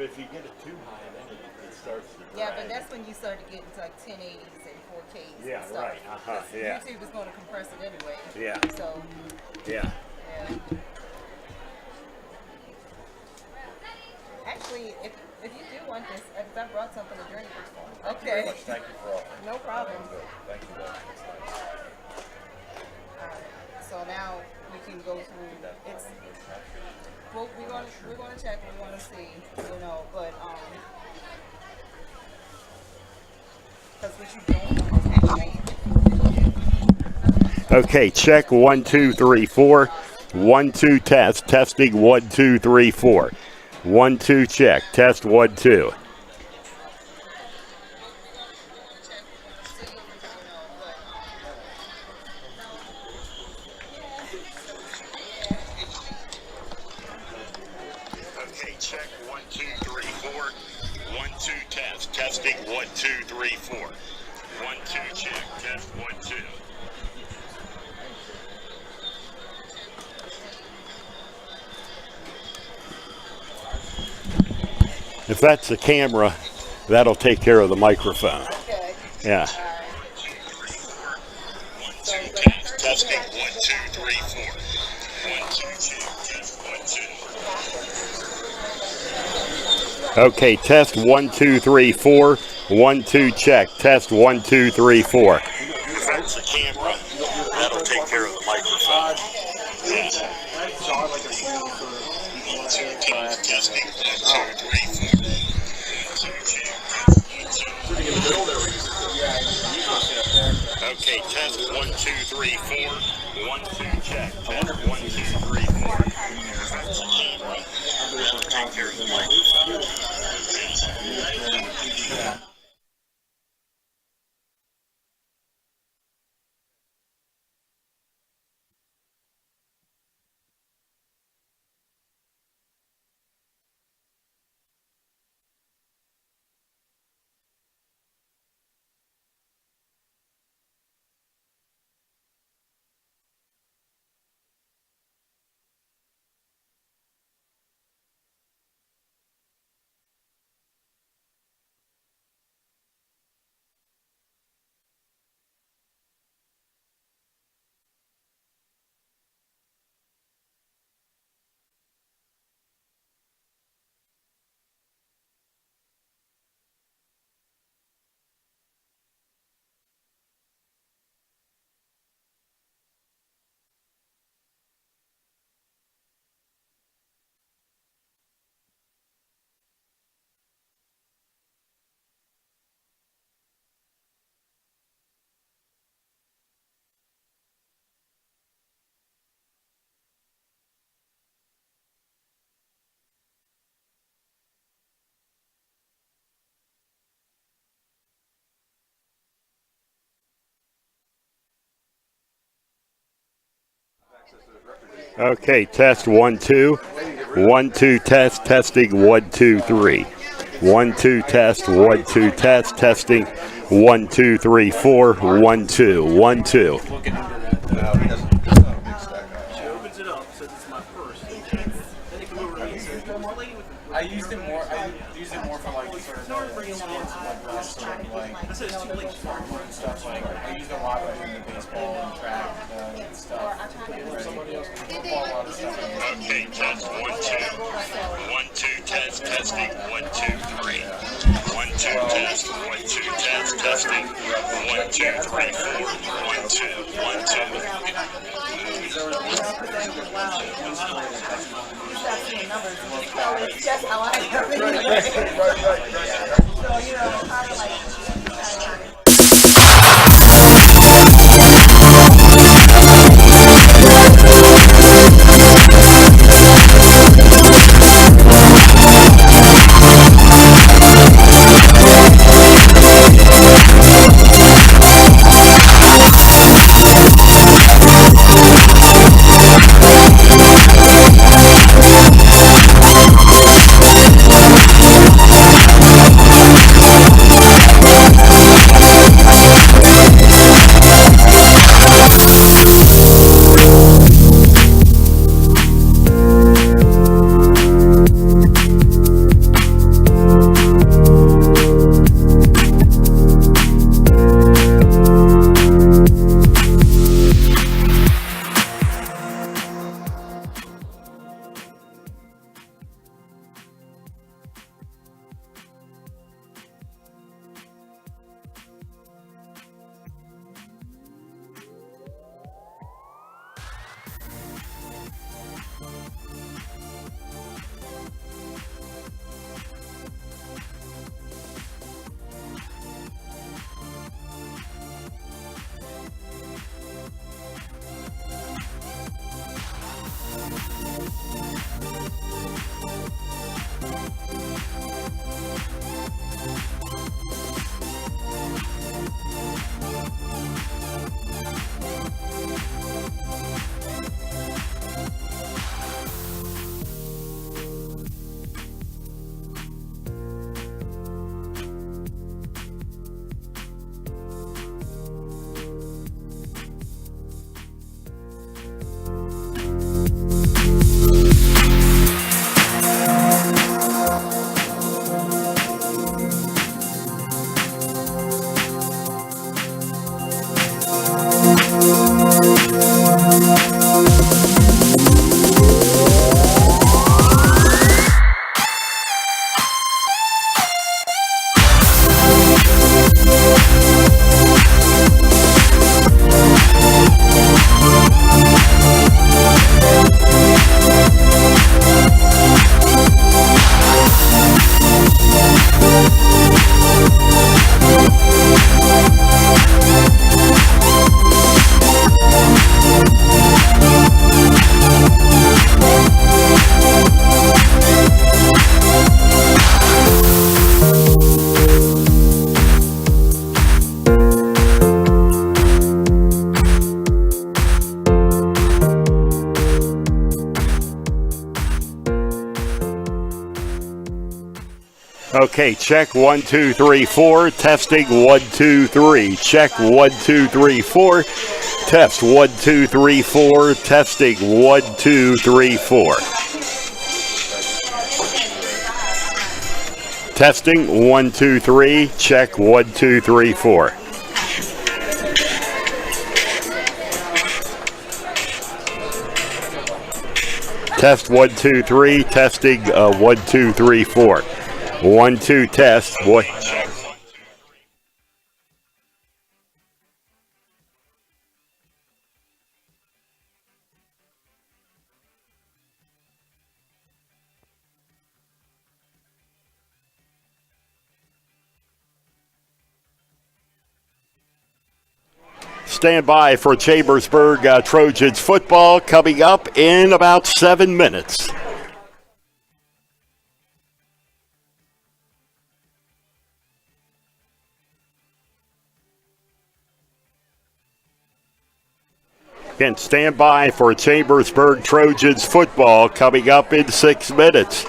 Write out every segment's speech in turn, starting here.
if you get it too high, then it starts to drag. Yeah, but that's when you start to get into like 1080s and 4Ks. Yeah, and stuff. right. Yeah. YouTube is going to compress it anyway. Yeah. So. Yeah. Actually, if you do want this, I brought something to drink. Thank you very much. Thank you for offering. No problem. Thank you. So now we can go through. It's. Well, we're going to check. We want to see. You know, but because what you don't know is Okay, check 1 2 3 4. 1 2 test. Testing 1 2 3 4. 1 2 check. Test 1 2. Okay, check 1 2 3 4. 1 2 test. Testing 1 2 3 4. 1 2 check. Test 1 2. If that's the camera, that'll take care of the microphone. okay. Yeah. 1 2 test. Testing 1 2 3 4. 1 2 check. Test 1 2. Okay, test 1 2 3 4. 1 2 check. Test 1 2 3 4. If that's the camera, that'll take care of the microphone. Yeah. 1 2 test. Testing 1 2 3 4. Okay, test 1 2 3 4. 1 2 check. Test 1 2 3 4. That's the camera. That'll take care of the microphone. Okay, test 1 2. 1 2 test. Testing 1 2 3. 1 2 test. 1 2 test. Testing 1 2 3 4. 1 2 1 2. I used it more. I used it more for like sort of stuff. Like I used it a lot in the baseball and track and stuff. Okay, test 1 2. 1 2 test. Testing 1 2 3. 1 2 test. 1 2 test. Testing 1 2 3 4. 1 2 1 2. That's how I have it. So, you know, kind of Okay, check 1, 2, 3, 4. Testing 1, 2, 3. Check 1, 2, 3, 4. Test 1, 2, 3, 4. Testing 1, 2, 3, 4. Testing 1, 2, 3. Check 1, 2, 3, 4. Test 1, 2, 3. Testing 1, 2, 3, 4. 1, 2 test. Boy. Stand by for Chambersburg Trojans football coming up in about 7 minutes. Again, stand by for Chambersburg Trojans football coming up in 6 minutes.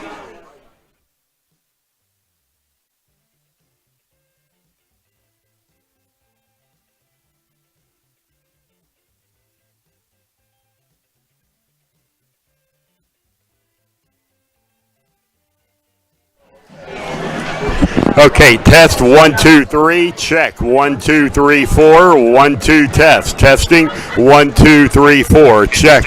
Okay, test 1, 2, 3. Check 1, 2, 3, 4. 1, 2 test. Testing 1, 2, 3, 4. Check.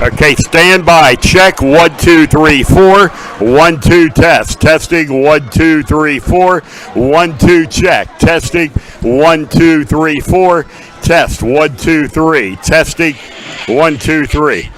Okay, stand by. Check 1, 2, 3, 4. 1, 2 test. Testing 1, 2, 3, 4. 1, 2 check. Testing 1, 2, 3, 4. Test 1, 2, 3. Testing 1, 2, 3.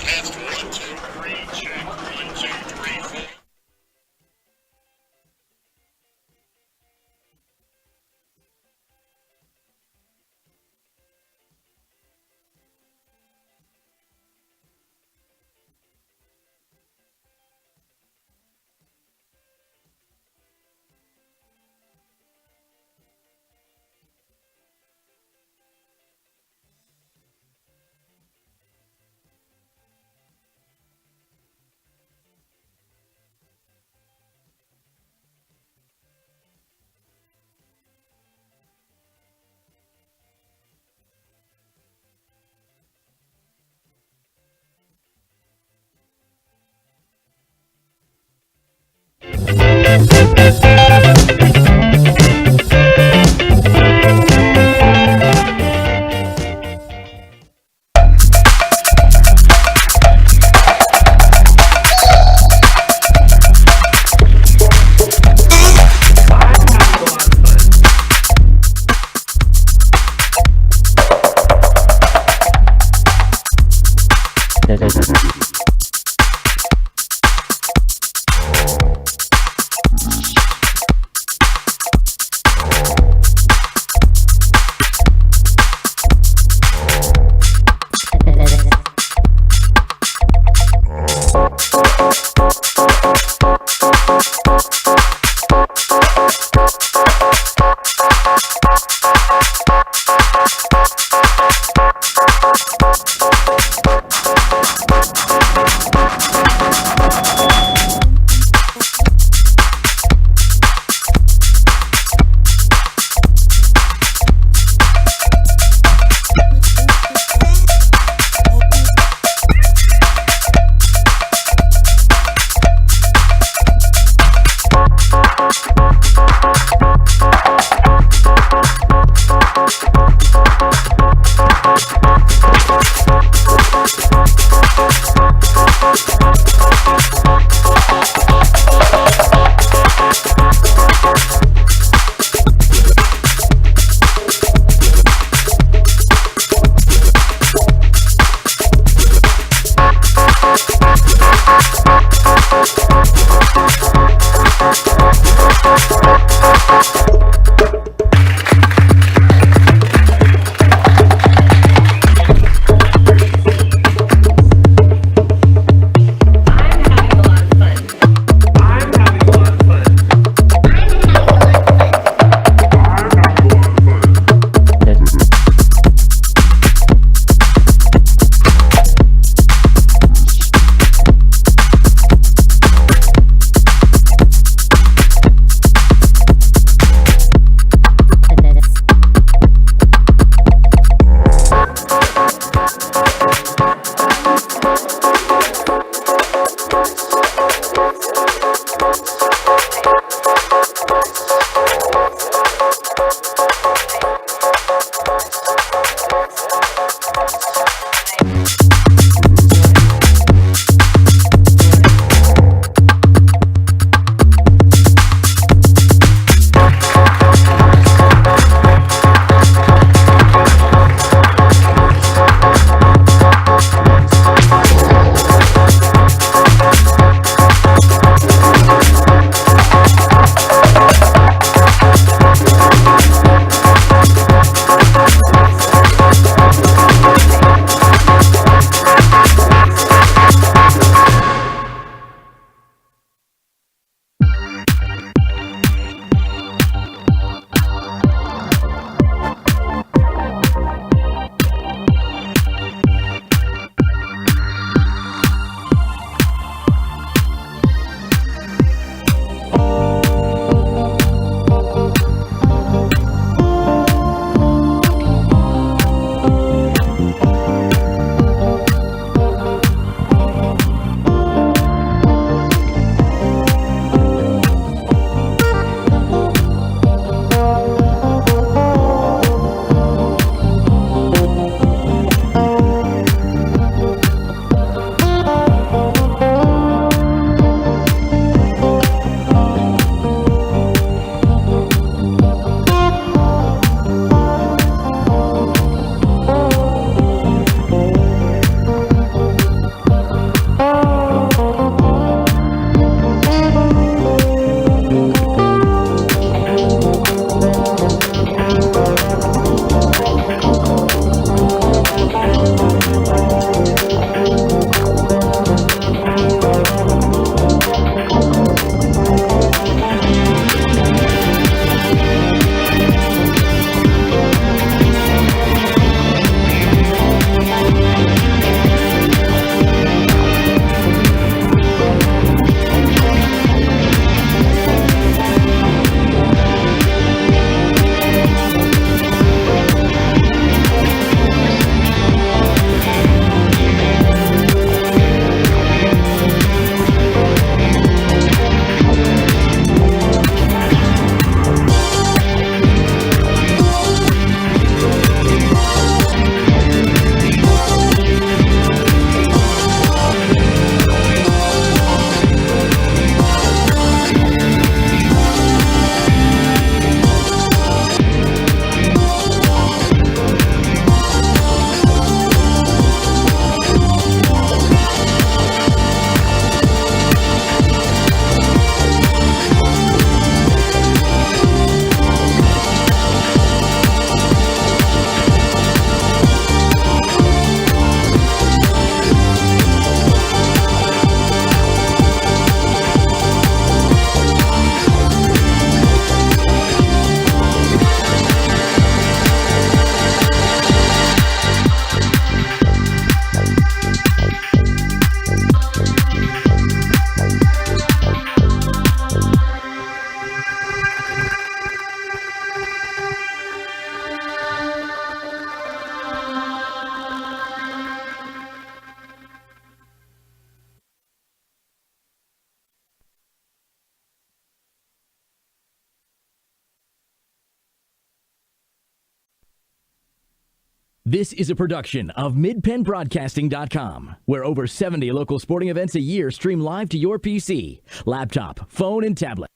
This is a production of MidPennBroadcasting.com, where over 70 local sporting events a year stream live to your PC, laptop, phone, and tablet.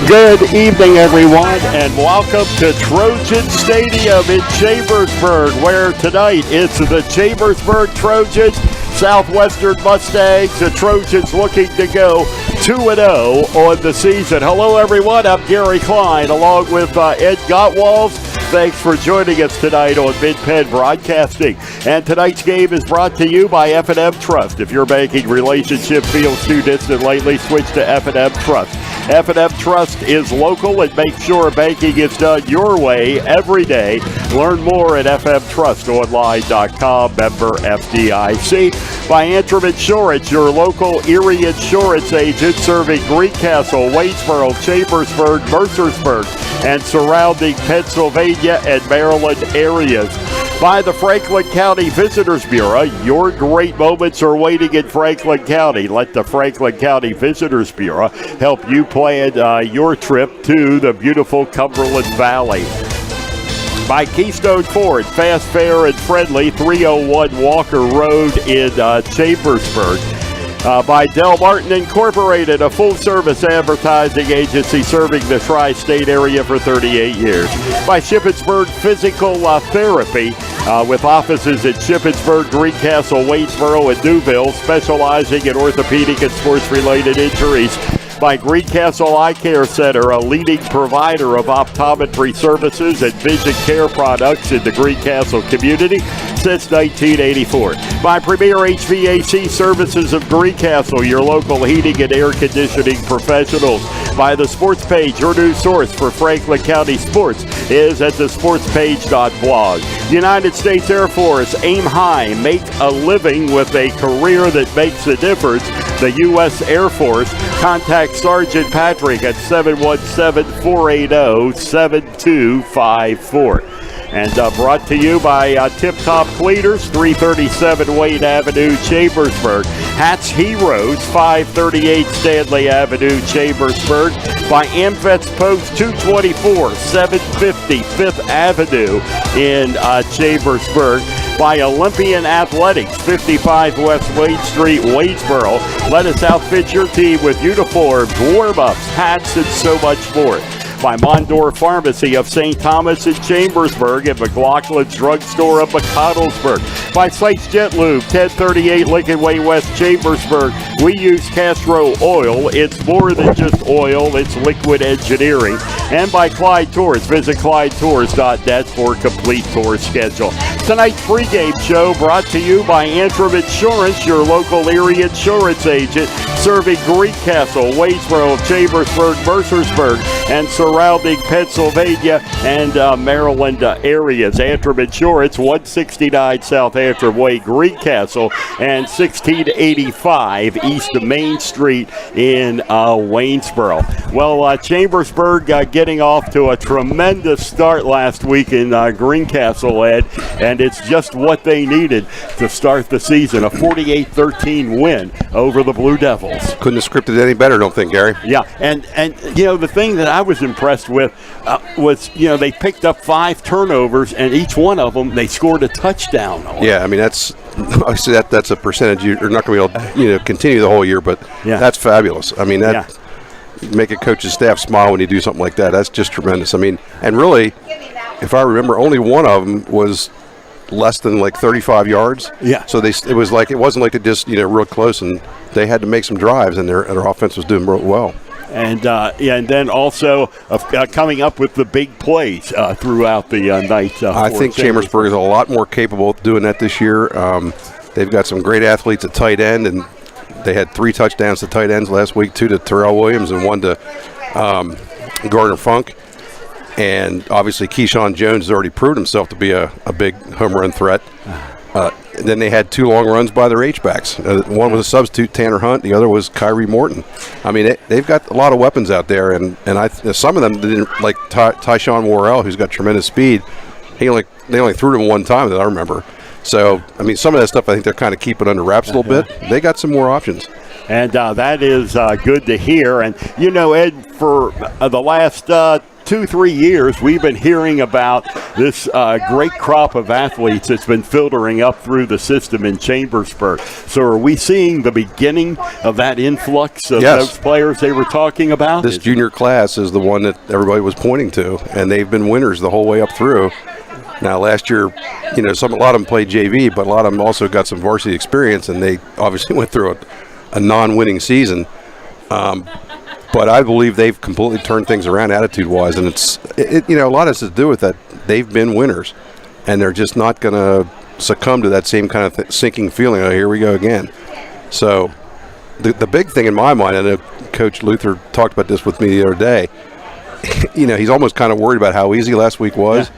Good evening, everyone, and welcome to Trojan Stadium in Chambersburg, where tonight it's the Chambersburg Trojans, Southwestern Mustangs. The Trojans looking to go 2-0 on the season. Hello, everyone. I'm Gary Klein, along with Ed Gottwals. Thanks for joining us tonight on Mid-Penn Broadcasting. And tonight's game is brought to you by F&M Trust. If your banking relationship feels too distant lately, switch to F&M Trust. F&M Trust is local and makes sure banking is done your way every day. Learn more at fmtrustonline.com, member FDIC. By Antrim Insurance, your local Erie insurance agent serving Greencastle, Waynesboro, Chambersburg, Mercersburg, and surrounding Pennsylvania and Maryland areas. By the Franklin County Visitors Bureau, your great moments are waiting in Franklin County. Let the Franklin County Visitors Bureau help you plan your trip to the beautiful Cumberland Valley. By Keystone Ford, fast, fair, and friendly, 301 Walker Road in Chambersburg. By Del Martin Incorporated, a full-service advertising agency serving the tri-state area for 38 years. By Shippensburg Physical Therapy, with offices in Shippensburg, Greencastle, Waynesboro, and Newville, specializing in orthopedic and sports-related injuries. By Greencastle Eye Care Center, a leading provider of optometry services and vision care products in the Greencastle community since 1984. By Premier HVAC Services of Greencastle, your local heating and air conditioning professionals. By the Sports Page, your new source for Franklin County sports is at thesportspage.blog. United States Air Force, aim high, make a living with a career that makes a difference. The U.S. Air Force. Contact Sergeant Patrick at 717-480-7254. And brought to you by Tip Top Cleaners, 337 Wayne Avenue, Chambersburg. Hats Heroes, 538 Stanley Avenue, Chambersburg. By Amvets Post 224, 750 Fifth Avenue in Chambersburg. By Olympian Athletics, 55 West Wayne Street, Waynesboro. Let us outfit your team with uniforms, warm-ups, hats, and so much more. By Mondor Pharmacy of St. Thomas in Chambersburg and McLaughlin's Drugstore of McConnellsburg. By Sykes Jet Lube, 1038 Lincoln Way West, Chambersburg. We use Castro oil. It's more than just oil, it's liquid engineering. And by Clyde Tours. Visit ClydeTours.net for a complete tour schedule. Tonight's pregame show brought to you by Antrim Insurance, your local Erie insurance agent, serving Greencastle, Waynesboro, Chambersburg, Mercersburg, and surrounding Pennsylvania and Maryland areas. Antrim Insurance, 169 South Antrim Way, Greencastle, and 1685 East Main Street in Waynesboro. Well, Chambersburg getting off to a tremendous start last week in Greencastle, Ed, and it's just what they needed to start the season. A 48-13 win over the Blue Devils. Couldn't have scripted any better, don't think, Gary? Yeah, and you know, the thing that I was impressed with was, you know, they picked up 5 turnovers, and each one of them they scored a touchdown on. Yeah, I mean, that's obviously that's a percentage you're not going to be able to, you know, continue the whole year, but that's fabulous. I mean, that make a coach's staff smile when you do something like that. That's just tremendous. I mean, and really, if I remember, only one of them was less than like 35 yards. Yeah. So it wasn't like it just, you know, real close, and they had to make some drives, and their offense was doing real well. And and then also coming up with the big plays throughout the night. I think Chambersburg is a lot more capable of doing that this year. They've got some great athletes at tight end, and they had 3 touchdowns to tight ends last week, 2 to Terrell Williams and 1 to Gardner Funk. And obviously Keyshawn Jones has already proved himself to be a big home run threat. Then they had 2 long runs by their H-backs. One was a substitute, Tanner Hunt. The other was Kyrie Morton. I mean, they've got a lot of weapons out there, and some of them didn't, like Tyshawn Worrell, who's got tremendous speed. They only threw to him one time that I remember. So, I mean, some of that stuff I think they're kind of keeping under wraps a little bit. They got some more options. And that is good to hear. And, you know, Ed, for the last 2-3 years, we've been hearing about this great crop of athletes that's been filtering up through the system in Chambersburg. So are we seeing the beginning of that influx of those players they were talking about? This junior class is the one that everybody was pointing to, and they've been winners the whole way up through. Now, last year, you know, a lot of them played JV, but a lot of them also got some varsity experience, and they obviously went through a non-winning season. But I believe they've completely turned things around attitude-wise, and it you know, a lot has to do with that. They've been winners, and they're just not going to succumb to that same kind of sinking feeling. Oh, here we go again. So the big thing in my mind, I know Coach Luther talked about this with me the other day. You know, he's almost kind of worried about how easy last week was.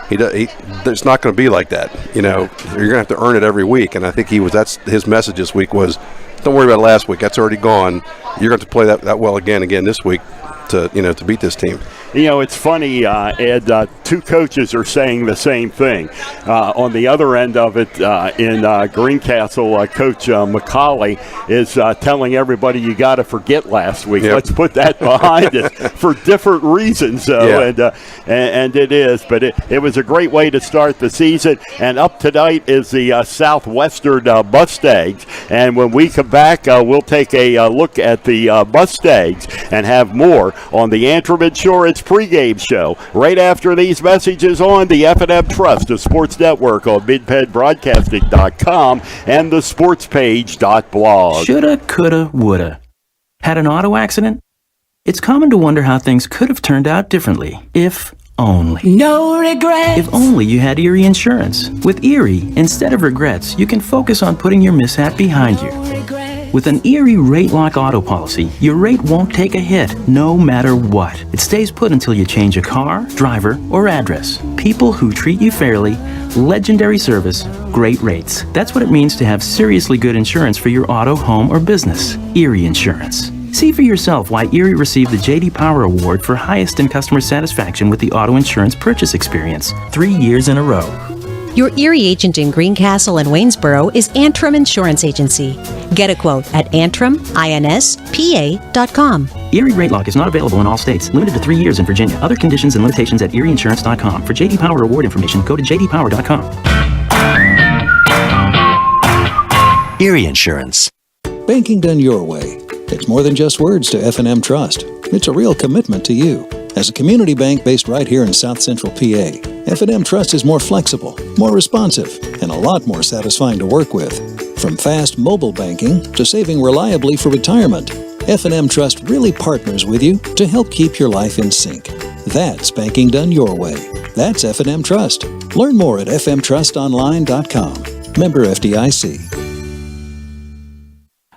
Yeah. It's not going to be like that. You know, you're going to have to earn it every week, and I think that's his message this week was, don't worry about last week. That's already gone. You're going to have to play that well again this week to beat this team. You know, it's funny, Ed, two coaches are saying the same thing. On the other end of it, in Greencastle, Coach McCauley is telling everybody you got to forget last week. Yep. Let's put that behind us for different reasons, though, and it is. But it was a great way to start the season. And up tonight is the Southwestern Mustangs. And when we come back, we'll take a look at the Mustangs and have more on the Antrim Insurance Pregame show right after these messages on the F&M Trust, a sports network on midpenbroadcasting.com and the sportspage.blog. Shoulda, coulda, woulda. Had an auto accident? It's common to wonder how things could have turned out differently, if only. No regrets. If only you had Erie Insurance. With Erie, instead of regrets, you can focus on putting your mishap behind you. With an Erie Rate Lock auto policy, your rate won't take a hit, no matter what. It stays put until you change a car, driver, or address. People who treat you fairly, legendary service, great rates. That's what it means to have seriously good insurance for your auto, home, or business. Erie Insurance. See for yourself why Erie received the J.D. Power Award for highest in customer satisfaction with the auto insurance purchase experience 3 years in a row. Your Erie agent in Greencastle and Waynesboro is Antrim Insurance Agency. Get a quote at AntrimInspa.com. Erie Rate Lock is not available in all states. Limited to 3 years in Virginia. Other conditions and limitations at ErieInsurance.com. For J.D. Power Award information, go to JDPower.com. Erie Insurance. Banking done your way. It's more than just words to F&M Trust. It's a real commitment to you. As a community bank based right here in South Central PA, F&M Trust is more flexible, more responsive, and a lot more satisfying to work with. From fast mobile banking to saving reliably for retirement, F&M Trust really partners with you to help keep your life in sync. That's banking done your way. That's F&M Trust. Learn more at fmtrustonline.com. Member FDIC.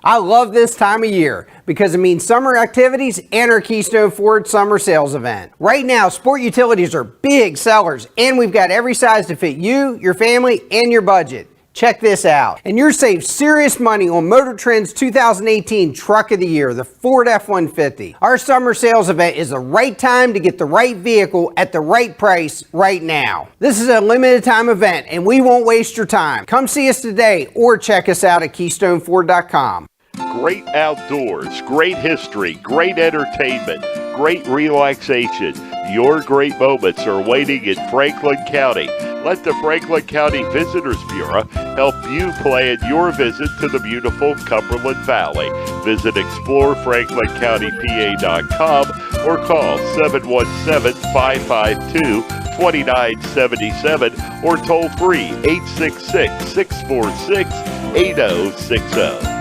I love this time of year because it means summer activities and our Keystone Ford Summer Sales event. Right now, sport utilities are big sellers, and we've got every size to fit you, your family, and your budget. Check this out. And you're saving serious money on Motor Trend's 2018 Truck of the Year, the Ford F-150. Our summer sales event is the right time to get the right vehicle at the right price right now. This is a limited time event, and we won't waste your time. Come see us today or check us out at KeystoneFord.com. Great outdoors, great history, great entertainment, great relaxation. Your great moments are waiting in Franklin County. Let the Franklin County Visitors Bureau help you plan your visit to the beautiful Cumberland Valley. Visit explorefranklincountypa.com or call 717-552-2977 or toll free 866-646-8060.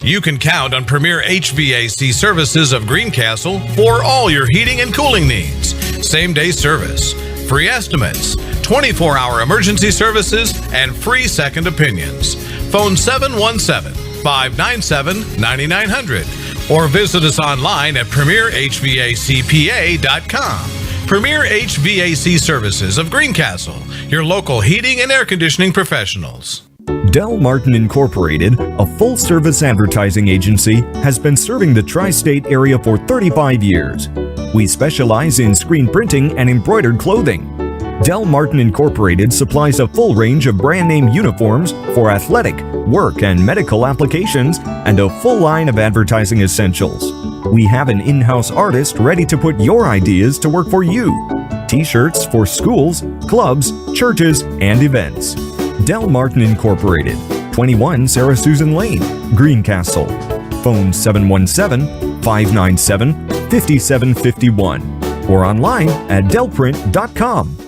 You can count on Premier HVAC Services of Greencastle for all your heating and cooling needs. Same-day service, free estimates, 24-hour emergency services, and free second opinions. Phone 717-597-9900 or visit us online at premierhvacpa.com. Premier HVAC Services of Greencastle, your local heating and air conditioning professionals. Del Martin Incorporated, a full-service advertising agency, has been serving the tri-state area for 35 years. We specialize in screen printing and embroidered clothing. Del Martin Incorporated supplies a full range of brand name uniforms for athletic, work, and medical applications, and a full line of advertising essentials. We have an in-house artist ready to put your ideas to work for you. T-shirts for schools, clubs, churches, and events. Del Martin Incorporated, 21 Sarah Susan Lane, Greencastle. Phone 717-597-5751 or online at delprint.com.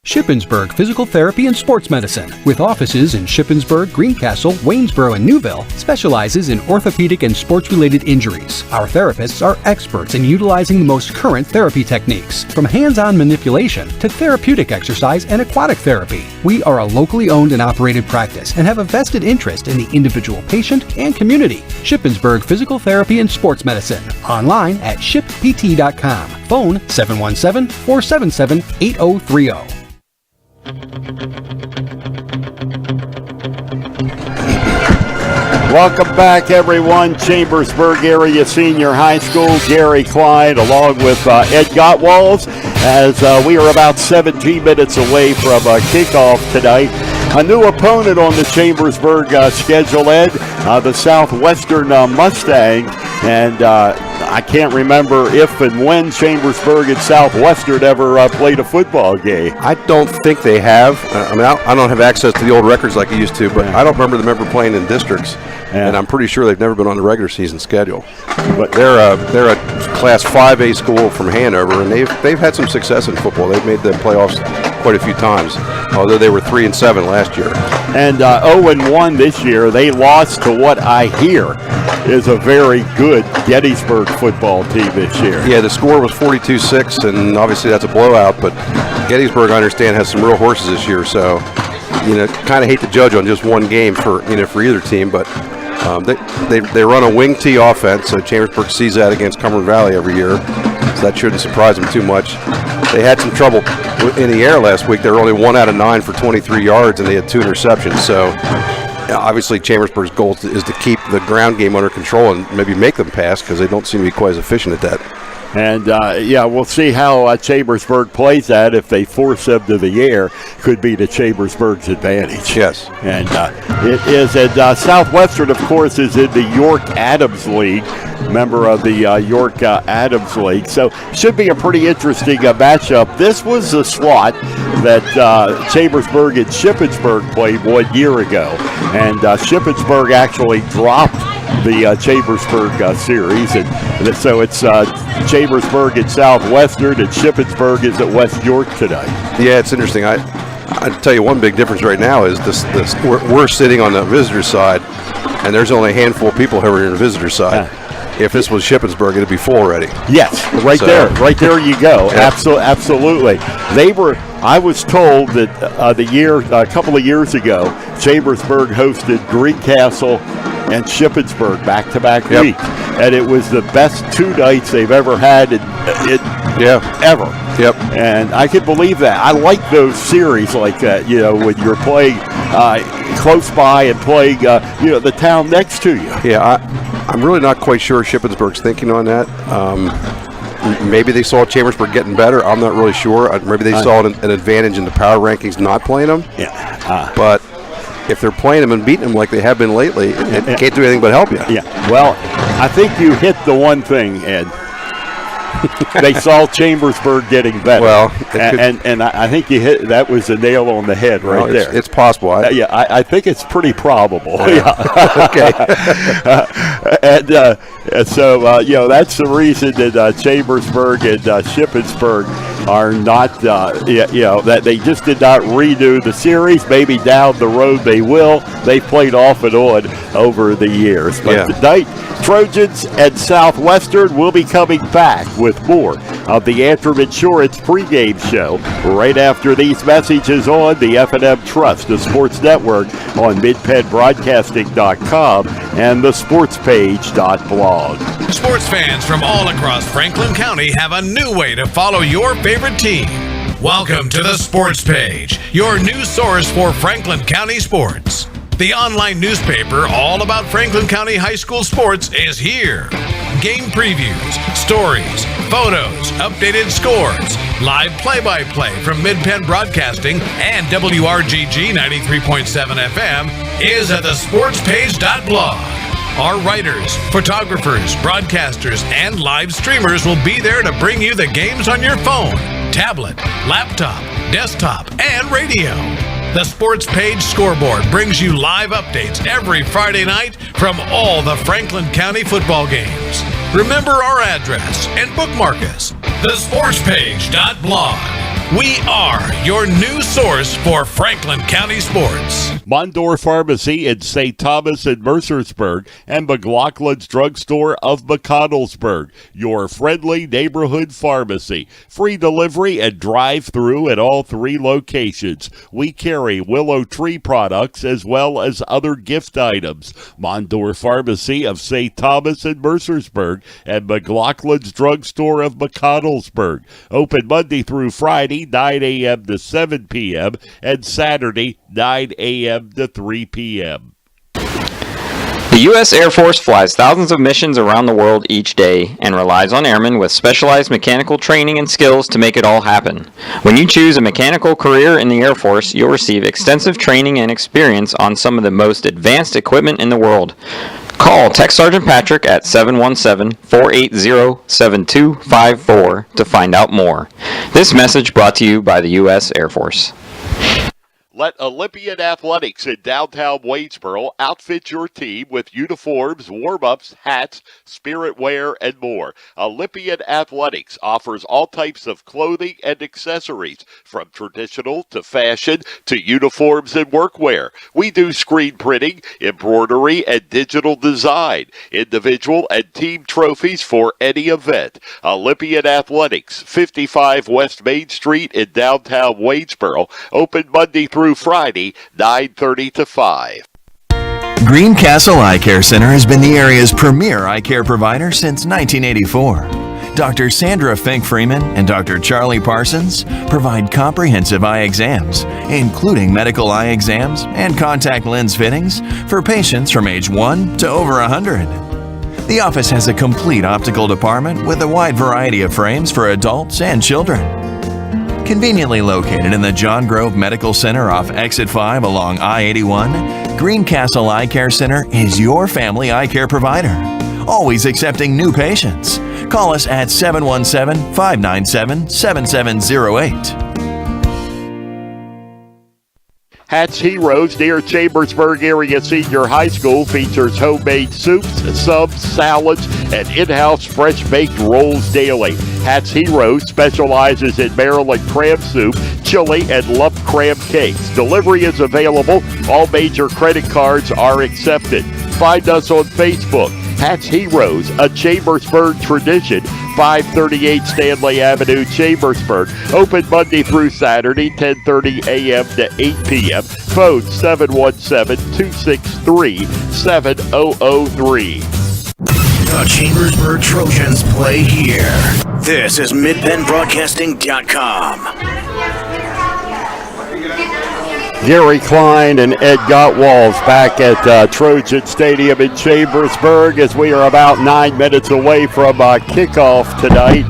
Shippensburg Physical Therapy and Sports Medicine, with offices in Shippensburg, Greencastle, Waynesboro, and Newville, specializes in orthopedic and sports-related injuries. Our therapists are experts in utilizing the most current therapy techniques, from hands-on manipulation to therapeutic exercise and aquatic therapy. We are a locally owned and operated practice and have a vested interest in the individual patient and community. Shippensburg Physical Therapy and Sports Medicine, online at shippt.com. Phone 717-477-8030. Welcome back, everyone. Chambersburg Area Senior High School, Gary Clyde, along with Ed Gottwalls, as we are about 17 minutes away from kickoff tonight. A new opponent on the Chambersburg schedule, Ed, the Southwestern Mustang, and I can't remember if and when Chambersburg and Southwestern ever played a football game. I don't think they have. I don't have access to the old records like I used to, but I don't remember them ever playing in districts. And I'm pretty sure they've never been on the regular season schedule. But they're a Class 5A school from Hanover, and they've had some success in football. They've made the playoffs quite a few times, although they were 3-7 last year. And 0-1 this year. They lost to what I hear is a very good Gettysburg football team this year. Yeah, the score was 42-6, and obviously that's a blowout, but Gettysburg, I understand, has some real horses this year, so kind of hate to judge on just one game for either team, but they run a wing tee offense, so Chambersburg sees that against Cumberland Valley every year, so that shouldn't surprise them too much. They had some trouble in the air last week. They were only 1 out of 9 for 23 yards, and they had 2 interceptions, so obviously Chambersburg's goal is to keep the ground game under control and maybe make them pass, because they don't seem to be quite as efficient at that. And, we'll see how Chambersburg plays that. If they force them to the air, could be to Chambersburg's advantage. Yes. And it is. And Southwestern, of course, is in the York-Adams League, member of the York-Adams League. So should be a pretty interesting matchup. This was the SWAT that Chambersburg and Shippensburg played 1 year ago. And Shippensburg actually dropped the Chambersburg series, and so it's Chambersburg at Southwestern, and Shippensburg is at West York tonight. Yeah, it's interesting. I'd tell you one big difference right now is this we're sitting on the visitor side, and there's only a handful of people who are on the visitor side. If this was Shippensburg, it'd be full already. Yes, right there you go. Yeah. Absolutely. I was told that a couple of years ago, Chambersburg hosted Greencastle and Shippensburg back-to-back week, and it was the best 2 nights they've ever had ever. Yep. And I can believe that. I like those series like that, when you're playing close by and playing, the town next to you. Yeah, I'm really not quite sure Shippensburg's thinking on that. Maybe they saw Chambersburg getting better. I'm not really sure. Maybe they saw an advantage in the power rankings not playing them. Yeah. But if they're playing them and beating them like they have been lately, it can't do anything but help you. Yeah. Well, I think you hit the one thing, Ed. They saw Chambersburg getting better. Well, and I think you hit that was the nail on the head there. It's possible. I think it's pretty probable. Yeah. Okay. So that's the reason that Chambersburg and Shippensburg are not, that they just did not redo the series. Maybe down the road they will. They've played off and on over the years. But tonight, Trojans and Southwestern will be coming back with more of the Antrim Insurance pregame show right after these messages on the F&M Trust, the sports network on midpenbroadcasting.com and the sportspage.blog. Sports fans from all across Franklin County have a new way to follow your favorite team. Welcome to the Sports Page, your news source for Franklin County sports. The online newspaper all about Franklin County High School sports is here. Game previews, stories, Photos, updated scores, live play-by-play from Mid-Penn Broadcasting and WRGG 93.7 FM is at thesportspage.blog. Our writers, photographers, broadcasters, and live streamers will be there to bring you the games on your phone, tablet, laptop, desktop, and radio. The Sports Page Scoreboard brings you live updates every Friday night from all the Franklin County football games. Remember our address and bookmark us, thesportspage.blog. We are your new source for Franklin County sports. Mondor Pharmacy in St. Thomas and Mercersburg, and McLaughlin's Drugstore of McConnellsburg, your friendly neighborhood pharmacy. Free delivery and drive-through at all 3 locations. We carry Willow Tree products as well as other gift items. Mondor Pharmacy of St. Thomas and Mercersburg, and McLaughlin's Drugstore of McConnellsburg. Open Monday through Friday, 9 a.m. to 7 p.m., and Saturday, 9 a.m. to 3 p.m. The U.S. Air Force flies thousands of missions around the world each day and relies on airmen with specialized mechanical training and skills to make it all happen. When you choose a mechanical career in the Air Force, you'll receive extensive training and experience on some of the most advanced equipment in the world. Call Tech Sergeant Patrick at 717-480-7254 to find out more. This message brought to you by the U.S. Air Force. Let Olympian Athletics in downtown Waynesboro outfit your team with uniforms, warm-ups, hats, spirit wear, and more. Olympian Athletics offers all types of clothing and accessories, from traditional to fashion to uniforms and workwear. We do screen printing, embroidery, and digital design, individual and team trophies for any event. Olympian Athletics, 55 West Main Street in downtown Waynesboro, open Monday through Friday, 9:30 to 5. Greencastle Eye Care Center has been the area's premier eye care provider since 1984. Dr. Sandra Fink-Freeman and Dr. Charlie Parsons provide comprehensive eye exams, including medical eye exams and contact lens fittings for patients from age 1 to over 100. The office has a complete optical department with a wide variety of frames for adults and children. Conveniently located in the John Grove Medical Center off Exit 5 along I-81, Greencastle Eye Care Center is your family eye care provider. Always accepting new patients. Call us at 717-597-7708. Hats Heroes near Chambersburg Area Senior High School features homemade soups, subs, salads, and in-house fresh-baked rolls daily. Hats Heroes specializes in Maryland crab soup, chili, and lump crab cakes. Delivery is available. All major credit cards are accepted. Find us on Facebook. Hats Heroes, a Chambersburg tradition, 538 Stanley Avenue, Chambersburg. Open Monday through Saturday, 10:30 a.m. to 8 p.m. Phone 717-263-7003. The Chambersburg Trojans play here. This is MidPennBroadcasting.com. Gary Klein and Ed Gottwalls back at Trojan Stadium in Chambersburg as we are about 9 minutes away from kickoff tonight.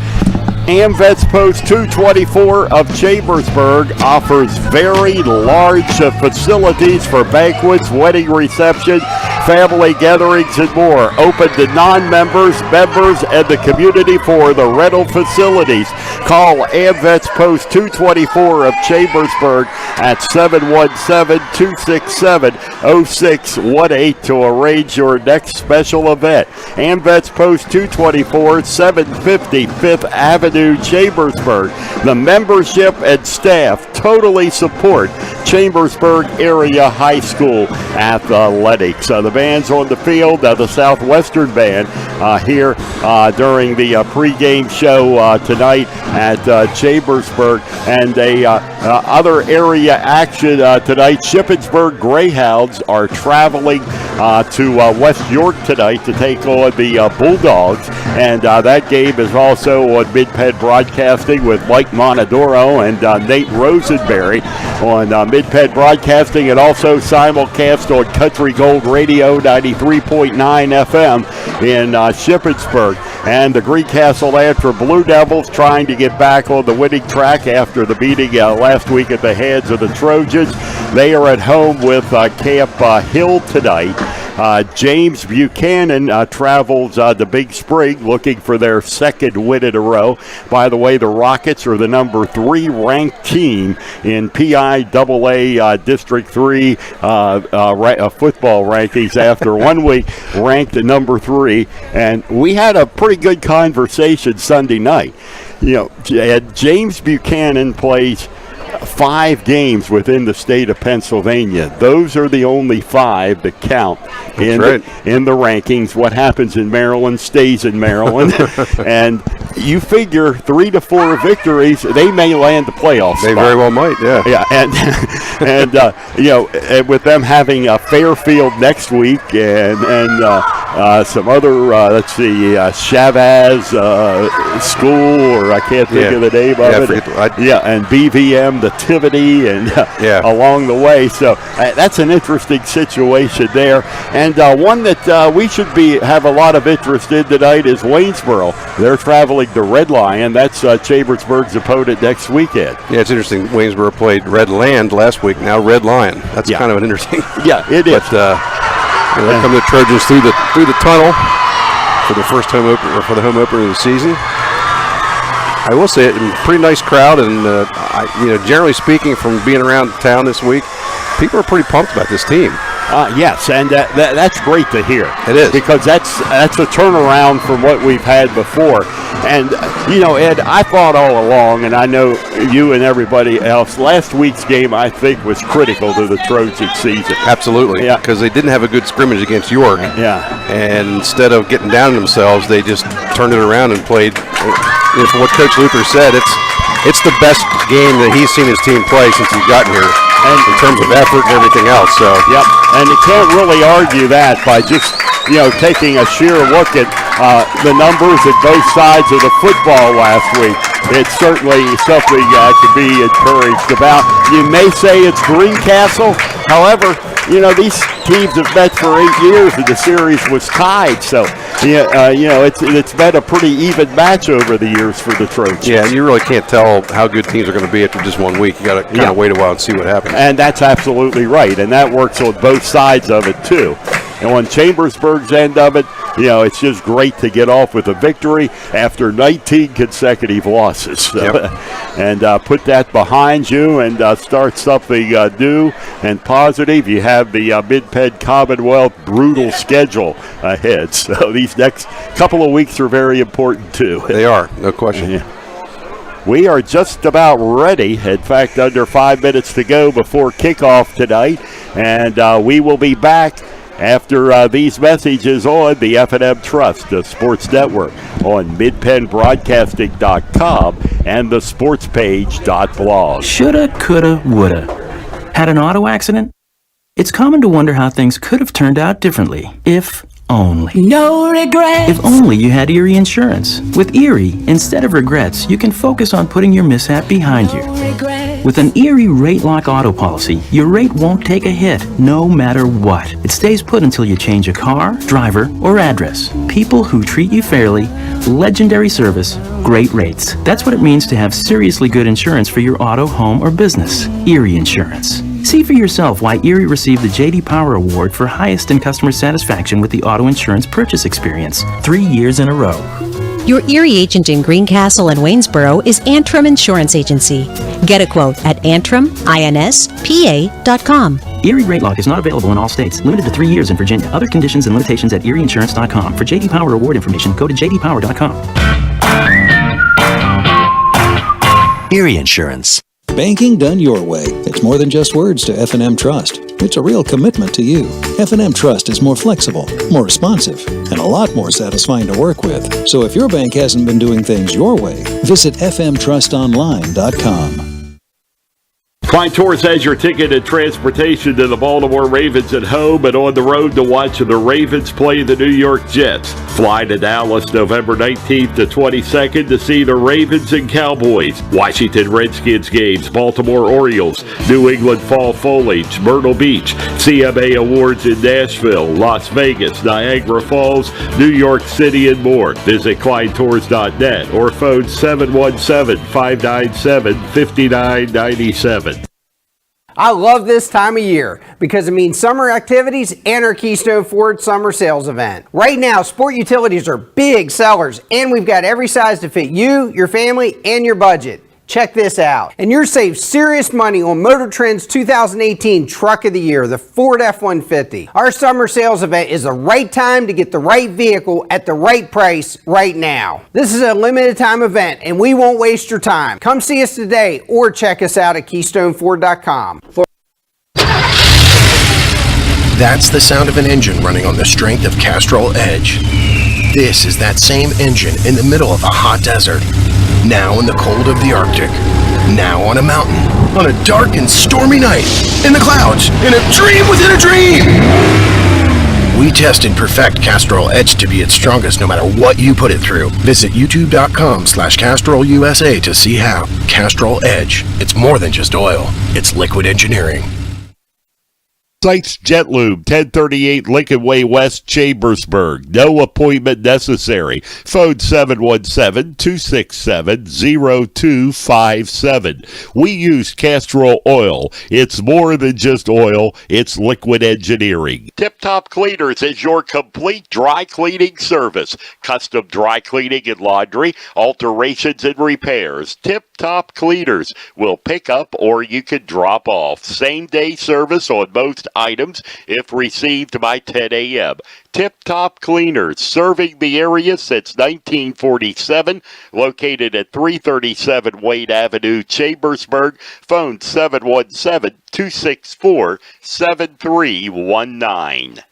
AmVets Post 224 of Chambersburg offers very large facilities for banquets, wedding reception, family gatherings, and more. Open to non-members, members, and the community for the rental facilities. Call AmVets Post 224 of Chambersburg at 717-267-0618 to arrange your next special event. AmVets Post 224, 750 Fifth Avenue, Chambersburg. The membership and staff totally support Chambersburg Area High School athletics. The band's on the field, the Southwestern band here during the pregame show tonight at Chambersburg. And other area action tonight, Shippensburg Greyhounds are traveling to West York tonight to take on the Bulldogs. And that game is also on Mid-Penn Broadcasting with Mike Monadoro and Nate Rosenberry on Mid-Penn Broadcasting, and also simulcast on Country Gold Radio 93.9 FM in Shippensburg. And the Greencastle Antrim Blue Devils trying to get back on the winning track after the beating last week at the hands of the Trojans. They are at home with Camp Hill tonight. James Buchanan travels to Big Spring looking for their second win in a row. By the way, the Rockets are the number 3 ranked team in PIAA District 3 football rankings after 1 week, ranked at number 3. And we had a pretty good conversation Sunday night. You know, James Buchanan plays 5 games within the state of Pennsylvania. Those are the only 5 that count in the rankings. What happens in Maryland stays in Maryland. And you figure 3 to 4 victories, they may land the playoffs. They very well might, yeah. Yeah, and you know, with them having Fairfield next week and some other, let's see, Chavez School, or I can't think of the name of it. And BVM, the Tivity, and along the way. So that's an interesting situation there. And one that we should have a lot of interest in tonight is Waynesboro. They're traveling to Red Lion. That's Chambersburg's opponent next weekend. Yeah, it's interesting. Waynesboro played Red Land last week. Now Red Lion. That's kind of an interesting. Yeah, it is. But here come the Trojans through the tunnel for the first home opener, or for the home opener of the season. I will say, a pretty nice crowd, and generally speaking, from being around town this week, people are pretty pumped about this team. Yes, and that's great to hear. It is. Because that's a turnaround from what we've had before. And, you know, Ed, I thought all along, and I know you and everybody else, last week's game, I think, was critical to the Trojan season. Absolutely. Yeah. Because they didn't have a good scrimmage against York. Yeah. And instead of getting down on themselves, they just turned it around and played. From what Coach Luther said, it's the best game that he's seen his team play since he's gotten here, and in terms of effort and everything else. So yep, and you can't really argue that by just taking a sheer look at the numbers at both sides of the football last week. It's certainly something to be encouraged about. You may say it's Greencastle, however, these teams have met for 8 years and the series was tied. So, it's been a pretty even match over the years for the Trojans. Yeah, and you really can't tell how good teams are going to be after just 1 week. You got to kind of wait a while and see what happens. And that's absolutely right, and that works on both sides of it too. And on Chambersburg's end of it, it's just great to get off with a victory after 19 consecutive losses. So, and put that behind you and start something new and positive. You have the Mid-Penn Commonwealth brutal schedule ahead. So these next couple of weeks are very important too. They are, no question. Yeah. We are just about ready. In fact, under 5 minutes to go before kickoff tonight. And we will be back after these messages on the F&M Trust, the sports network, on midpennbroadcasting.com and the sportspage.blog. Shoulda, coulda, woulda. Had an auto accident? It's common to wonder how things could have turned out differently, if only. No regrets. If only you had Erie Insurance. With Erie, instead of regrets, you can focus on putting your mishap behind you. With an Erie Rate Lock auto policy, your rate won't take a hit, no matter what. It stays put until you change a car, driver, or address. People who treat you fairly, legendary service, great rates. That's what it means to have seriously good insurance for your auto, home, or business. Erie Insurance. See for yourself why Erie received the J.D. Power Award for highest in customer satisfaction with the auto insurance purchase experience 3 years in a row. Your Erie agent in Greencastle and Waynesboro is Antrim Insurance Agency. Get a quote at AntrimINSPA.com. Erie Rate Lock is not available in all states. Limited to 3 years in Virginia. Other conditions and limitations at ErieInsurance.com. For J.D. Power Award information, go to jdpower.com. Erie Insurance. Banking done your way. It's more than just words to F&M Trust. It's a real commitment to you. F&M Trust is more flexible, more responsive, and a lot more satisfying to work with. So if your bank hasn't been doing things your way, visit fmtrustonline.com. Klein Tours has your ticket and transportation to the Baltimore Ravens at home and on the road to watch the Ravens play the New York Jets. Fly to Dallas November 19th to 22nd to see the Ravens and Cowboys, Washington Redskins games, Baltimore Orioles, New England Fall Foliage, Myrtle Beach, CMA Awards in Nashville, Las Vegas, Niagara Falls, New York City, and more. Visit KleinTours.net or phone 717-597-5997. I love this time of year because it means summer activities and our Keystone Ford Summer Sales event. Right now, sport utilities are big sellers, and we've got every size to fit you, your family, and your budget. Check this out. And you're saving serious money on Motor Trend's 2018 Truck of the Year, the Ford F-150. Our summer sales event is the right time to get the right vehicle at the right price right now. This is a limited time event, and we won't waste your time. Come see us today or check us out at KeystoneFord.com. That's the sound of an engine running on the strength of Castrol Edge. This is that same engine in the middle of a hot desert. Now in the cold of the Arctic. Now on a mountain. On a dark and stormy night. In the clouds. In a dream within a dream! We test and perfect Castrol Edge to be its strongest no matter what you put it through. Visit youtube.com/CastrolUSA to see how. Castrol Edge. It's more than just oil. It's liquid engineering. Sites Jet Lube, 1038 Lincoln Way West, Chambersburg. No appointment necessary. Phone 717-267-0257. We use Castrol Oil. It's more than just oil. It's liquid engineering. Tip Top Cleaners is your complete dry cleaning service. Custom dry cleaning and laundry, alterations and repairs. Tip Top Cleaners will pick up or you can drop off. Same-day service on most items if received by 10 a.m. Tip Top Cleaners, serving the area since 1947, located at 337 Wayne Avenue, Chambersburg. Phone 717-264-7319.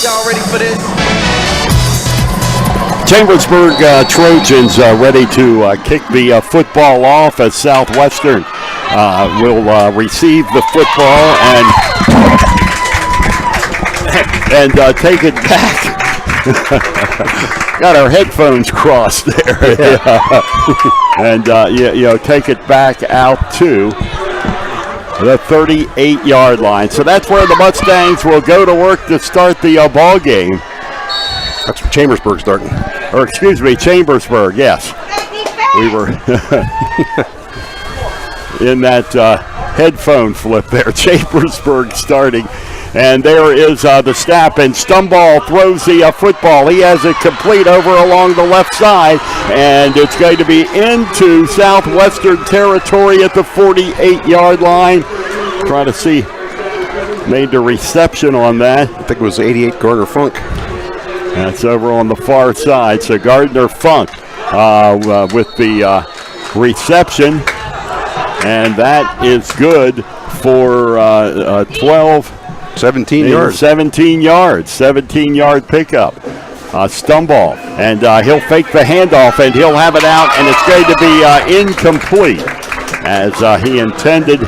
Y'all ready for this? Chambersburg Trojans ready to kick the football off as Southwestern will receive the football and take it back. Got our headphones crossed there. And take it back out to the 38-yard line. So that's where the Mustangs will go to work to start the ball game. That's Chambersburg starting. Or excuse me, Chambersburg, yes. We were in that headphone flip there. Chambersburg starting. And there is the snap, and Stumball throws the football. He has it complete over along the left side, and it's going to be into Southwestern territory at the 48-yard line. Try to see, made the reception on that. I think it was 88 Gardner Funk. That's over on the far side. So Gardner Funk with the reception, and that is good for 17 yards. 17-yard pickup. Stumball, and he'll fake the handoff, and he'll have it out, and it's going to be incomplete, as he intended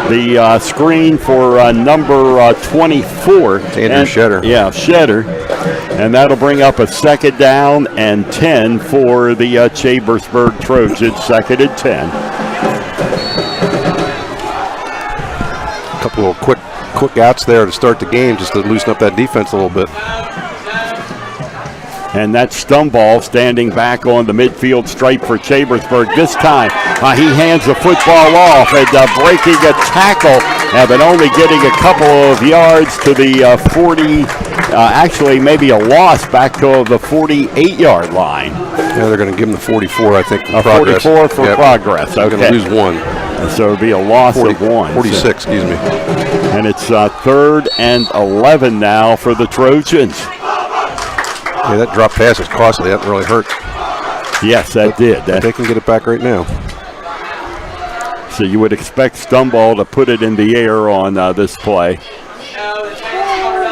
the screen for number 24. Andrew Shetter. Yeah, Shetter. And that'll bring up a second down and 10 for the Chambersburg Trojans, second and 10. A couple of quick outs there to start the game, just to loosen up that defense a little bit. And that's Stumball standing back on the midfield stripe for Chambersburg. This time, he hands the football off and breaking a tackle, but only getting a couple of yards to the 40, actually maybe a loss back to the 48-yard line. Yeah, they're going to give him the 44, I think, for progress. 44 for progress, okay. They're going to lose one. And so it'll be a loss of one. 46, excuse me. And it's third and 11 now for the Trojans. Yeah, that drop pass is costly. That really hurt. Yes, that did. They can get it back right now. So you would expect Stumball to put it in the air on this play.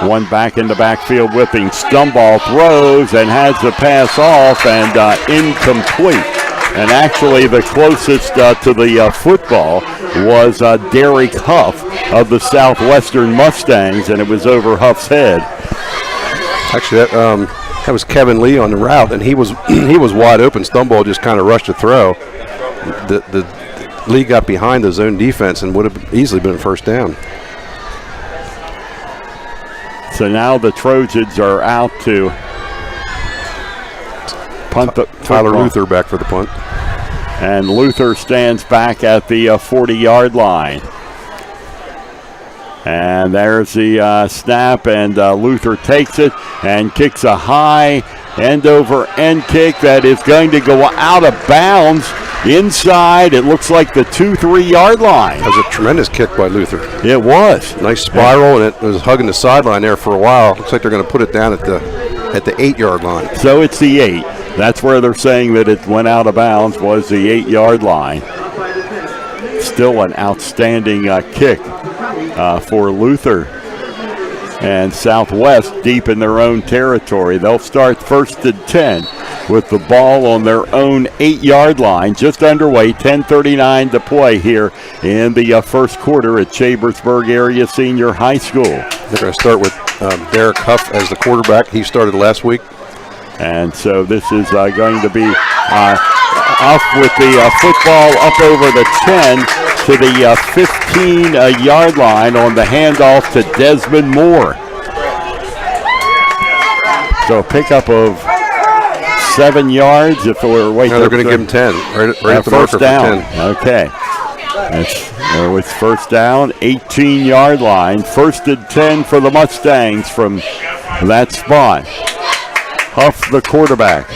One back in the backfield with him. Stumball throws and has the pass off and incomplete. And actually the closest to the football was Derek Huff of the Southwestern Mustangs, and it was over Huff's head. Actually, that was Kevin Lee on the route, and he was wide open. Stumball just kind of rushed to throw. The Lee got behind the zone defense and would have easily been first down. So now the Trojans are out to punt the Tyler Luther back for the punt. And Luther stands back at the 40-yard line. And there's the snap, and Luther takes it and kicks a high end-over-end kick that is going to go out of bounds inside. It looks like the 2-3 yard line. That was a tremendous kick by Luther. It was. Nice spiral, and it was hugging the sideline there for a while. Looks like they're going to put it down at the 8 yard line. So it's the 8. That's where they're saying that it went out of bounds, was the 8 yard line. Still an outstanding kick for Luther. And Southwest deep in their own territory. They'll start 1st and 10 with the ball on their own 8 yard line. Just underway, 10:39 to play here in the first quarter at Chambersburg Area Senior High School. They're going to start with Derek Huff as the quarterback. He started last week. And so this is going to be Huff with the football up over the 10 to the 15-yard line on the handoff to Desmond Moore. So a pickup of 7 yards if we're waiting. No, they're going to give him 10, right at the marker first down. for 10. Okay. It's first down, 18-yard line. 1st and 10 for the Mustangs from that spot. Huff, the quarterback.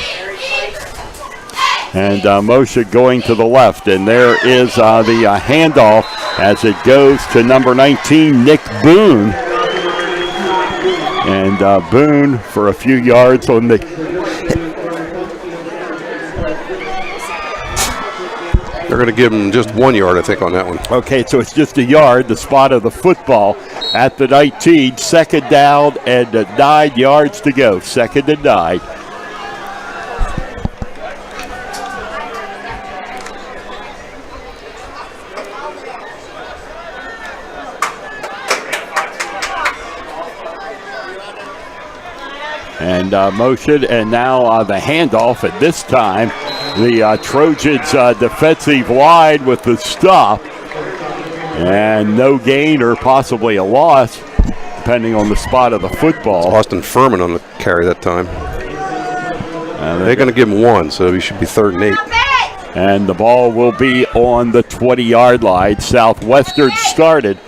And Moshe going to the left. And there is the handoff as it goes to number 19, Nick Boone. And Boone for a few yards on the... They're going to give him just 1 yard, I think, on that one. Okay, so it's just a yard, the spot of the football at the 19. 2nd down and 9 yards to go. 2nd and 9. And motion, and now the handoff at this time. The Trojans defensive line with the stop. And no gain or possibly a loss, depending on the spot of the football. It's Austin Furman on the carry that time. They're going to give him 1, so he should be 3rd and 8. And the ball will be on the 20-yard line. Southwestern started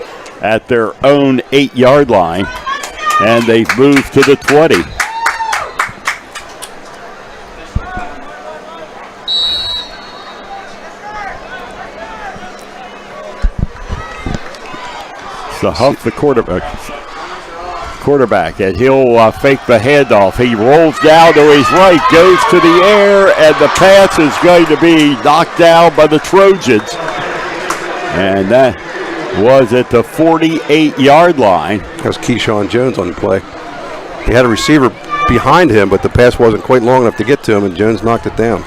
at their own 8-yard line, and they've moved to the 20. So Huff, the quarterback, and he'll fake the handoff. He rolls down to his right, goes to the air, and the pass is going to be knocked down by the Trojans. And that was at the 48-yard line. That was Keyshawn Jones on the play. He had a receiver behind him, but the pass wasn't quite long enough to get to him, and Jones knocked it down.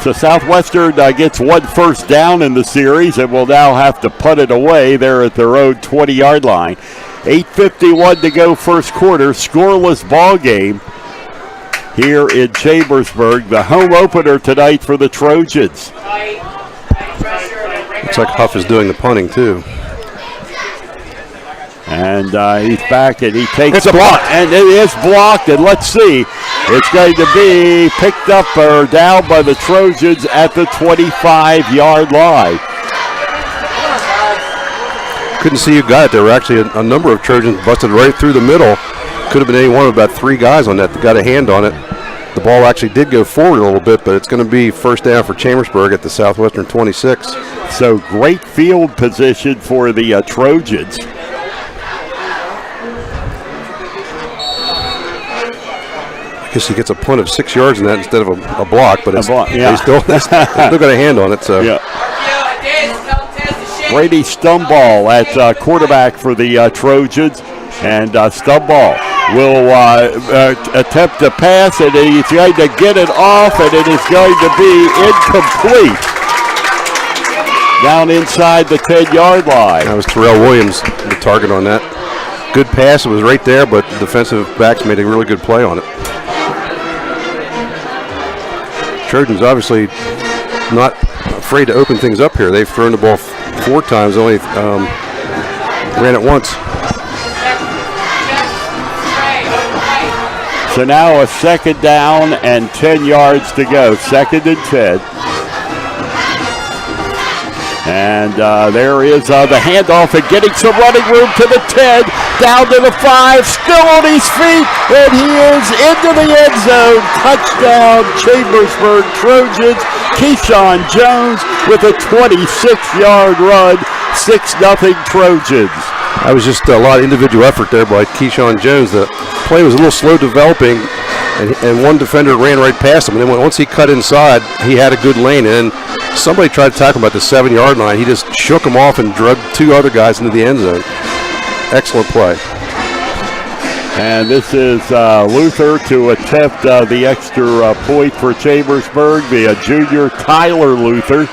So Southwestern gets 1 first down in the series and will now have to punt it away there at their own 20-yard line. 8:51 to go first quarter. Scoreless ball game here in Chambersburg. The home opener tonight for the Trojans. Looks like Huff is doing the punting too. And he's back, and he takes it's a block. And it is blocked, and let's see. It's going to be picked up or down by the Trojans at the 25-yard line. Couldn't see who got it. There were actually a number of Trojans busted right through the middle. Could have been any one of about 3 guys on that got a hand on it. The ball actually did go forward a little bit, but it's going to be first down for Chambersburg at the Southwestern 26. So great field position for the Trojans. I guess he gets a punt of 6 yards in that instead of a block, but it's, yeah. they still got a hand on it. So. Yeah. Brady Stumball at quarterback for the Trojans. And Stumball will attempt to pass, and he's going to get it off, and it is going to be incomplete. Down inside the 10-yard line. That was Terrell Williams, the target on that. Good pass. It was right there, but the defensive backs made a really good play on it. Trojans obviously not afraid to open things up here. They've thrown the ball 4 times, only ran it once. So now a 2nd down and 10 yards to go. 2nd and 10. And there is the handoff and getting some running room to the 10, down to the 5, still on his feet, and he is into the end zone. Touchdown, Chambersburg Trojans. Keyshawn Jones with a 26-yard run, 6-0 Trojans. That was just a lot of individual effort there by Keyshawn Jones. The play was a little slow developing, and one defender ran right past him. And then once he cut inside, he had a good lane. And somebody tried to tackle him at the 7-yard line. He just shook him off and drugged 2 other guys into the end zone. Excellent play. And this is Luther to attempt the extra point for Chambersburg, the junior Tyler Luther.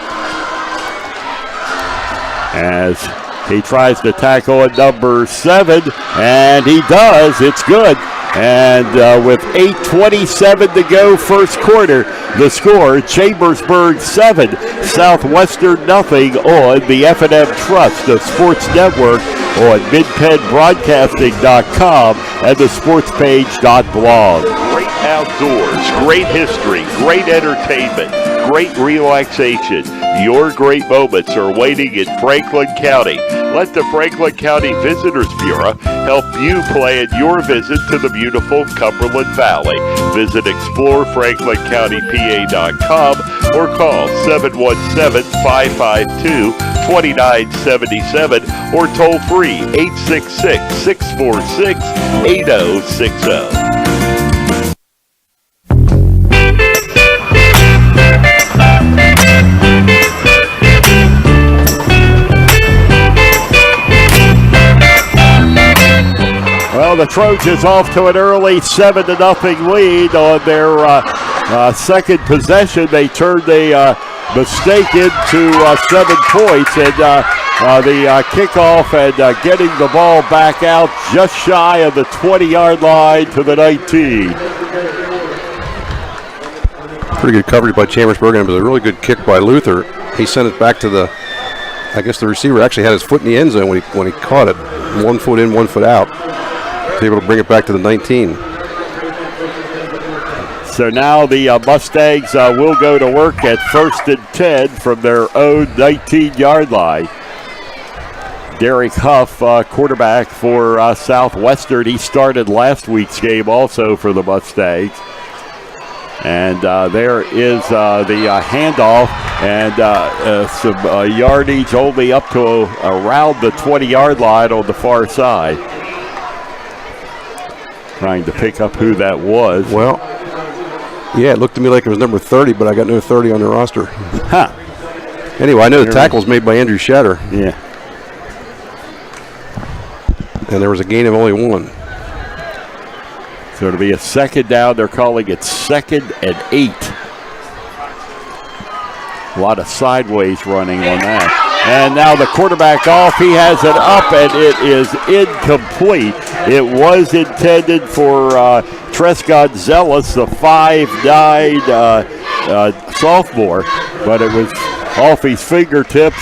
As he tries to tackle at number 7, and he does. It's good. And with 8:27 to go, first quarter, the score, Chambersburg 7, Southwestern nothing on the F&M Trust, the sports network on midpenbroadcasting.com and the sportspage.blog. Great outdoors, great history, great entertainment, great relaxation. Your great moments are waiting in Franklin County. Let the Franklin County Visitors Bureau help you plan your visit to the beautiful Cumberland Valley. Visit explorefranklincountypa.com or call 717-552-2977 or toll free 866-646-8060. Well, the Trojans off to an early 7-0 lead on their second possession. They turned a mistake into 7 points, and the kickoff and getting the ball back out just shy of the 20-yard line to the 19. Pretty good coverage by Chambersburg, and it was a really good kick by Luther. He sent it back to the, I guess the receiver actually had his foot in the end zone when he caught it. 1 foot in, 1 foot out. Able to bring it back to the 19. So now the Mustangs will go to work at 1st and 10 from their own 19-yard line. Derek Huff, quarterback for Southwestern. He started last week's game also for the Mustangs. And there is the handoff, and some yardage only up to around the 20-yard line on the far side. Trying to pick up who that was. Well, yeah, it looked to me like it was number 30, but I got no 30 on the roster. Huh. Anyway, I know the tackle was made by Andrew Shatter. Yeah. And there was a gain of only 1. So it'll be a 2nd down. They're calling it 2nd and 8. A lot of sideways running on that. And now the quarterback off. He has it up, and it is incomplete. It was intended for Trescott Zealous, the 5'9" sophomore, but it was off his fingertips.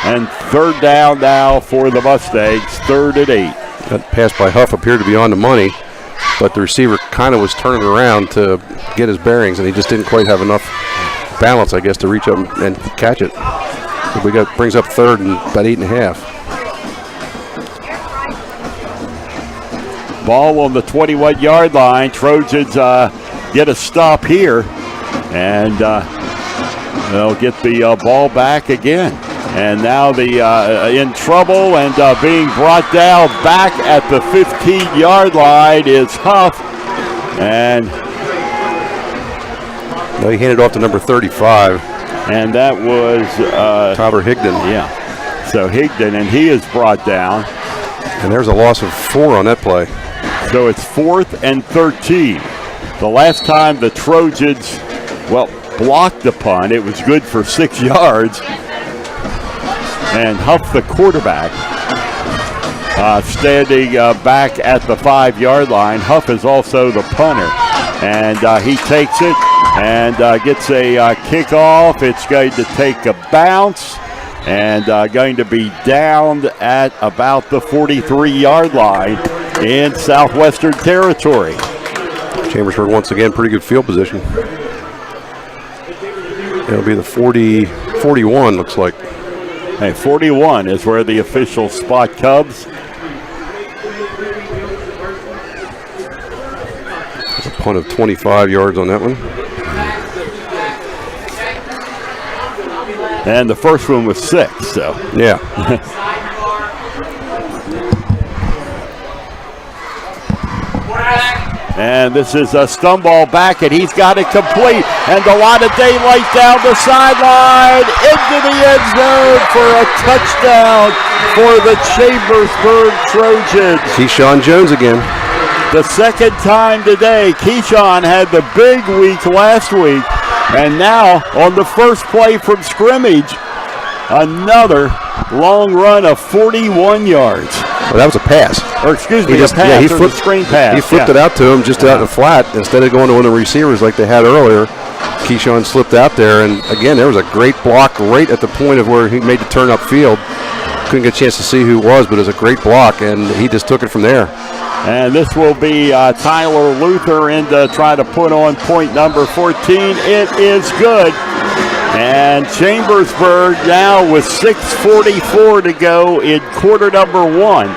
And 3rd down now for the Mustangs, 3rd and 8. That pass by Huff appeared to be on the money, but the receiver kind of was turning around to get his bearings, and he just didn't quite have enough balance, I guess, to reach up and catch it. So brings up 3rd and about 8.5. Ball on the 21-yard line. Trojans get a stop here, and they'll get the ball back again. And now the in trouble and being brought down back at the 15-yard line is Huff. And he handed off to number 35. And that was Tyler Higdon. Yeah. So Higdon, and he is brought down. And there's a loss of 4 on that play. So it's 4th and 13. The last time the Trojans, blocked the punt, it was good for 6 yards. And Huff, the quarterback, standing back at the 5-yard line. Huff is also the punter. And he takes it and gets a kickoff. It's going to take a bounce and going to be down at about the 43-yard line in Southwestern territory. Chambersburg once again, pretty good field position. It'll be the 41, looks like. Hey, 41 is where the official spot comes. A punt of 25 yards on that one. And the first one was 6, so. Yeah. And this is a stumble back, and he's got it complete. And a lot of daylight down the sideline into the end zone for a touchdown for the Chambersburg Trojans. Keyshawn Jones again. The second time today. Keyshawn had the big week last week. And now on the first play from scrimmage, another long run of 41 yards. Well, that was a pass. Or excuse me, a pass or a screen pass. He flipped it out to him just out in the flat instead of going to one of the receivers like they had earlier. Keyshawn slipped out there, and again, there was a great block right at the point of where he made the turn upfield. Couldn't get a chance to see who it was, but it was a great block, and he just took it from there. And this will be Tyler Luther in to try to put on point number 14. It is good. And Chambersburg now with 6:44 to go in quarter number 1.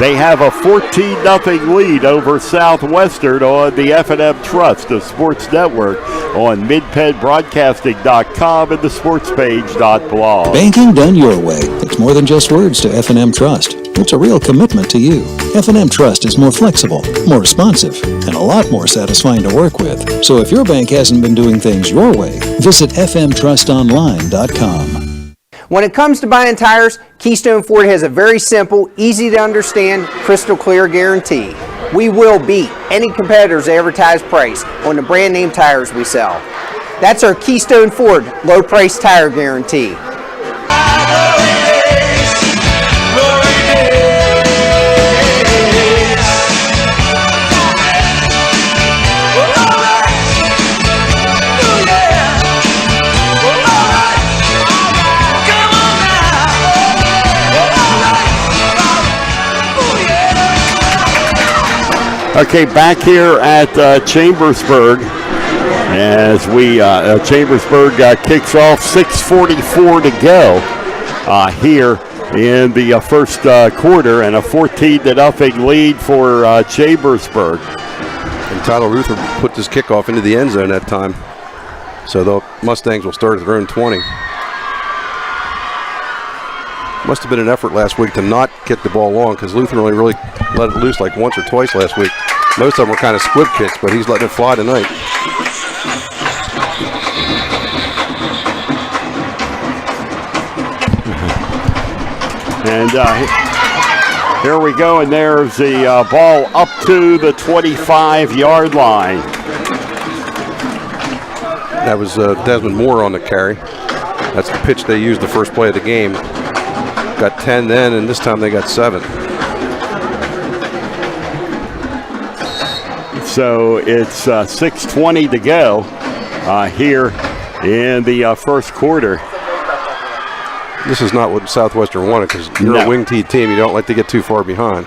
They have a 14-0 lead over Southwestern on the F&M Trust, the Sports Network, on midpenbroadcasting.com and the sportspage.blog. Banking done your way. It's more than just words to F&M Trust. It's a real commitment to you. F&M Trust is more flexible, more responsive, and a lot more satisfying to work with. So if your bank hasn't been doing things your way, visit fmtrustonline.com. When it comes to buying tires, Keystone Ford has a very simple, easy to understand, crystal clear guarantee. We will beat any competitor's advertised price on the brand name tires we sell. That's our Keystone Ford low price tire guarantee. Okay, back here at Chambersburg as we Chambersburg kicks off. 6:44 to go here in the first quarter, and a 14-0 lead for Chambersburg. And Tyler Luther put this kickoff into the end zone that time, so the Mustangs will start at their own 20. Must have been an effort last week to not kick the ball long, because Luther only really let it loose like once or twice last week. Most of them were kind of squib kicks, but he's letting it fly tonight. And here we go, and there's the ball up to the 25-yard line. That was Desmond Moore on the carry. That's the pitch they used the first play of the game. Got 10 then, and this time they got 7. So it's 6:20 to go here in the first quarter. This is not what Southwestern wanted, because you're a wing tee team. You don't like to get too far behind.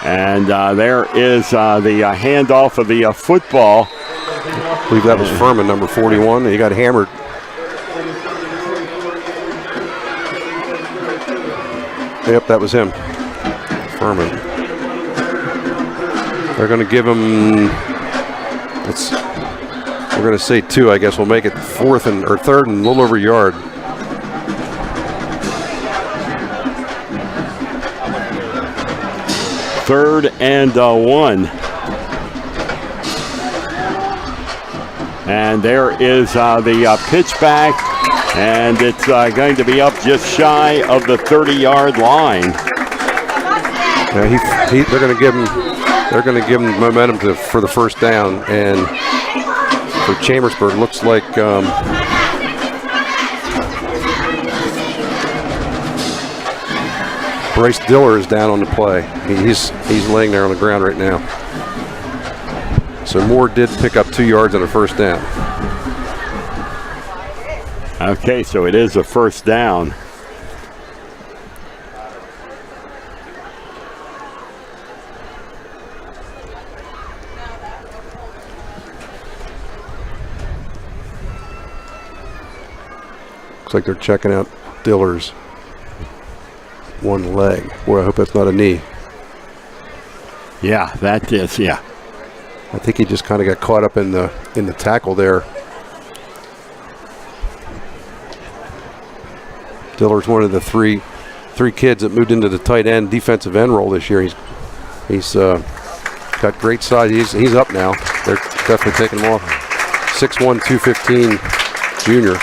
And there is the handoff of the football. I believe that was Furman, number 41. He got hammered. Yep, that was him. Furman. They're going to give him, we're going to say 2, I guess. We'll make it third and a little over a yard. Third and 1. And there is the pitch back And it's going to be up just shy of the 30-yard line. Yeah, they're going to give him. They're going to give him momentum for the first down. And for Chambersburg, looks like Bryce Diller is down on the play. He's laying there on the ground right now. So Moore did pick up 2 yards on a first down. Okay, so it is a first down. Looks like they're checking out Diller's one leg. Boy, I hope that's not a knee. Yeah, that is, yeah. I think he just kind of got caught up in the tackle there. Diller's one of the three kids that moved into the tight end, defensive end role this year. He's got great size. He's up now. They're definitely taking him off. 6'1", 215 junior.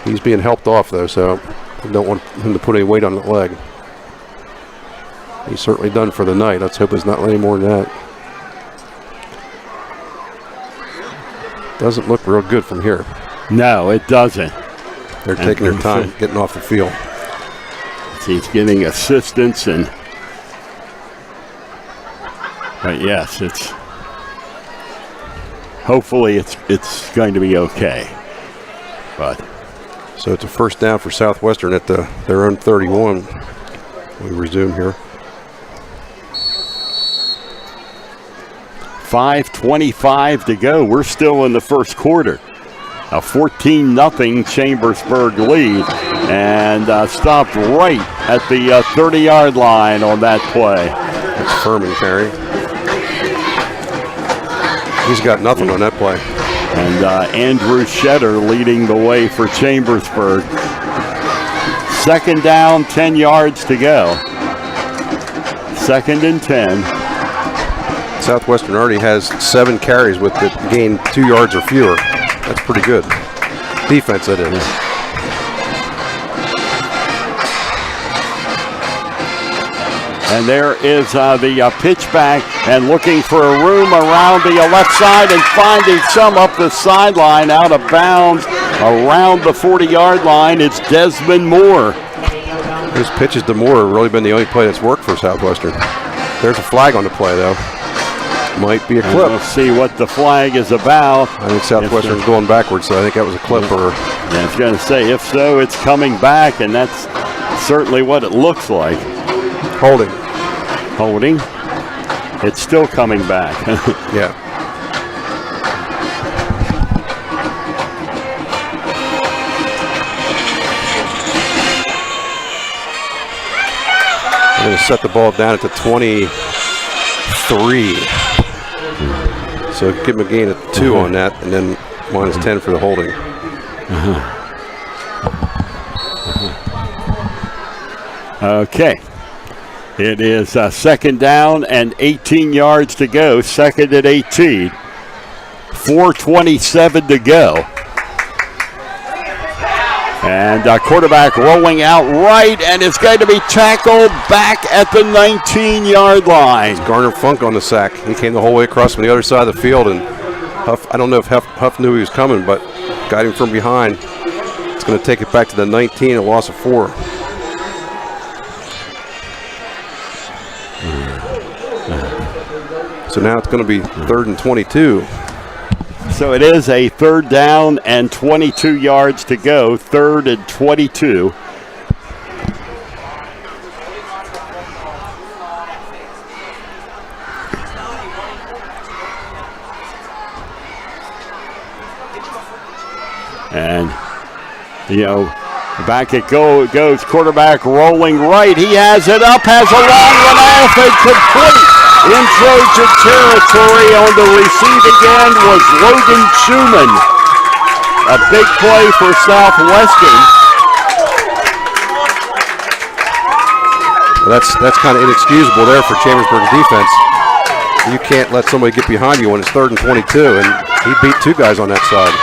He's being helped off though, so I don't want him to put any weight on the leg. He's certainly done for the night. Let's hope it's not any more than that. Doesn't look real good from here. No, it doesn't. They're taking their time getting off the field. He's getting assistance, but yes, hopefully it's going to be okay. But so it's a first down for Southwestern at their own 31. We resume here. 5:25 to go. We're still in the first quarter. A 14-0 Chambersburg lead, and stopped right at the 30-yard line on that play. That's Furman carry. He's got nothing on that play. And Andrew Shetter leading the way for Chambersburg. Second down, 10 yards to go. 2nd and 10. Southwestern already has 7 carries with the gain 2 yards or fewer. That's pretty good. Defense, that is. And there is the pitch back, and looking for a room around the left side and finding some up the sideline out of bounds around the 40-yard line. It's Desmond Moore. Those pitches to Moore have really been the only play that's worked for Southwestern. There's a flag on the play, though. Might be a clip. We'll see what the flag is about. I think Southwestern's going backwards, so I think that was a clip. Yeah, I was going to say, if so, it's coming back, and that's certainly what it looks like. Holding. It's still coming back. Yeah. They're going to set the ball down at the 23. So give him a gain of 2 on that, and then minus 10 for the holding. Okay. It is 2nd down and 18 yards to go. 2nd and 18. 4:27 to go. And quarterback rolling out right, and it's going to be tackled back at the 19-yard line. It's Garner Funk on the sack. He came the whole way across from the other side of the field, and Huff, I don't know if Huff knew he was coming, but got him from behind. It's going to take it back to the 19, a loss of 4. So now it's going to be 3rd and 22. So it is a 3rd down and 22 yards to go. 3rd and 22. And, back it goes. Quarterback rolling right. He has it up, has a long one off and complete. In Trojan territory on the receiving end was Logan Schumann. A big play for Southwestern. Well, that's kind of inexcusable there for Chambersburg's defense. You can't let somebody get behind you when it's 3rd and 22, and he beat 2 guys on that side.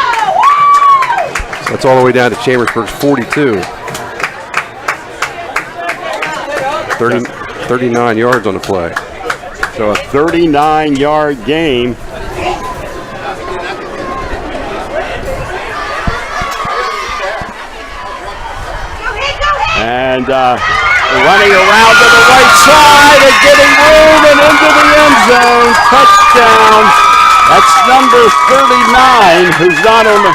That's all the way down to Chambersburg's 42. 39 yards on the play. So a 39-yard game. And running around to the right side and getting room and into the end zone. Touchdown. That's number 39, who's not on the...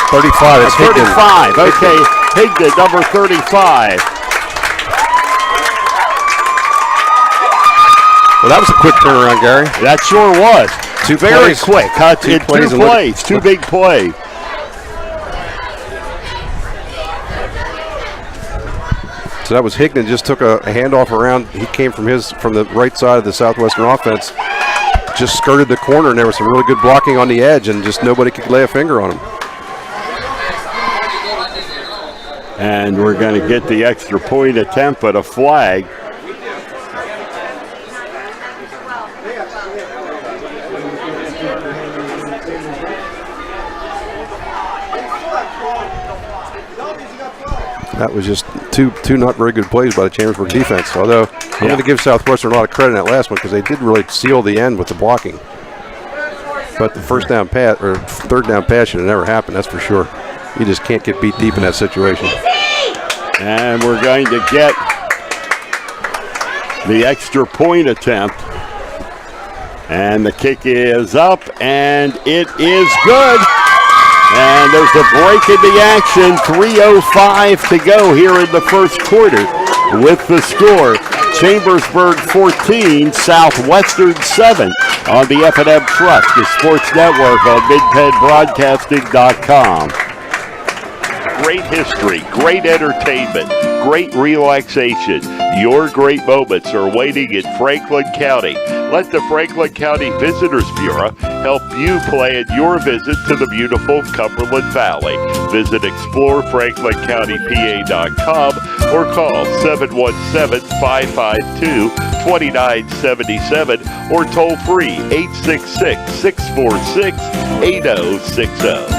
35. It's 35. Higdon. Okay, Higdon, number 35. Well, that was a quick turnaround, Gary. That sure was. Very plays. quick. Two plays. Two big plays. So that was Higdon, just took a handoff around. He came from the right side of the Southwestern offense, just skirted the corner, and there was some really good blocking on the edge, and just nobody could lay a finger on him. And we're going to get the extra point attempt, but a flag. That was just two not very good plays by the Chambersburg defense. Although I'm going to give Southwestern a lot of credit in that last one because they did really seal the end with the blocking. But the third down pass should have never happened. That's for sure. You just can't get beat deep in that situation. And we're going to get the extra point attempt. And the kick is up, and it is good. And there's a break in the action. 3:05 to go here in the first quarter with the score. Chambersburg 14, Southwestern 7 on the F&M Trust, the sports network on MidPennBroadcasting.com. Great history, great entertainment, great relaxation. Your great moments are waiting in Franklin County. Let the Franklin County Visitors Bureau help you plan your visit to the beautiful Cumberland Valley. Visit ExploreFranklinCountyPA.com or call 717-552-2977 or toll free 866-646-8060.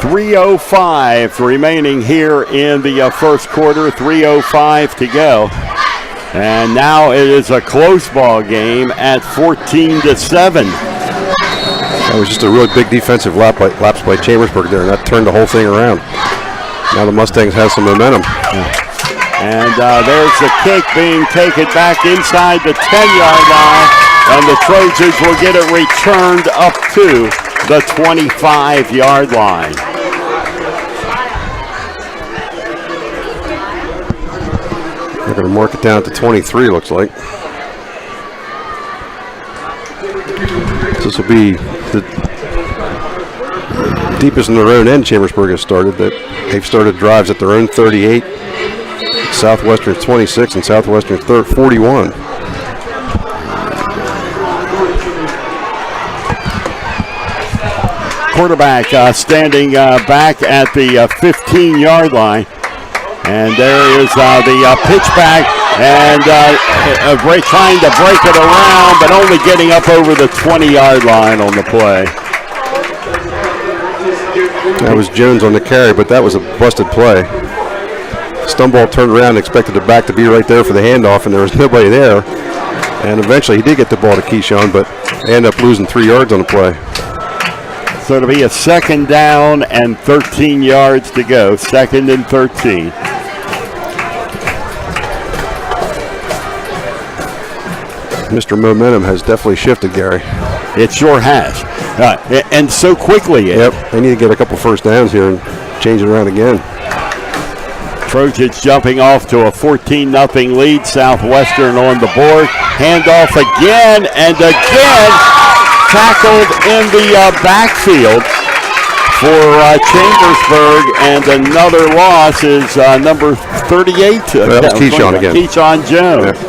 3:05 remaining here in the first quarter. 3:05 to go. And now it is a close ball game at 14-7. That was just a really big defensive lapse by Chambersburg there, and that turned the whole thing around. Now the Mustangs have some momentum. And there's the kick being taken back inside the 10-yard line, and the Trojans will get it returned up to the 25-yard line. They're going to mark it down to 23, looks like. This will be the deepest in their own end Chambersburg has started. They've started drives at their own 38, Southwestern's 26, and Southwestern's 41. Quarterback standing back at the 15-yard line. And there is the pitch back, and trying to break it around, but only getting up over the 20-yard line on the play. That was Jones on the carry, but that was a busted play. Stumble turned around and expected the back to be right there for the handoff, and there was nobody there. And eventually he did get the ball to Keyshawn, but they ended up losing 3 yards on the play. So it'll be a 2nd down and 13 yards to go. 2nd and 13. Mr. Momentum has definitely shifted, Gary. It sure has. And so quickly. Yep, they need to get a couple first downs here and change it around again. Trojans jumping off to a 14-0 lead. Southwestern on the board. Handoff again and again. Tackled in the backfield for Chambersburg, and another loss is number 38. That was Keyshawn again. Keyshawn Jones. Yeah.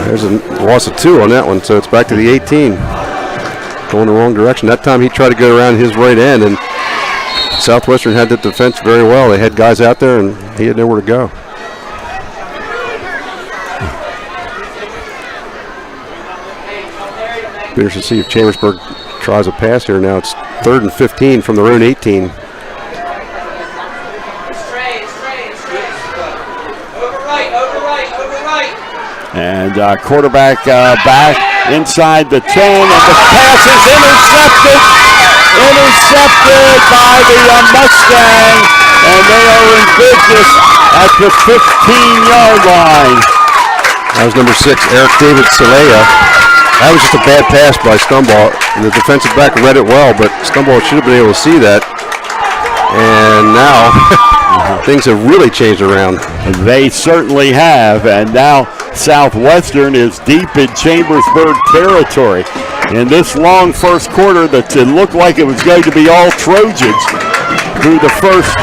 There's a loss of 2 on that one, so it's back to the 18. Going the wrong direction. That time he tried to go around his right end, and Southwestern had the defense very well. They had guys out there, and he had nowhere to go. Be interested to see if Chambersburg tries a pass here now. It's 3rd and 15 from their own 18. And quarterback back inside the 10, and the pass is intercepted by the Mustang, and they are in business at the 15-yard line. That was number 6, Eric David Salea. That was just a bad pass by Stumbaugh. The defensive back read it well, but Stumbaugh should have been able to see that. And now things have really changed around. They certainly have, and now Southwestern is deep in Chambersburg territory. In this long first quarter, that it looked like it was going to be all Trojans through the first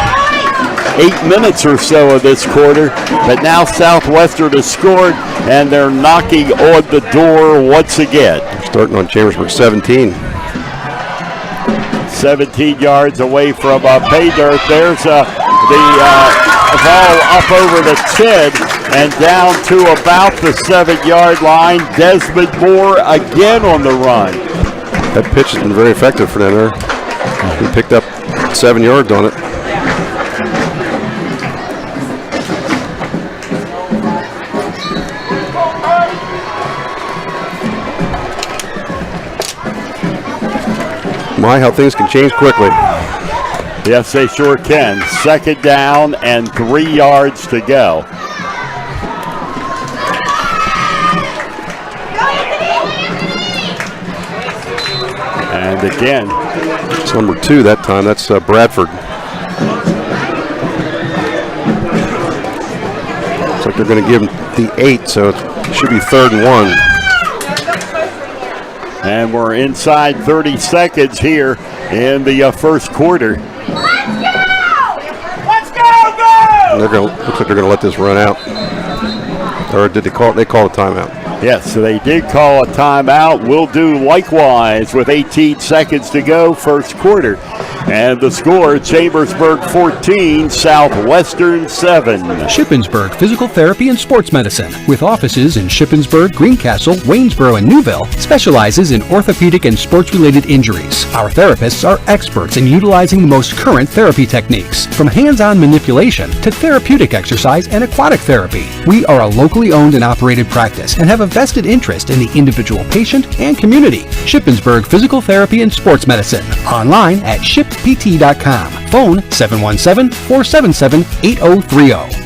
8 minutes or so of this quarter, but now Southwestern has scored, and they're knocking on the door once again. Starting on Chambersburg 17. 17 yards away from pay dirt. There's the ball up over the 10 and down to about the 7-yard line. Desmond Moore again on the run. That pitch has been very effective for them there. He picked up 7 yards on it. My, how things can change quickly. Yes, they sure can. 2nd down and 3 yards to go. And again, it's number 2 that time. That's Bradford. Looks like they're going to give him the 8, so it should be 3rd and 1. And we're inside 30 seconds here in the first quarter. Let's go! Looks like they're going to let this run out. Or did they call it? They called a timeout. Yes, so they did call a timeout. We'll do likewise with 18 seconds to go, first quarter. And the score, Chambersburg 14, Southwestern 7. Shippensburg Physical Therapy and Sports Medicine, with offices in Shippensburg, Greencastle, Waynesboro, and Newville, specializes in orthopedic and sports-related injuries. Our therapists are experts in utilizing the most current therapy techniques, from hands-on manipulation to therapeutic exercise and aquatic therapy. We are a locally owned and operated practice and have a vested interest in the individual patient and community. Shippensburg Physical Therapy and Sports Medicine. Online at shippt.com. Phone 717-477-8030.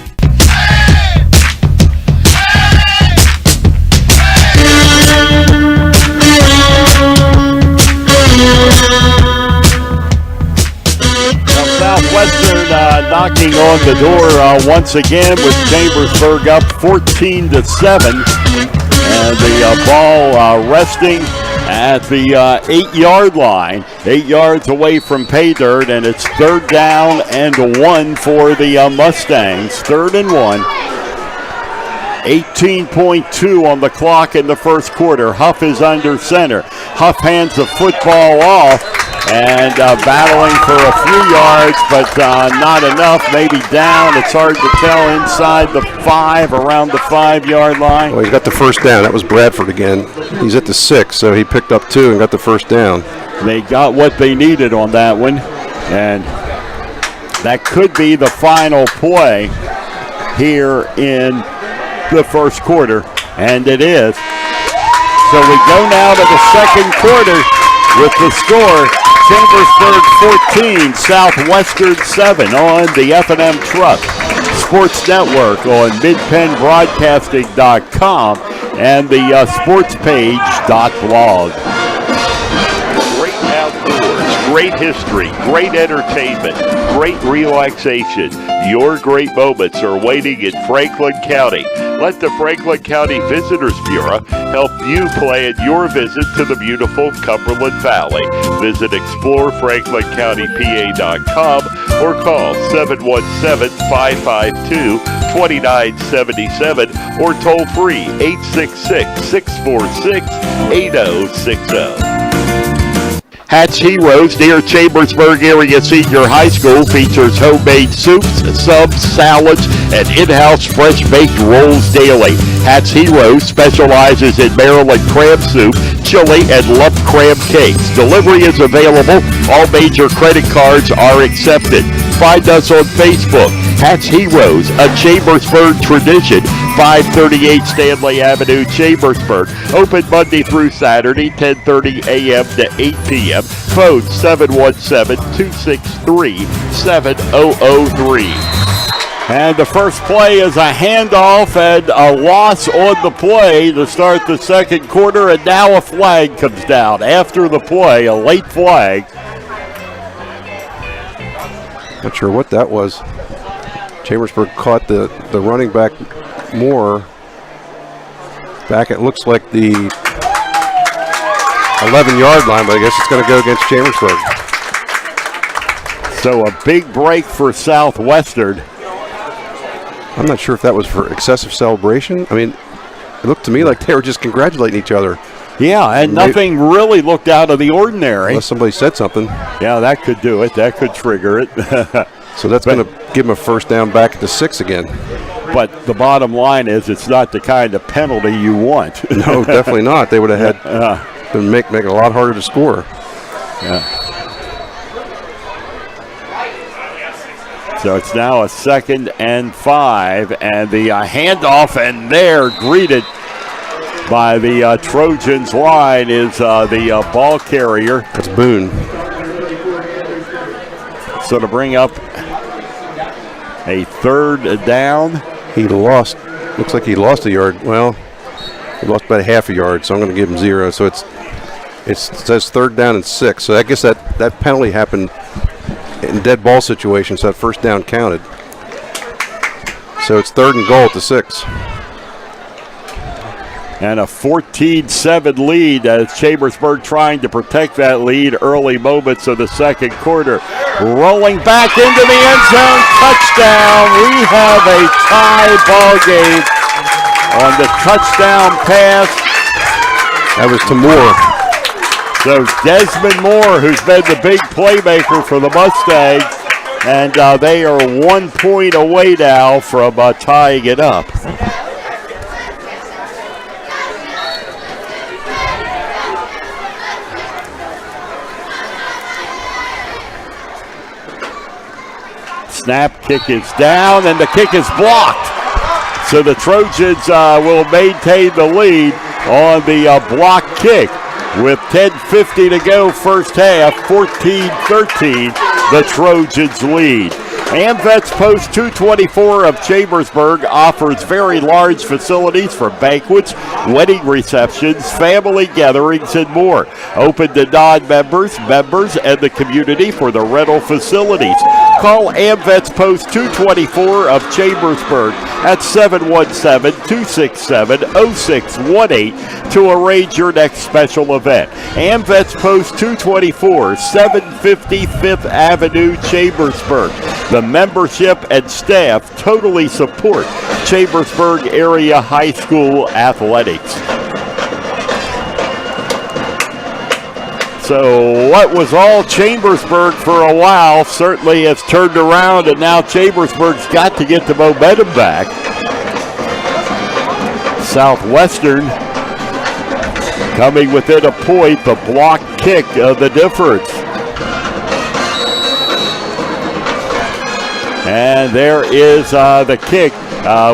Southwestern knocking on the door once again with Chambersburg up 14-7. And the ball resting at the 8-yard line, 8 yards away from pay dirt, and it's 3rd down and 1 for the Mustangs. 3rd and 1. 18.2 on the clock in the first quarter. Huff is under center. Huff hands the football off and battling for a few yards, but not enough. Maybe down. It's hard to tell inside the 5, around the 5-yard line. Well, he's got the first down. That was Bradford again. He's at the 6, so he picked up 2 and got the first down. They got what they needed on that one, and that could be the final play here in the first quarter, and it is. So we go now to the second quarter with the score, Chambersburg 14, Southwestern 7 on the F&M Trust Sports Network on midpennbroadcasting.com and the sportspage.blog. Great outdoors, great history, great entertainment, great relaxation. Your great moments are waiting in Franklin County. Let the Franklin County Visitors Bureau help you plan your visit to the beautiful Cumberland Valley. Visit explorefranklincountypa.com or call 717-552-2977 or toll free 866-646-8060. Hat's Heroes near Chambersburg Area Senior High School features homemade soups, subs, salads, and in-house fresh-baked rolls daily. Hat's Heroes specializes in Maryland crab soup, chili, and lump crab cakes. Delivery is available. All major credit cards are accepted. Find us on Facebook. Hat's Heroes, a Chambersburg tradition, 538 Stanley Avenue, Chambersburg. Open Monday through Saturday, 10:30 a.m. to 8 p.m. Phone 717-263-7003. And the first play is a handoff and a loss on the play to start the second quarter, and now a flag comes down after the play, a late flag. Not sure what that was. Chambersburg caught the running back Moore back, it looks like the 11-yard line, but I guess it's going to go against Chambersburg. So a big break for Southwestern. I'm not sure if that was for excessive celebration. I mean, it looked to me like they were just congratulating each other. Yeah, and nothing really looked out of the ordinary. Unless somebody said something. Yeah, that could do it. That could trigger it. So that's going to give them a first down back at the 6 again. But the bottom line is it's not the kind of penalty you want. No, definitely not. They would have had been making it a lot harder to score. Yeah. So it's now a 2nd and 5, and the handoff, and there greeted by the Trojans line is the ball carrier. That's Boone. So to bring up a 3rd down. He lost, looks like he lost a yard. Well, he lost about half a yard, so I'm going to give him 0. So it says 3rd down and 6. So I guess that penalty happened in dead ball situation, so that first down counted. So it's 3rd and goal at the 6. And a 14-7 lead as Chambersburg trying to protect that lead early moments of the second quarter. Rolling back into the end zone, touchdown. We have a tie ball game on the touchdown pass. That was to Moore. So Desmond Moore, who's been the big playmaker for the Mustangs, and they are 1 point away now from tying it up. Snap, kick is down, and the kick is blocked. So the Trojans will maintain the lead on the block kick. With 10:50 to go first half, 14-13, the Trojans lead. AmVets Post 224 of Chambersburg offers very large facilities for banquets, wedding receptions, family gatherings, and more. Open to non-members, members, and the community for the rental facilities. Call AmVets Post 224 of Chambersburg at 717-267-0618 to arrange your next special event. AmVets Post 224, 750 5th Avenue, Chambersburg. The membership and staff totally support Chambersburg Area High School athletics. So what was all Chambersburg for a while certainly has turned around, and now Chambersburg's got to get the momentum back. Southwestern coming within a point, the block kick of the difference. And there is the kick,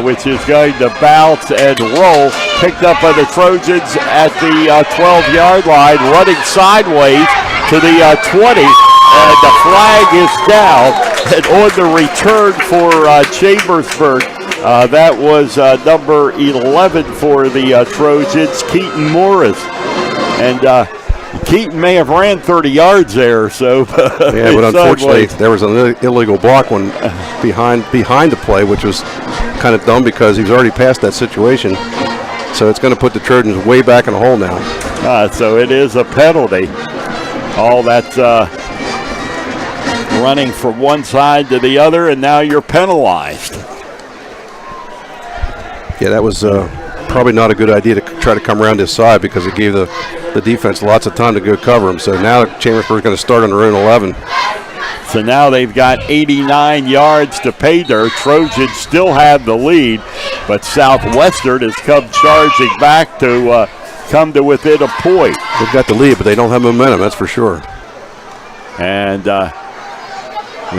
which is going to bounce and roll. Picked up by the Trojans at the 12-yard line, running sideways to the 20. And the flag is down. And on the return for Chambersburg, that was number 11 for the Trojans, Keaton Morris. And Keaton may have ran 30 yards there, so. Yeah, but unfortunately, there was an illegal block one behind the play, which was kind of dumb because he was already past that situation. So it's going to put the Trojans way back in the hole now. So it is a penalty. All that's running from one side to the other, and now you're penalized. Yeah, that was probably not a good idea to try to come around this side because it gave the defense lots of time to go cover them. So now Chambersburg's going to start on their own 11. So now they've got 89 yards to pay dirt. Trojans still have the lead, but Southwestern has come charging back to come to within a point. They've got the lead, but they don't have momentum, that's for sure. And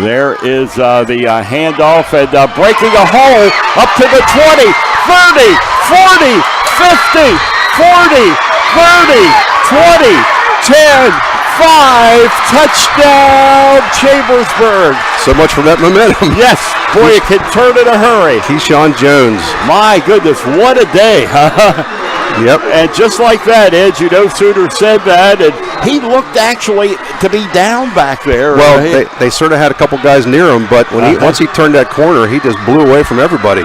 there is the handoff and breaking a hole up to the 20, 30, 40, 50, 40, 30, 20, 10, 5, touchdown Chambersburg. So much for that momentum. Yes, boy, it can turn in a hurry. Keyshawn Jones. My goodness, what a day. Yep. And just like that, Ed, Sooner said that, and he looked actually to be down back there. Well, they sort of had a couple guys near him, but when once he turned that corner, he just blew away from everybody.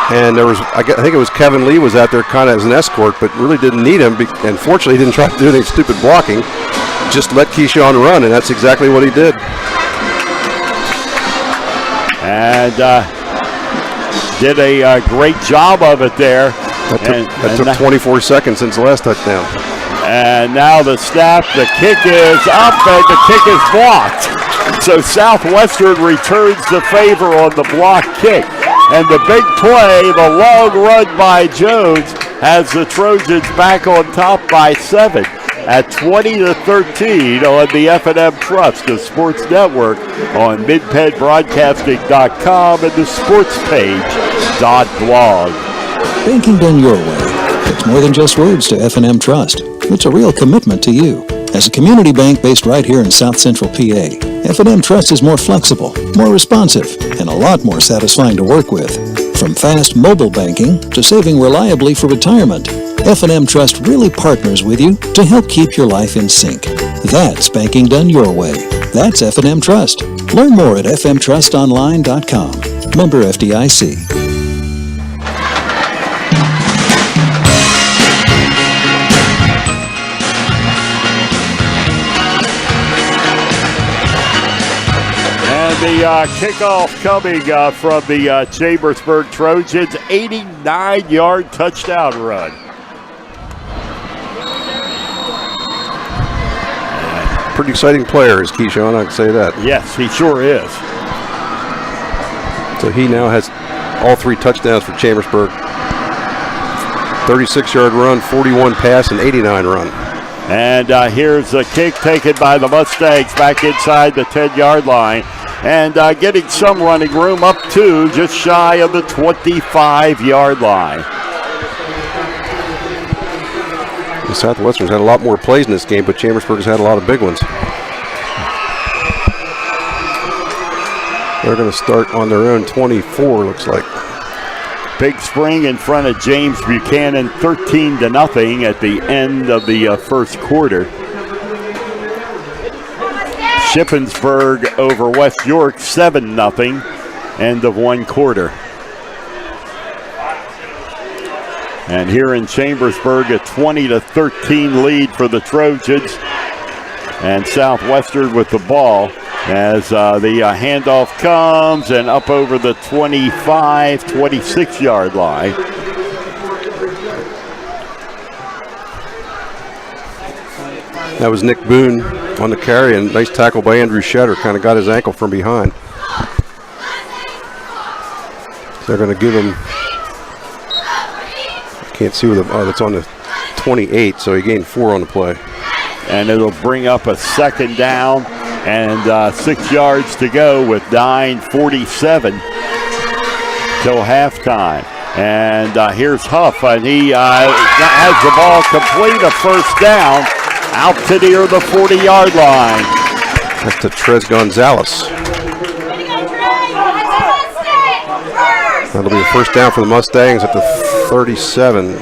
And there was, I think it was Kevin Lee was out there kind of as an escort, but really didn't need him. And fortunately, he didn't try to do any stupid blocking. Just let Keyshawn run, and that's exactly what he did. And did a great job of it there. That took 24 seconds since the last touchdown. And now the snap, the kick is up, and the kick is blocked. So Southwestern returns the favor on the block kick. And the big play, the long run by Jones, has the Trojans back on top by 7 at 20-13 on the F&M Trust, the sports network on midpenbroadcasting.com and the sports page.blog. Banking done your way. It's more than just words to F&M Trust. It's a real commitment to you. As a community bank based right here in South Central PA, F&M Trust is more flexible, more responsive, and a lot more satisfying to work with. From fast mobile banking to saving reliably for retirement, F&M Trust really partners with you to help keep your life in sync. That's banking done your way. That's F&M Trust. Learn more at fmtrustonline.com. Member FDIC. The kickoff coming from the Chambersburg Trojans, 89-yard touchdown run. Pretty exciting player is Keyshawn, I'd say that. Yes, he sure is. So he now has all 3 touchdowns for Chambersburg. 36-yard run, 41 pass, and 89 run. And here's a kick taken by the Mustangs back inside the 10-yard line. And getting some running room up to just shy of the 25-yard line. The Southwestern's had a lot more plays in this game, but Chambersburg has had a lot of big ones. They're going to start on their own 24, looks like. Big spring in front of James Buchanan, 13-0 at the end of the first quarter. Shippensburg over West York, 7-0, end of one quarter. And here in Chambersburg, a 20-13 lead for the Trojans. And Southwestern with the ball as the handoff comes and up over the 25, 26-yard line. That was Nick Boone on the carry, and nice tackle by Andrew Shetter. Kind of got his ankle from behind. They're going to give him, can't see where that's on the 28, so he gained 4 on the play. And it'll bring up a second down and 6 yards to go with 9:47 till halftime. And here's Huff, and he has the ball complete, a first down. Out to near the 40-yard line. That's to Trez Gonzalez. That'll be a first down for the Mustangs at the 37.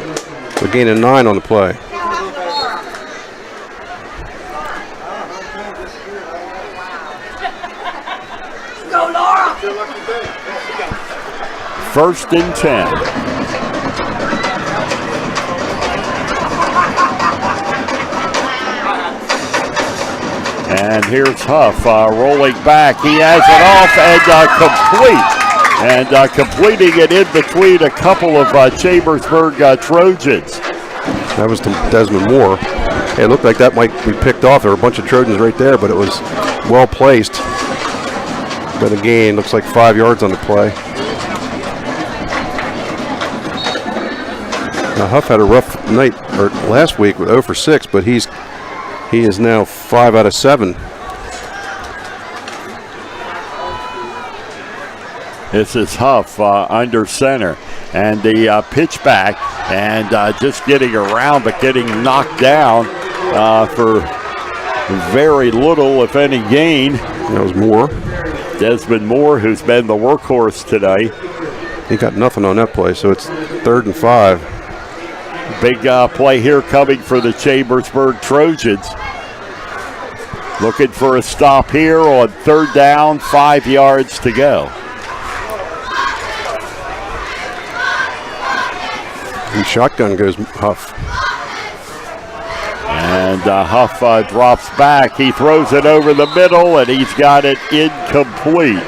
They're gaining 9 on the play. Go, Laura! First and 10. And here's Huff rolling back. He has it off and complete and completing it in between a couple of Chambersburg Trojans. That was to Desmond Moore. It looked like that might be picked off. There were a bunch of Trojans right there, but it was well placed. Got a gain, looks like 5 yards on the play. Now Huff had a rough night last week with 0 for 6, but he is now 5 out of 7. This is Huff under center, and the pitch back, and just getting around, but getting knocked down for very little, if any, gain. That was Moore. Desmond Moore, who's been the workhorse tonight. He got nothing on that play, so it's 3rd and 5. Big play here coming for the Chambersburg Trojans. Looking for a stop here on 3rd down, 5 yards to go. And shotgun goes Huff. And Huff drops back. He throws it over the middle, and he's got it incomplete.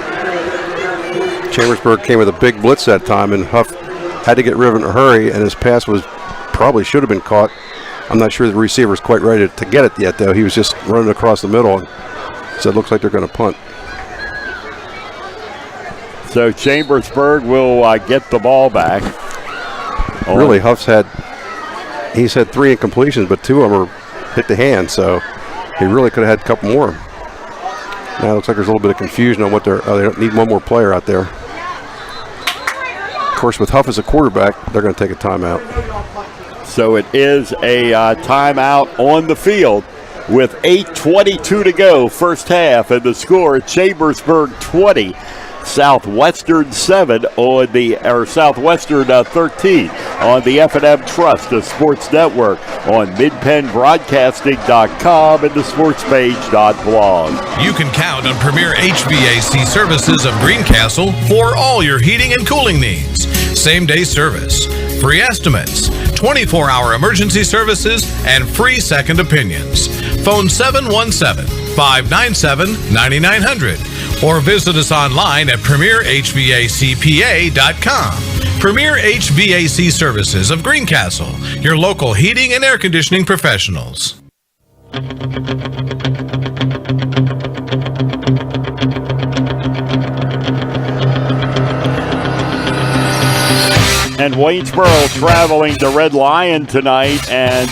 Chambersburg came with a big blitz that time, and Huff had to get rid of it in a hurry, and his pass probably should have been caught. I'm not sure the receiver's quite ready to get it yet, though. He was just running across the middle, and said, looks like they're going to punt. So Chambersburg will get the ball back. Really, he's had 3 incompletions, but 2 of them hit the hand, so he really could have had a couple more. Now it looks like there's a little bit of confusion on what they need one more player out there. Of course, with Huff as a quarterback, they're going to take a timeout. So it is a timeout on the field with 8:22 to go, first half, and the score: Chambersburg 20, Southwestern 7 on Southwestern 13 on the F&M Trust, the Sports Network, on midpennbroadcasting.com and the sportspage.blog. You can count on Premier HVAC Services of Greencastle for all your heating and cooling needs. Same-day service, free estimates, 24-hour emergency services, and free second opinions. Phone 717-597-9900 or visit us online at premierhvacpa.com. Premier HVAC Services of Greencastle, your local heating and air conditioning professionals. And Waynesboro traveling to Red Lion tonight, and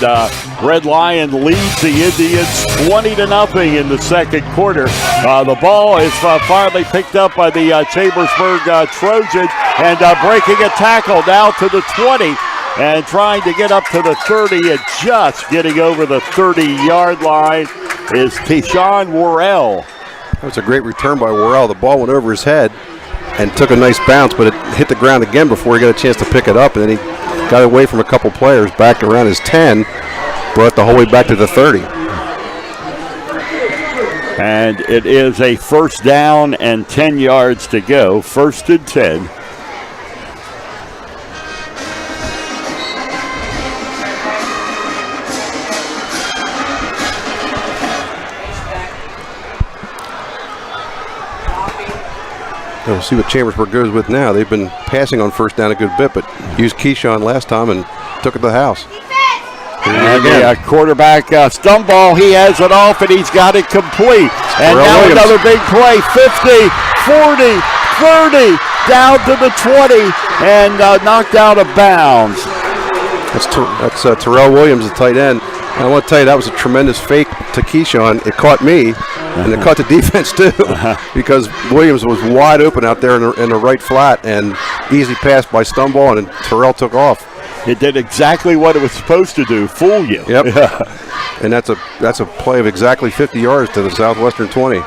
Red Lion leads the Indians 20-0 in the second quarter. The ball is finally picked up by the Chambersburg Trojans, and breaking a tackle now to the 20, and trying to get up to the 30, and just getting over the 30-yard line is Tishawn Worrell. That was a great return by Worrell. The ball went over his head and took a nice bounce, but it hit the ground again before he got a chance to pick it up, and then he got away from a couple players back around his 10, brought the whole way back to the 30. And it is a first down and 10 yards to go, 1st and 10. We'll see what Chambersburg goes with now. They've been passing on first down a good bit, but used Keyshawn last time and took it to the house. And the quarterback stumble, he has it off, and he's got it complete. And now Williams. Another big play, 50, 40, 30, down to the 20, and knocked out of bounds. That's Terrell Williams, the tight end. And I want to tell you, that was a tremendous fake to Keyshawn. It caught me, and it caught the defense too, because Williams was wide open out there in the right flat, and easy pass by Stumble, and Terrell took off. It did exactly what it was supposed to do, fool you. Yep. And that's a play of exactly 50 yards to the Southwestern 20.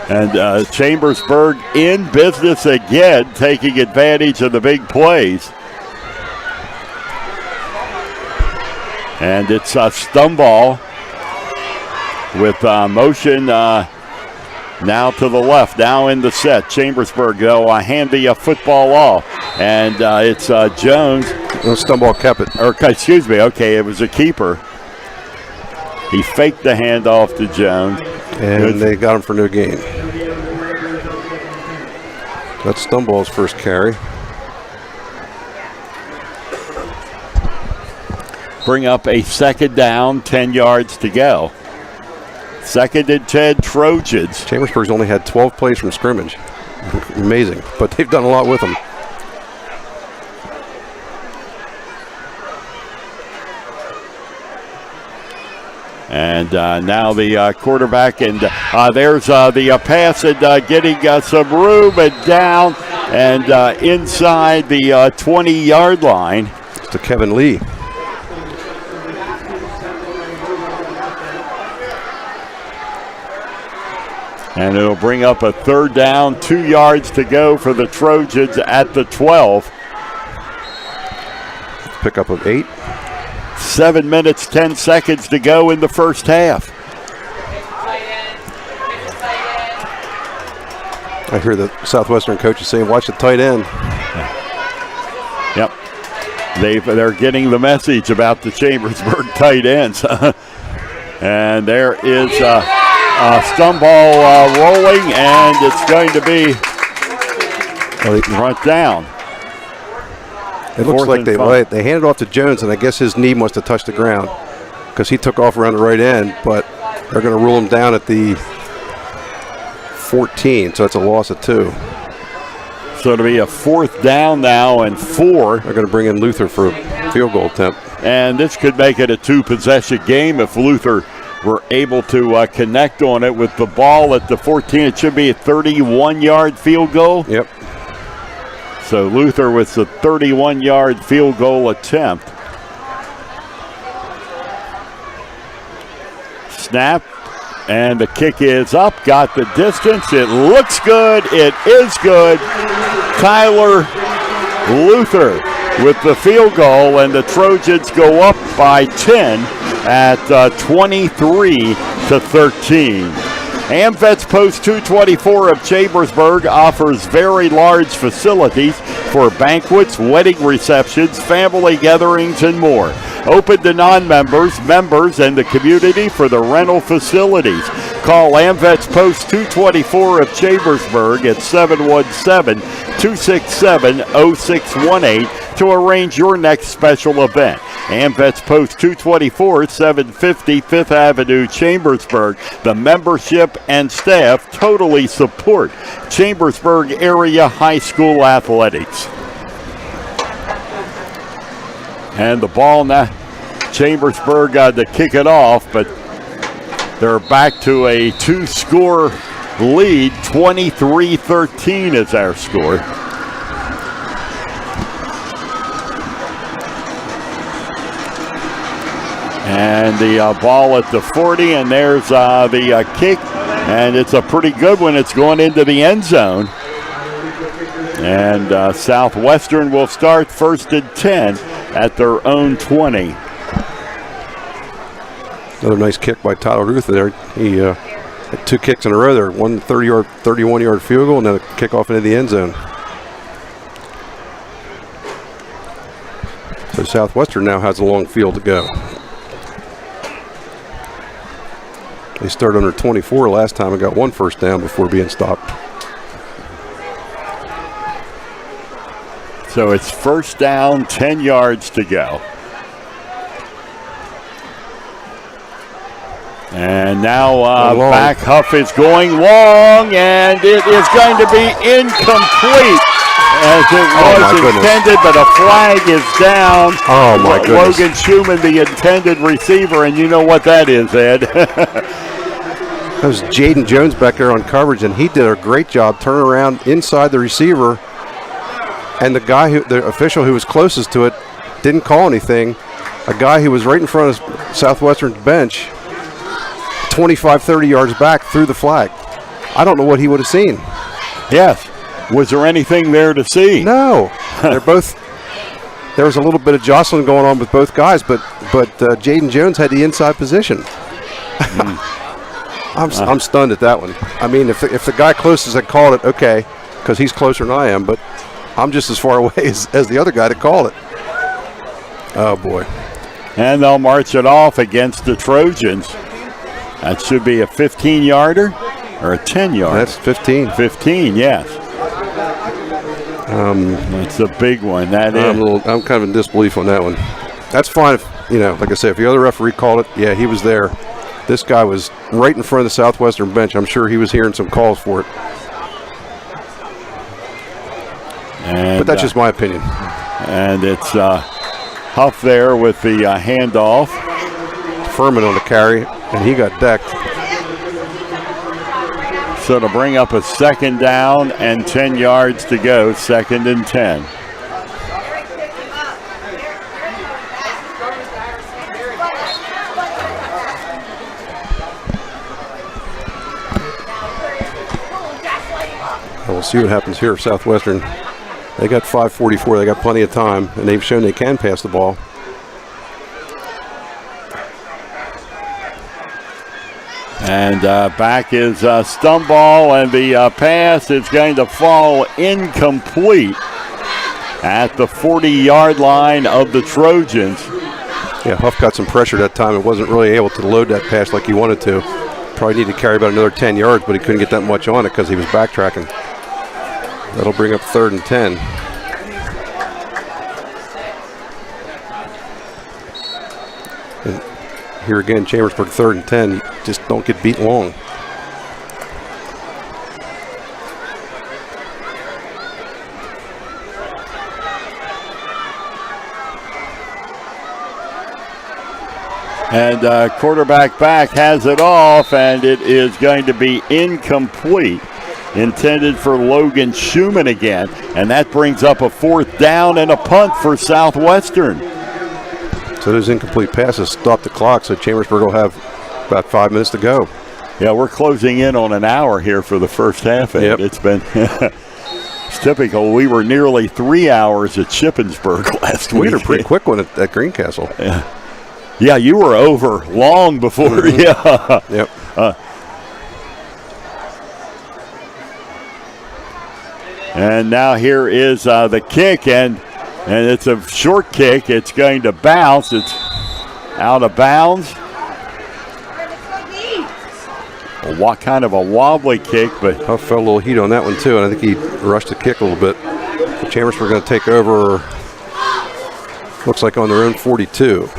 And Chambersburg in business again, taking advantage of the big plays. And it's Stumble with motion now to the left, now in the set. Chambersburg, they'll hand the football off. And it's Jones. No, Stumble kept it. Or, excuse me, okay, it was a keeper. He faked the handoff to Jones. And they got him for no gain. That's Stumball's first carry. Bring up a second down, 10 yards to go. Second and 10, Trojans. Chambersburg's only had 12 plays from scrimmage. Amazing, but they've done a lot with them. And now the quarterback, and there's the pass, and getting some room and down and inside the 20-yard line. It's to Kevin Lee. And it'll bring up a third down, 2 yards to go for the Trojans at the 12. Pickup of 8. 7 minutes, 10 seconds to go in the first half. I hear the Southwestern coaches saying, watch the tight end. Yep. They're getting the message about the Chambersburg tight ends. And there is Stumball rolling, and it's going to be brought down. It looks like they handed off to Jones, and I guess his knee must have touched the ground because he took off around the right end, but they're going to rule him down at the 14, so it's a loss of 2. So it'll be a fourth down now and 4. They're going to bring in Luther for a field goal attempt. And this could make it a 2-possession game if Luther were able to connect on it with the ball at the 14. It should be a 31-yard field goal. Yep. So Luther with the 31-yard field goal attempt. Snap, and the kick is up, got the distance. It looks good. It is good. Tyler Luther with the field goal, and the Trojans go up by 10 at 23-13. AmVets Post 224 of Chambersburg offers very large facilities for banquets, wedding receptions, family gatherings, and more. Open to non-members, members, and the community for the rental facilities. Call AmVets Post 224 of Chambersburg at 717-267-0618 to arrange your next special event. AmVets Post 224, 750 5th Avenue, Chambersburg. The membership and staff totally support Chambersburg area high school athletics. And the ball now, Chambersburg to kick it off, but they're back to a 2-score lead. 23-13 is our score. And the ball at the 40, and there's the kick, and it's a pretty good one. It's going into the end zone. And Southwestern will start first and 10 at their own 20. Another nice kick by Tyler Luther there. He had 2 kicks in a row there. One 31-yard field goal, and then a kickoff into the end zone. So Southwestern now has a long field to go. They started under 24 last time and got 1 first down before being stopped. So it's first down, 10 yards to go. And now back Huff is going long, and it is going to be incomplete as it was intended, but a flag is down. Oh, my goodness. Logan Schumann, the intended receiver, and you know what that is, Ed. That was Jaden Jones back there on coverage, and he did a great job turning around inside the receiver. And the official who was closest to it didn't call anything. A guy who was right in front of Southwestern's bench, 25, 30 yards back, threw the flag. I don't know what he would have seen. Yes. Was there anything there to see? No. There was a little bit of jostling going on with both guys, but Jaden Jones had the inside position. I'm stunned at that one. I mean, if the guy closest had called it, okay, because he's closer than I am, but I'm just as far away as the other guy that called it. Oh, boy. And they'll march it off against the Trojans. That should be a 15-yarder or a 10-yarder. That's 15. 15, yes. It's a big one. That is. I'm kind of in disbelief on that one. That's fine if, like I said, if the other referee called it, yeah, he was there. This guy was right in front of the Southwestern bench. I'm sure he was hearing some calls for it. But that's just my opinion. And it's Huff there with the handoff. Furman on the carry, and he got decked. So to bring up a 2nd down and 10 yards to go, 2nd and 10. We'll see what happens here. Southwestern, they got 5:44. They got plenty of time, and they've shown they can pass the ball. And back is Stumball, and the pass is going to fall incomplete at the 40-yard line of the Trojans. Yeah, Huff got some pressure that time and wasn't really able to load that pass like he wanted to. Probably needed to carry about another 10 yards, but he couldn't get that much on it because he was backtracking. That'll bring up 3rd and 10. And here again, Chambersburg 3rd and 10. You just don't get beat long. And quarterback back has it off, and it is going to be incomplete. Intended for Logan Schumann again. And that brings up a 4th down and a punt for Southwestern. So those incomplete passes stop the clock, so Chambersburg will have about 5 minutes to go. Yeah, we're closing in on an hour here for the first half. And yep. It's been it's typical. We were nearly 3 hours at Shippensburg last week. We had a pretty quick one at Greencastle. Yeah, you were over long before. Mm-hmm. Yeah. Yep. And now here is the kick, and it's a short kick. It's going to bounce. It's out of bounds. Kind of a wobbly kick, but Huff felt a little heat on that one too, and I think he rushed the kick a little bit. The Chambersburg going to take over, looks like on their own 42.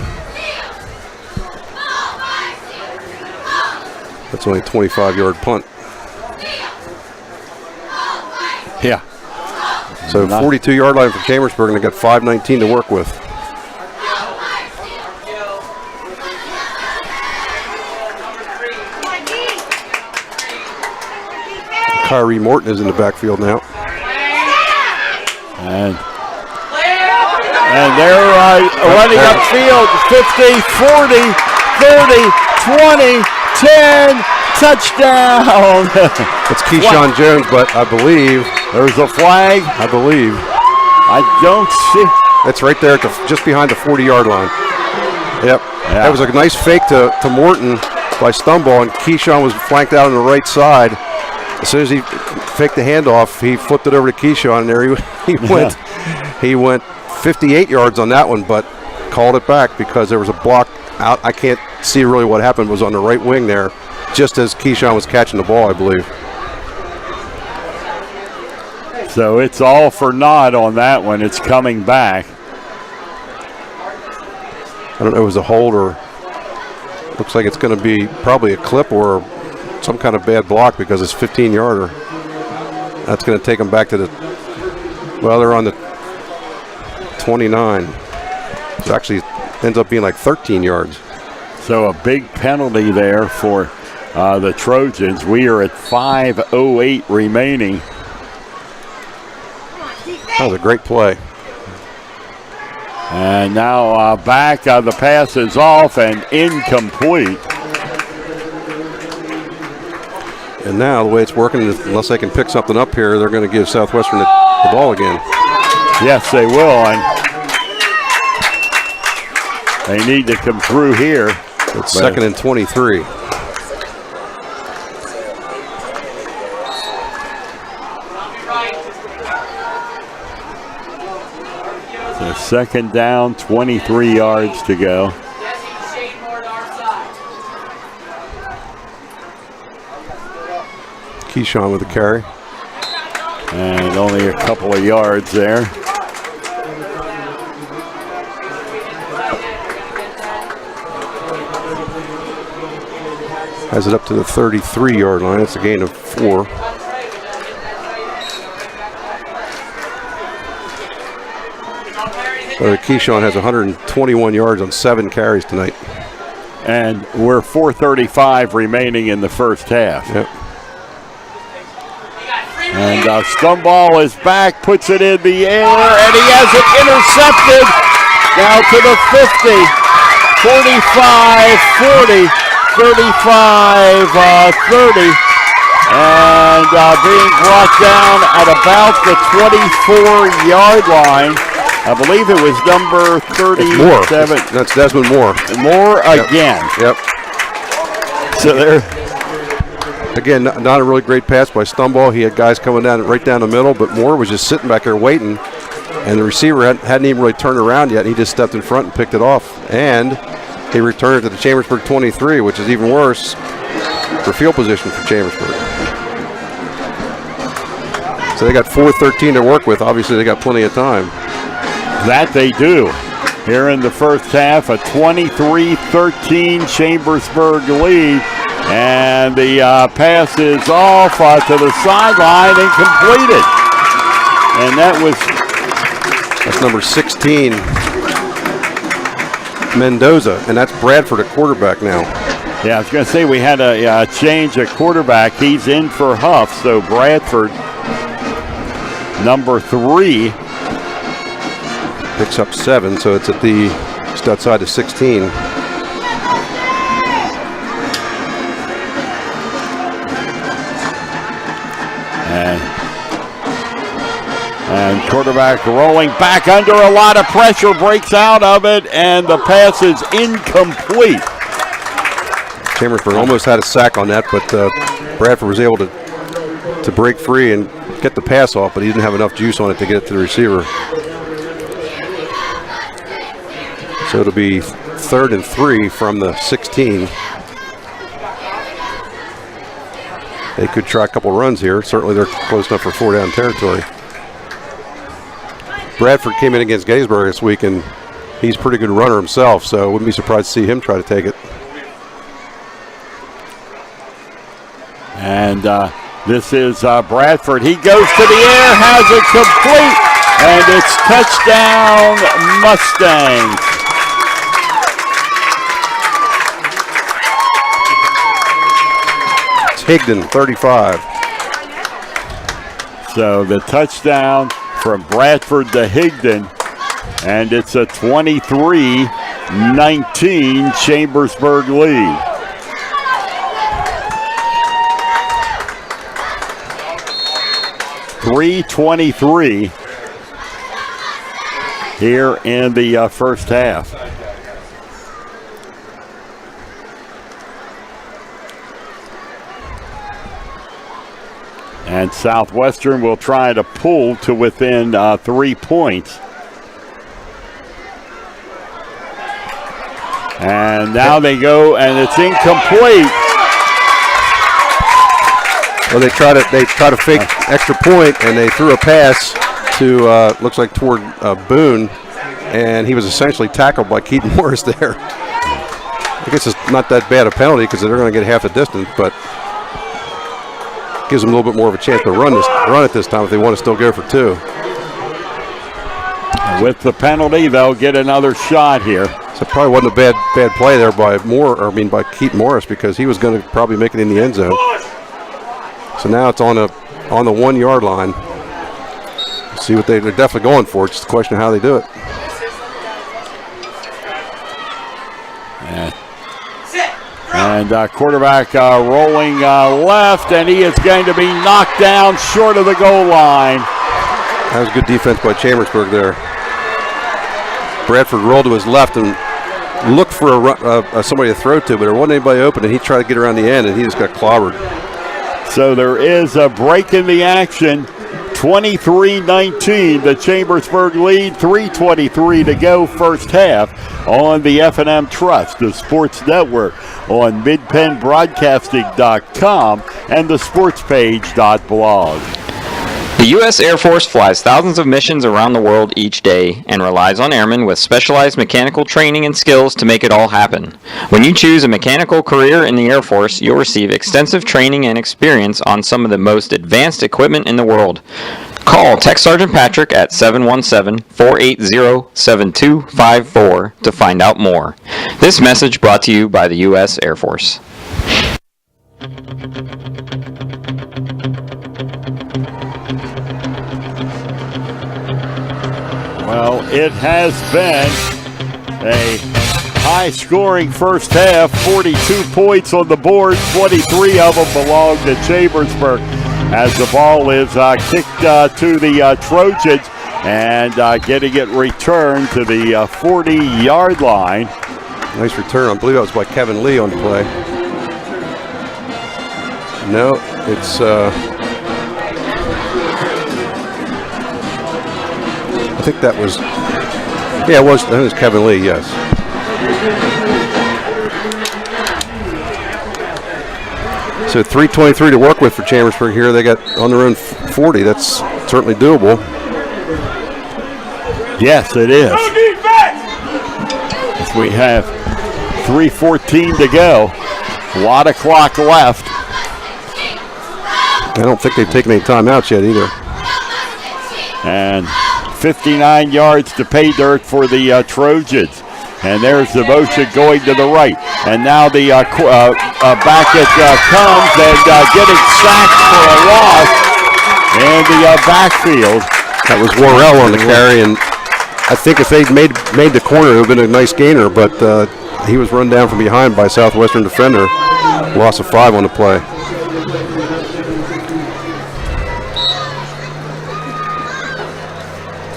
That's only a 25-yard punt. Yeah. So 42-yard line for Chambersburg, and they got 5:19 to work with. Kyrie Morton is in the backfield now. And they're running upfield. 50, 40, 30, 20, 10, touchdown. It's Keyshawn Jones, but I believe there's a flag. I believe. I don't see. It's right there at just behind the 40-yard line. Yep. Yeah. That was a nice fake to Morton by Stumball, and Keyshawn was flanked out on the right side. As soon as he faked the handoff, he flipped it over to Keyshawn, and there he went. He went 58 yards on that one, but called it back because there was a block out. I can't see really what happened. It was on the right wing there, just as Keyshawn was catching the ball, I believe. So it's all for naught on that one. It's coming back. I don't know if it was a hold or looks like it's going to be probably a clip or some kind of bad block because it's 15-yarder. That's going to take them back to they're on the 29. It actually ends up being like 13 yards. So a big penalty there for the Trojans. We are at 5:08 remaining. That was a great play. And now back, the pass is off and incomplete. And now the way it's working, unless they can pick something up here, they're going to give Southwestern the ball again. Yes, they will. And they need to come through here. It's 2nd and 23. So 2nd down, 23 yards to go. Keyshawn with the carry. And only a couple of yards there. Has it up to the 33-yard line. It's a gain of 4. Keyshawn has 121 yards on 7 carries tonight. And we're 4:35 remaining in the first half. Yep. And Stumball is back, puts it in the air, and he has it intercepted. Now to the 50, 45, 40, 35, 30. And being brought down at about the 24-yard line. I believe it was number 37. That's Desmond Moore. Moore again. Yep. So there. Again, not a really great pass by Stumball. He had guys coming down right down the middle, but Moore was just sitting back there waiting, and the receiver hadn't even really turned around yet. He just stepped in front and picked it off, and he returned it to the Chambersburg 23, which is even worse for field position for Chambersburg. So they got 4:13 to work with. Obviously, they got plenty of time. That they do. Here in the first half, a 23-13 Chambersburg lead. And the pass is off to the sideline and completed. And that's number 16, Mendoza, and that's Bradford at quarterback now. Yeah, I was going to say we had a change at quarterback. He's in for Huff, so Bradford, number 3. Picks up 7, so it's just outside the 16. And quarterback rolling back under a lot of pressure, breaks out of it, and the pass is incomplete. Chambersburg almost had a sack on that, but Bradford was able to break free and get the pass off, but he didn't have enough juice on it to get it to the receiver. So it'll be 3rd and 3 from the 16. They could try a couple runs here. Certainly they're close enough for 4-down territory. Bradford came in against Gettysburg this week, and he's a pretty good runner himself, so I wouldn't be surprised to see him try to take it. And this is Bradford. He goes to the air, has it complete, and it's touchdown Mustangs. It's Higdon, 35. So the touchdown from Bradford to Higdon, and it's a 23-19 Chambersburg lead. .323 here in the first half. And Southwestern will try to pull to within 3 points. And now they go, and it's incomplete. Well, they try to fake extra point, and they threw a pass to looks like toward Boone, and he was essentially tackled by Keaton Morris there. I guess it's not that bad a penalty because they're going to get half the distance, but gives them a little bit more of a chance to run it this time if they want to still go for 2. With the penalty, they'll get another shot here. So it probably wasn't a bad play there by by Keaton Morris, because he was going to probably make it in the end zone. So now it's on the 1-yard line. See what they're definitely going for. It's just a question of how they do it. And quarterback rolling left, and he is going to be knocked down short of the goal line. That was good defense by Chambersburg there. Bradford rolled to his left and looked for somebody to throw to, but there wasn't anybody open, and he tried to get around the end, and he just got clobbered. So there is a break in the action. 23-19, the Chambersburg lead, 3:23 to go first half on the F&M Trust, the sports network on midpennbroadcasting.com and the sportspage.blog. The U.S. Air Force flies thousands of missions around the world each day and relies on airmen with specialized mechanical training and skills to make it all happen. When you choose a mechanical career in the Air Force, you'll receive extensive training and experience on some of the most advanced equipment in the world. Call Tech Sergeant Patrick at 717-480-7254 to find out more. This message brought to you by the U.S. Air Force. Well, it has been a high-scoring first half, 42 points on the board, 23 of them belong to Chambersburg as the ball is kicked to the Trojans and getting it returned to the 40-yard line. Nice return. I believe that was by Kevin Lee on the play. No, it's... I think that was, yeah, it was Kevin Lee, yes. So 3:23 to work with for Chambersburg here. They got on their own 40. That's certainly doable. Yes, it is. We have 3:14 to go. A lot of clock left. I don't think they've taken any timeouts yet either. And 59 yards to pay dirt for the Trojans. And there's the motion going to the right. And now the back it comes and getting sacked for a loss in the backfield. That was Worrell on the carry, and I think if they'd made the corner, it would have been a nice gainer, but he was run down from behind by a Southwestern defender. Loss of 5 on the play.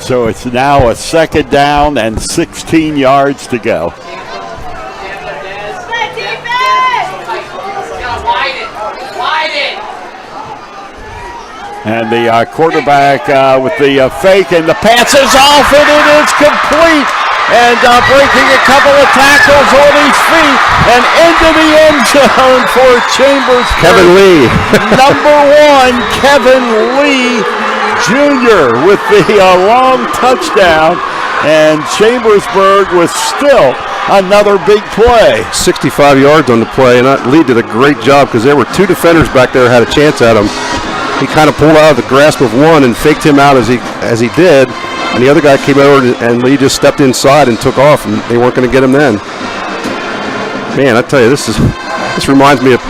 So it's now a second down and 16 yards to go. And the quarterback with the fake, and the pass is off, and it is complete. And breaking a couple of tackles on his feet and into the end zone for Chambersburg. Kevin Lee. Number 1, Kevin Lee Jr. with the long touchdown. And Chambersburg was still another big play. 65 yards on the play, and that Lee did a great job because there were 2 defenders back there who had a chance at him. He kind of pulled out of the grasp of one and faked him out as he did, and the other guy came over and Lee just stepped inside and took off, and they weren't going to get him then. Man, I tell you, this reminds me of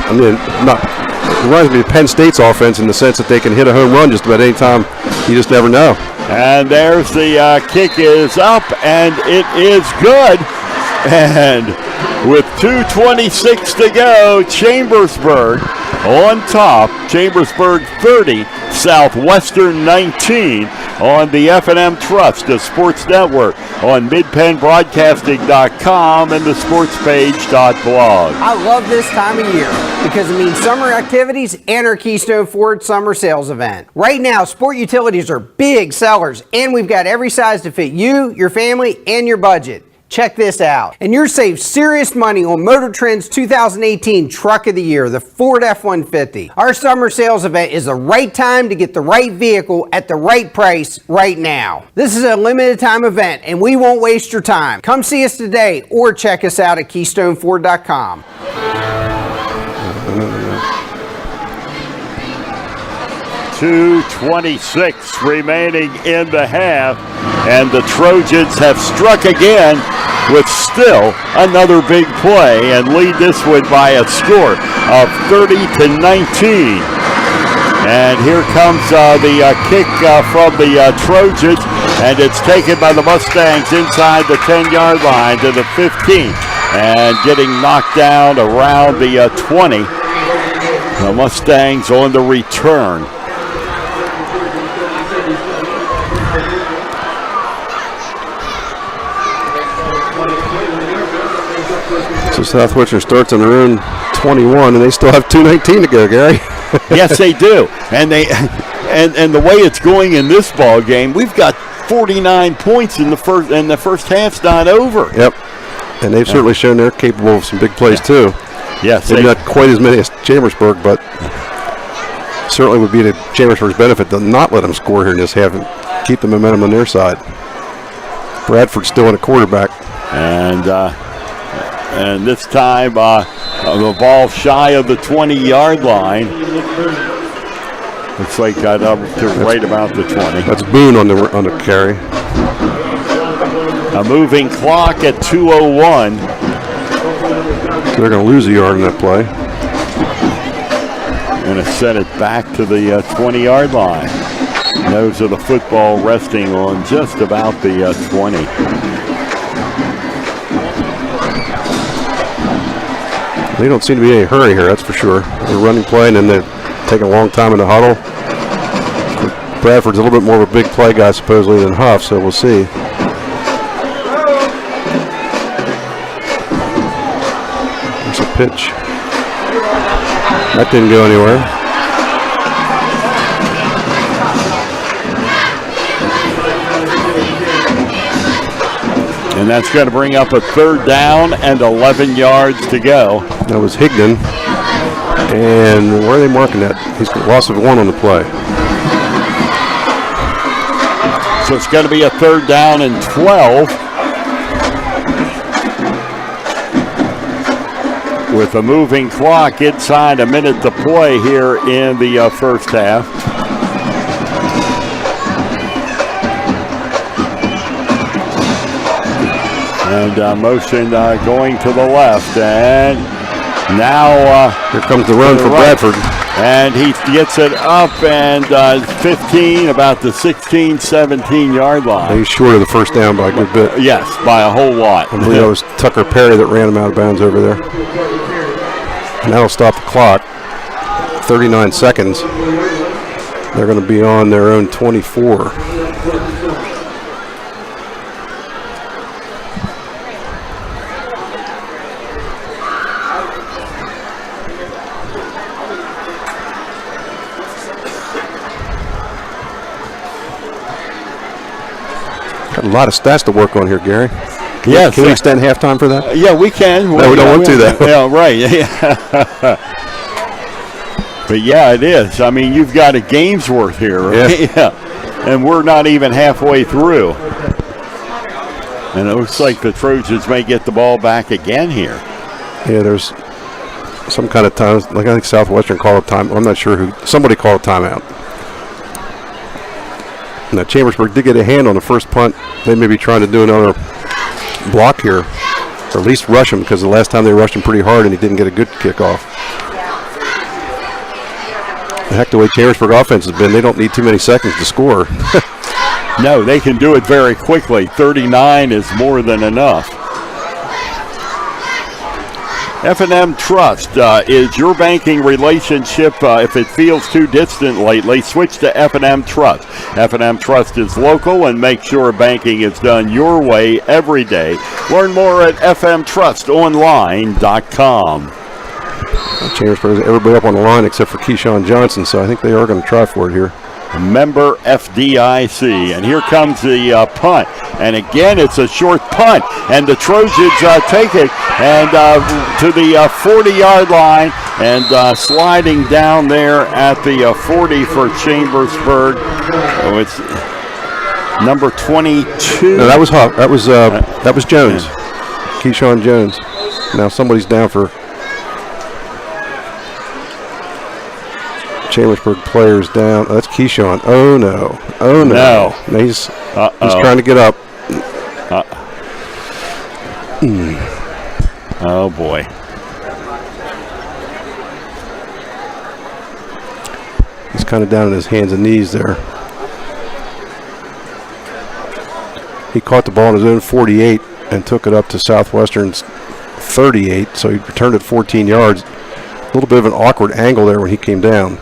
Penn State's offense in the sense that they can hit a home run just about any time. You just never know. And there's the kick is up, and it is good. And with 2:26 to go, Chambersburg on top. Chambersburg 30, Southwestern 19 on the F&M Trust, the Sports Network, on midpennbroadcasting.com and the sportspage.blog. I love this time of year because it means summer activities and our Keystone Ford Summer Sales event. Right now, sport utilities are big sellers, and we've got every size to fit you, your family, and your budget. Check this out. And you're saving serious money on Motor Trend's 2018 Truck of the Year, the Ford F-150. Our summer sales event is the right time to get the right vehicle at the right price right now. This is a limited time event, and we won't waste your time. Come see us today or check us out at KeystoneFord.com. 2:26 remaining in the half, and the Trojans have struck again with still another big play and lead this one by a score of 30-19. And here comes the kick from the Trojans, and it's taken by the Mustangs inside the 10-yard line to the 15, and getting knocked down around the 20. The Mustangs on the return. So Southwestern starts on their own 21, and they still have 2:19 to go, Gary. Yes, they do. And and the way it's going in this ball game, we've got 49 points in the first, and the first half's not over. Yep. And they've certainly shown they're capable of some big plays too. Yes, maybe not quite as many as Chambersburg, but certainly would be to Chambersburg's benefit to not let them score here in this half and keep the momentum on their side. Bradford's still in a quarterback. And this time the ball shy of the 20-yard line. Looks like got up to right about the 20. That's Boone on the carry. A moving clock at 2:01. So they're going to lose a yard in that play. Going to set it back to the 20-yard line. Nose of the football resting on just about the 20. They don't seem to be in any hurry here, that's for sure. They're running play, and then they're taking a long time in the huddle. Bradford's a little bit more of a big play guy, supposedly, than Huff, so we'll see. There's a pitch. That didn't go anywhere. And that's going to bring up a 3rd down and 11 yards to go. That was Higdon. And where are they marking that? He's got loss of 1 on the play. So it's going to be a 3rd down and 12. With a moving clock inside a minute to play here in the first half. And motion going to the left. And now here comes the run for Bradford. And he gets it up and 15, about the 16, 17-yard line. He's short of the first down by a good bit. Yes, by a whole lot. I believe that was Tucker Perry that ran him out of bounds over there. And that'll stop the clock. 39 seconds. They're going to be on their own 24. Got a lot of stats to work on here, Gary. Yes. Can we extend halftime for that? Yeah, we can. No, we don't want to do that. Yeah, right. Yeah. But yeah, it is. I mean, you've got a game's worth here, right? Yeah. And we're not even halfway through. And it looks like the Trojans may get the ball back again here. Yeah, there's some kind of time. Like I think Southwestern called a time. I'm not sure who. Somebody called a timeout. Now Chambersburg did get a hand on the first punt. They may be trying to do another block here, or at least rush him, because the last time they rushed him pretty hard and he didn't get a good kickoff. The heck, the way Chambersburg offense has been, they don't need too many seconds to score. No, they can do it very quickly. 39 is more than enough. F&M Trust is your banking relationship. If it feels too distant lately, switch to F&M Trust. F&M Trust is local and make sure banking is done your way every day. Learn more at fmtrustonline.com. Chambersburg has everybody up on the line except for Keyshawn Johnson, so I think they are going to try for it here. Member FDIC. And here comes the punt. And again, it's a short punt. And the Trojans take it and to the 40-yard line. And sliding down there at the 40 for Chambersburg. Oh, it's number 22. No, that was Huff. That was Jones. Yeah. Keyshawn Jones. Now somebody's down for Chambersburg players down. Oh, that's Keyshawn. Oh no! Oh no! No. He's trying to get up. Oh boy! He's kind of down on his hands and knees there. He caught the ball on his own 48 and took it up to Southwestern's 38. So he returned it 14 yards. A little bit of an awkward angle there when he came down.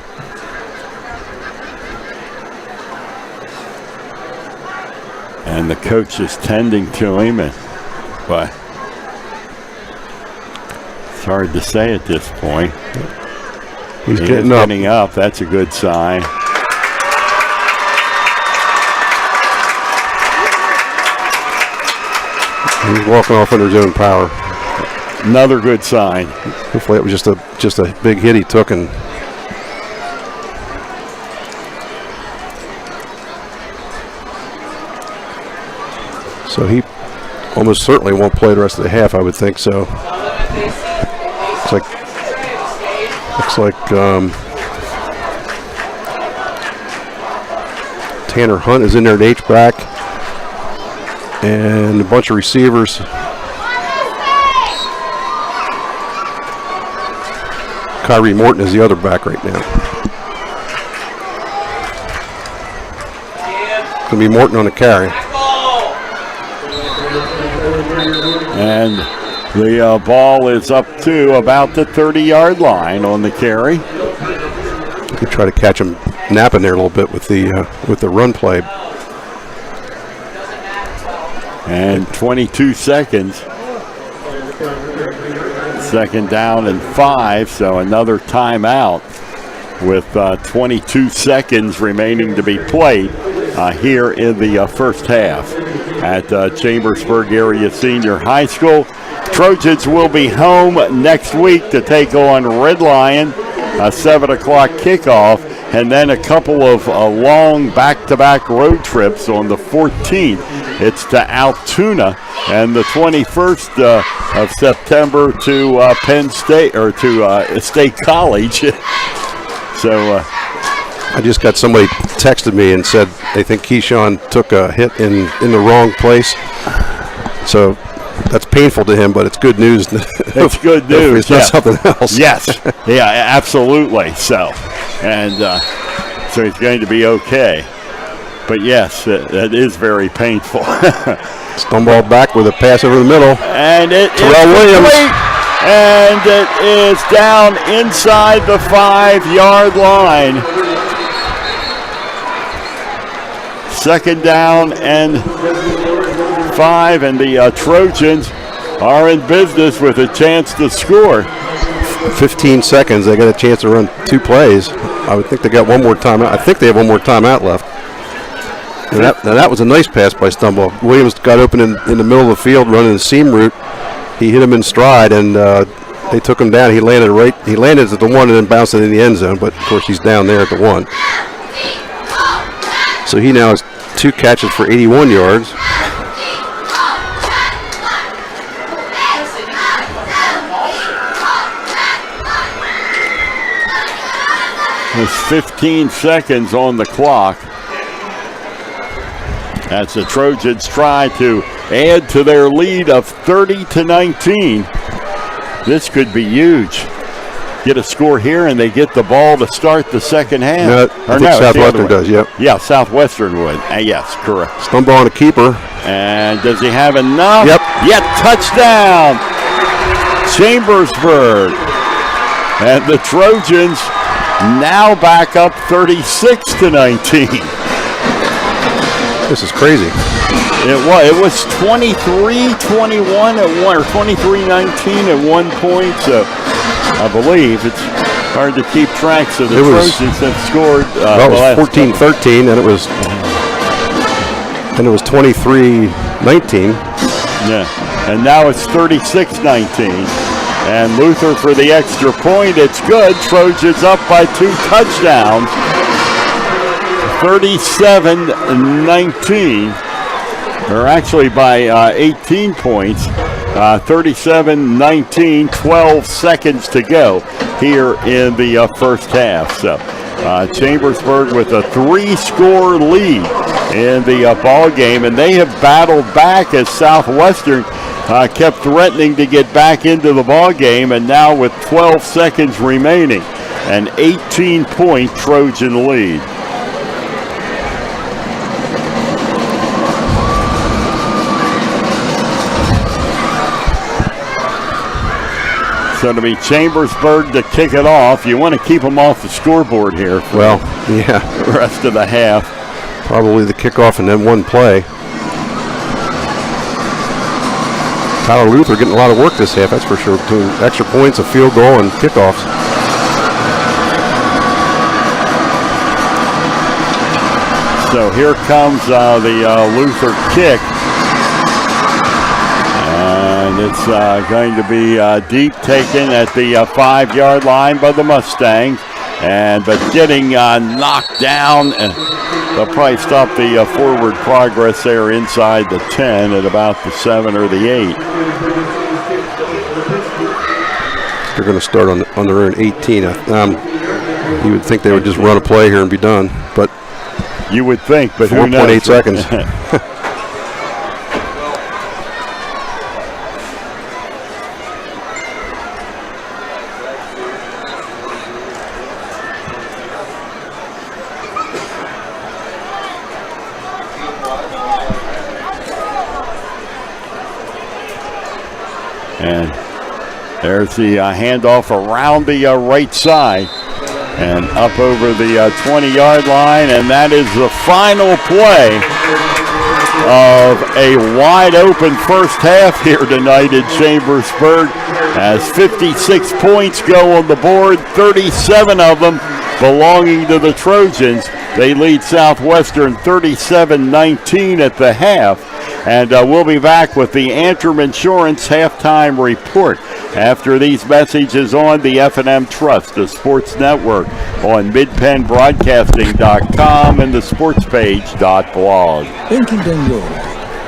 And the coach is tending to him, but it's hard to say at this point. He's getting up. That's a good sign. He's walking off under his own power. Another good sign. Hopefully it was just a big hit he took, and So he almost certainly won't play the rest of the half, I would think. So looks like Tanner Hunt is in there at H-back, and a bunch of receivers. Kyrie Morton is the other back right now. It's going to be Morton on the carry. And the ball is up to about the 30-yard line on the carry. You could try to catch him napping there a little bit with the run play. And 22 seconds. Second down and 5, so another timeout with 22 seconds remaining to be played here in the first half at Chambersburg Area Senior High School. Trojans will be home next week to take on Red Lion, a 7 o'clock kickoff, and then a couple of long back-to-back road trips on the 14th. It's to Altoona, and the 21st of September to Penn State, or to State College. So I just got somebody texted me and said they think Keyshawn took a hit in the wrong place. So that's painful to him, but it's good news. It's good news. It's not something else. Yes. Yeah, absolutely. So, and so he's going to be okay. But yes, that is very painful. Stumbled back with a pass over the middle. And it Terrell Williams. And it is down inside the 5-yard line. Second down and 5, and the Trojans are in business with a chance to score. 15 seconds. They got a chance to run 2 plays. I would think they got one more timeout. I think they have one more timeout left. Now that was a nice pass by Stumble. Williams got open in the middle of the field running the seam route. He hit him in stride, and they took him down. He landed at the 1 and then bounced it in the end zone, but of course he's down there at the 1. So he now has 2 catches for 81 yards. There's 15 seconds on the clock as the Trojans try to add to their lead of 30-19. This could be huge. Get a score here, and they get the ball to start the second half. No, I think Southwestern does, yep. Yeah, Southwestern would. Yes, correct. Stumble on a keeper. And does he have enough? Yep. Yet touchdown, Chambersburg. And the Trojans now back up 36-19. This is crazy. It was 23-21 at one, or 23-19 at one point. So I believe it's hard to keep track. So the Trojans have scored. Well, it was 14-13, and it was 23-19. Yeah, and now it's 36-19. And Luther for the extra point. It's good. Trojans up by 2 touchdowns. 37-19. Or actually by 18 points. 37-19, 12 seconds to go here in the first half. So Chambersburg with a 3-score lead in the ball game, and they have battled back as Southwestern kept threatening to get back into the ball game, and now with 12 seconds remaining, an 18-point Trojan lead. So it'll be Chambersburg to kick it off. You want to keep them off the scoreboard here for the rest of the half. Probably the kickoff and then one play. Tyler Luther getting a lot of work this half, that's for sure. 2 extra points, a field goal, and kickoffs. So here comes the Luther kick. And it's going to be deep, taken at the 5-yard line by the Mustangs. But getting knocked down They'll probably stop the forward progress there inside the 10 at about the 7 or the 8. They're going to start on their own 18. You would think they would just run a play here and be done, but you would think, but 4.8 seconds. And there's the handoff around the right side and up over the 20-yard line, and that is the final play of a wide-open first half here tonight in Chambersburg, as 56 points go on the board, 37 of them belonging to the Trojans. They lead Southwestern 37-19 at the half. And we'll be back with the Antrim Insurance halftime report after these messages on the F&M Trust, the sports network, on midpennbroadcasting.com and the sportspage.blog. Banking done your way.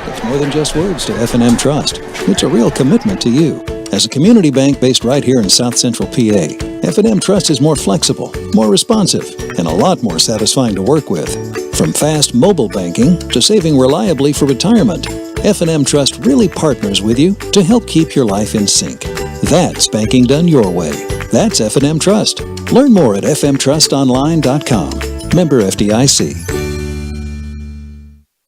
It's more than just words to F&M Trust. It's a real commitment to you. As a community bank based right here in South Central PA, F&M Trust is more flexible, more responsive, and a lot more satisfying to work with. From fast mobile banking to saving reliably for retirement, F&M Trust really partners with you to help keep your life in sync. That's banking done your way. That's F&M Trust. Learn more at fmtrustonline.com. Member FDIC.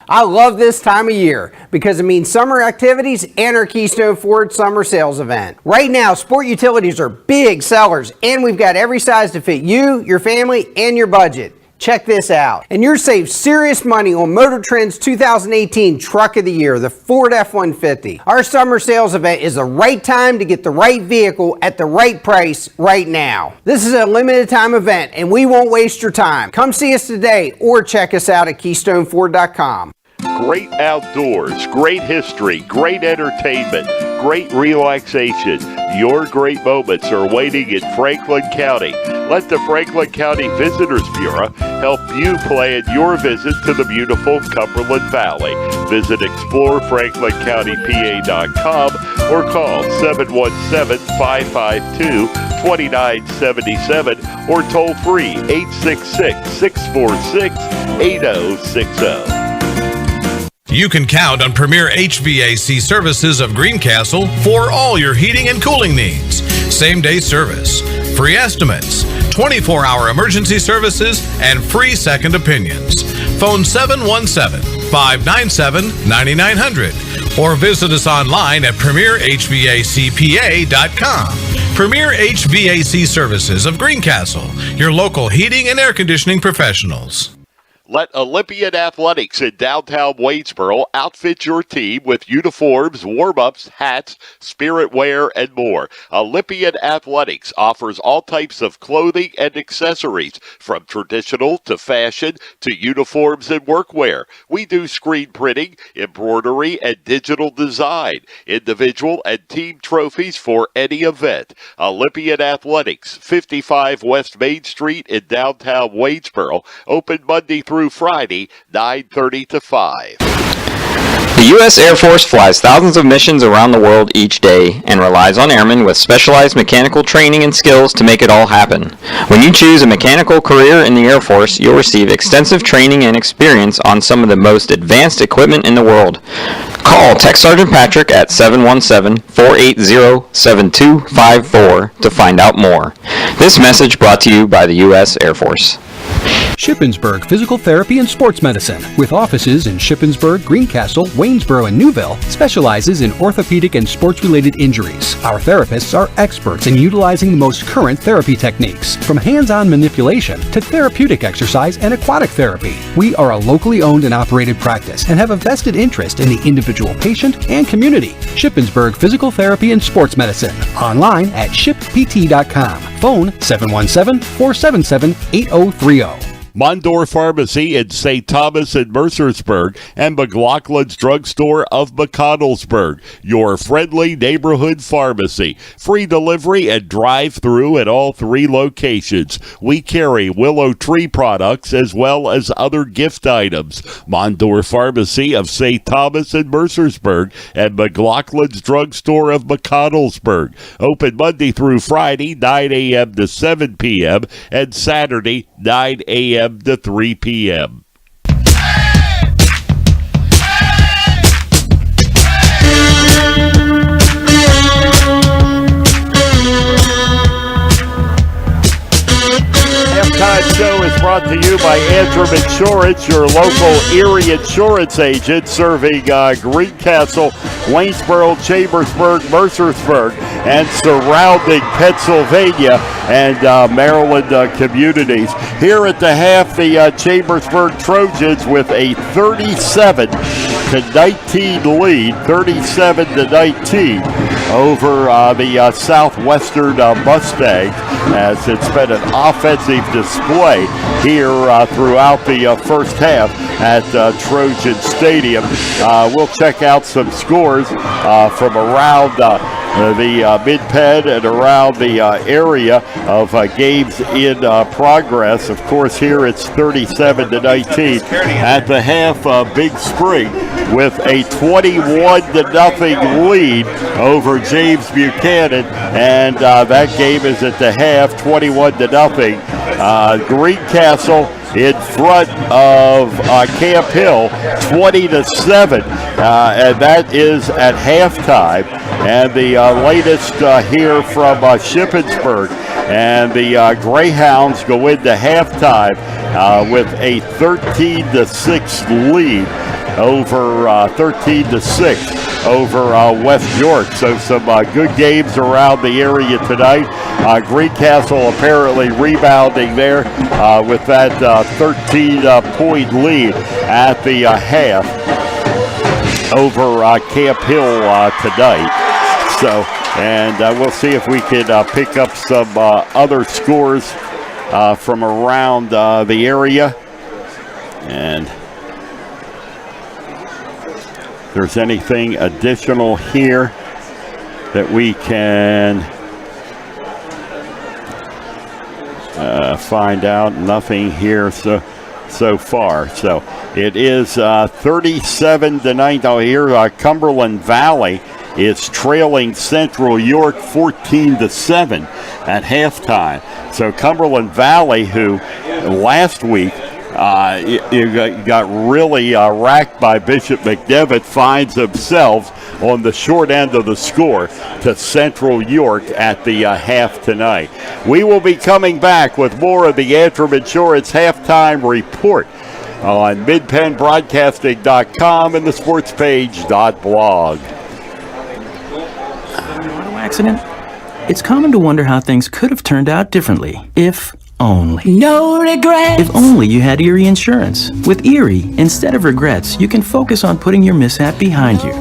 I love this time of year because it means summer activities and our Keystone Ford Summer Sales Event. Right now, sport utilities are big sellers, and we've got every size to fit you, your family, and your budget. Check this out. And you're saved serious money on Motor Trend's 2018 Truck of the Year, the Ford F-150. Our summer sales event is the right time to get the right vehicle at the right price right now. This is a limited time event, and we won't waste your time. Come see us today or check us out at KeystoneFord.com. Great outdoors, great history, great entertainment, great relaxation. Your great moments are waiting in Franklin County. Let the Franklin County Visitors Bureau help you plan your visit to the beautiful Cumberland Valley. Visit explorefranklincountympa.com or call 717-552-2977 or toll free 866-646-8060. You can count on Premier HVAC Services of Greencastle for all your heating and cooling needs. Same-day service, free estimates, 24-hour emergency services, and free second opinions. Phone 717-597-9900 or visit us online at premierhvacpa.com. Premier HVAC Services of Greencastle, your local heating and air conditioning professionals. Let Olympian Athletics in downtown Waynesboro outfit your team with uniforms, warm-ups, hats, spirit wear, and more. Olympian Athletics offers all types of clothing and accessories, from traditional to fashion to uniforms and workwear. We do screen printing, embroidery, and digital design, individual and team trophies for any event. Olympian Athletics, 55 West Main Street in downtown Waynesboro, open Monday through Friday, 9:30 to 5. The U.S. Air Force flies thousands of missions around the world each day and relies on airmen with specialized mechanical training and skills to make it all happen. When you choose a mechanical career in the Air Force, you'll receive extensive training and experience on some of the most advanced equipment in the world. Call Tech Sergeant Patrick at 717-480-7254 to find out more. This message brought to you by the U.S. Air Force. Shippensburg Physical Therapy and Sports Medicine, with offices in Shippensburg, Greencastle, Waynesboro, and Newville, specializes in orthopedic and sports-related injuries. Our therapists are experts in utilizing the most current therapy techniques, from hands-on manipulation to therapeutic exercise and aquatic therapy. We are a locally owned and operated practice and have a vested interest in the individual patient and community. Shippensburg Physical Therapy and Sports Medicine, online at shippt.com. Phone 717-477-8030. Mondor Pharmacy in St. Thomas and Mercersburg, and McLaughlin's Drugstore of McConnellsburg, your friendly neighborhood pharmacy. Free delivery and drive-through at all 3 locations. We carry Willow Tree products as well as other gift items. Mondor Pharmacy of St. Thomas and Mercersburg, and McLaughlin's Drugstore of McConnellsburg. Open Monday through Friday, 9 a.m. to 7 p.m., and Saturday, 9 a.m. to 3 p.m. Halftime show is brought to you by Antrim Insurance, your local Erie insurance agent serving Greencastle, Waynesboro, Chambersburg, Mercersburg, and surrounding Pennsylvania and Maryland communities. Here at the half, the Chambersburg Trojans with a 37-19 lead, 37-19 over the Southwestern Mustangs, as it's been an offensive display here throughout the first half at Trojan Stadium. We'll check out some scores from around the Mid-Penn and around the area of games in progress. Of course, here it's 37-19. At the half, Big Spring with a 21-0 lead over James Buchanan, and that game is at the half, 21-0. Greencastle in front of Camp Hill, 20-7, and that is at halftime. And the latest here from Shippensburg, and the Greyhounds go into halftime with a 13-6 lead over 13-6 over West York. So some good games around the area tonight. Greencastle apparently rebounding there with that 13-point lead at the half over Camp Hill tonight. So, and we'll see if we can pick up some other scores from around the area. And if there's anything additional here that we can find out. Nothing here so far. So it is 37-9. Oh, here Cumberland Valley is trailing Central York 14-7 at halftime. So Cumberland Valley, who last week got really racked by Bishop McDevitt, finds themselves on the short end of the score to Central York at the half tonight. We will be coming back with more of the Antrim Insurance halftime report on midpennbroadcasting.com and the sportspage.blog. Auto accident? It's common to wonder how things could have turned out differently if only. No regrets. If only you had Erie Insurance. With Erie, instead of regrets, you can focus on putting your mishap behind you.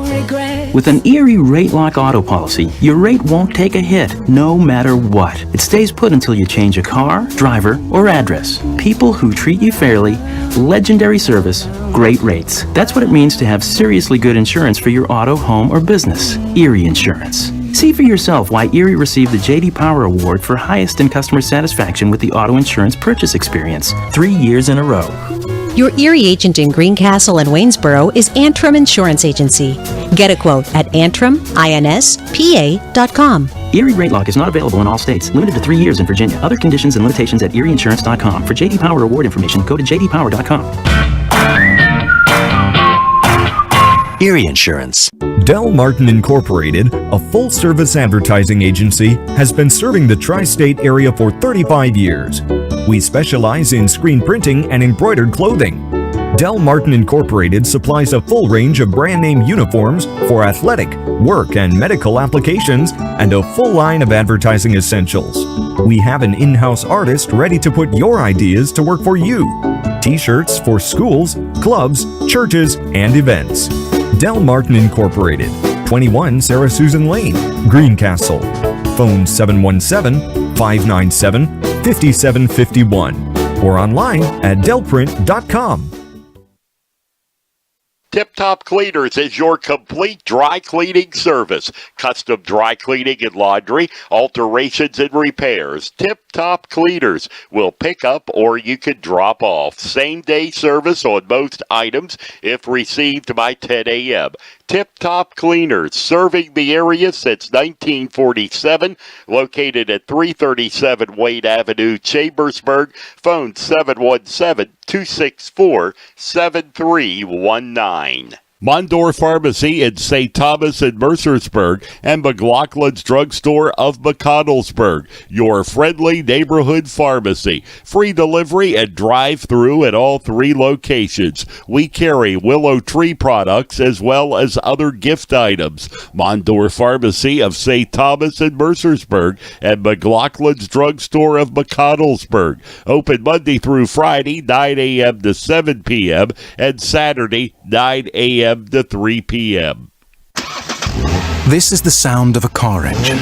With an Erie Rate Lock auto policy, your rate won't take a hit no matter what. It stays put until you change a car, driver, or address. People who treat you fairly, legendary service, great rates. That's what it means to have seriously good insurance for your auto, home, or business. Erie Insurance. See for yourself why Erie received the J.D. Power Award for highest in customer satisfaction with the auto insurance purchase experience 3 years in a row. Your Erie agent in Greencastle and Waynesboro is Antrim Insurance Agency. Get a quote at AntrimInspa.com. Erie Rate Lock is not available in all states. Limited to 3 years in Virginia. Other conditions and limitations at ErieInsurance.com. For J.D. Power Award information, go to JDPower.com. Erie Insurance. Del Martin Incorporated, a full-service advertising agency, has been serving the tri-state area for 35 years. We specialize in screen printing and embroidered clothing. Del Martin Incorporated supplies a full range of brand-name uniforms for athletic, work, and medical applications, and a full line of advertising essentials. We have an in-house artist ready to put your ideas to work for you. T-shirts for schools, clubs, churches, and events. Del Martin Incorporated, 21 Sarah Susan Lane, Greencastle. Phone 717 597-5751 or online at delprint.com. Tip Top Cleaners is your complete dry cleaning service. Custom dry cleaning and laundry, alterations and repairs. Tip Top Cleaners will pick up or you can drop off. Same-day service on most items if received by 10 a.m. Tip Top Cleaners, serving the area since 1947, located at 337 Wayne Avenue, Chambersburg. Phone 717-264-7319. Mondor Pharmacy in St. Thomas and Mercersburg, and McLaughlin's Drugstore of McConnellsburg, your friendly neighborhood pharmacy. Free delivery and drive-through at all 3 locations. We carry Willow Tree products as well as other gift items. Mondor Pharmacy of St. Thomas and Mercersburg, and McLaughlin's Drugstore of McConnellsburg. Open Monday through Friday, 9 a.m. to 7 p.m., and Saturday, 9 a.m. to 3 p.m. This is the sound of a car engine.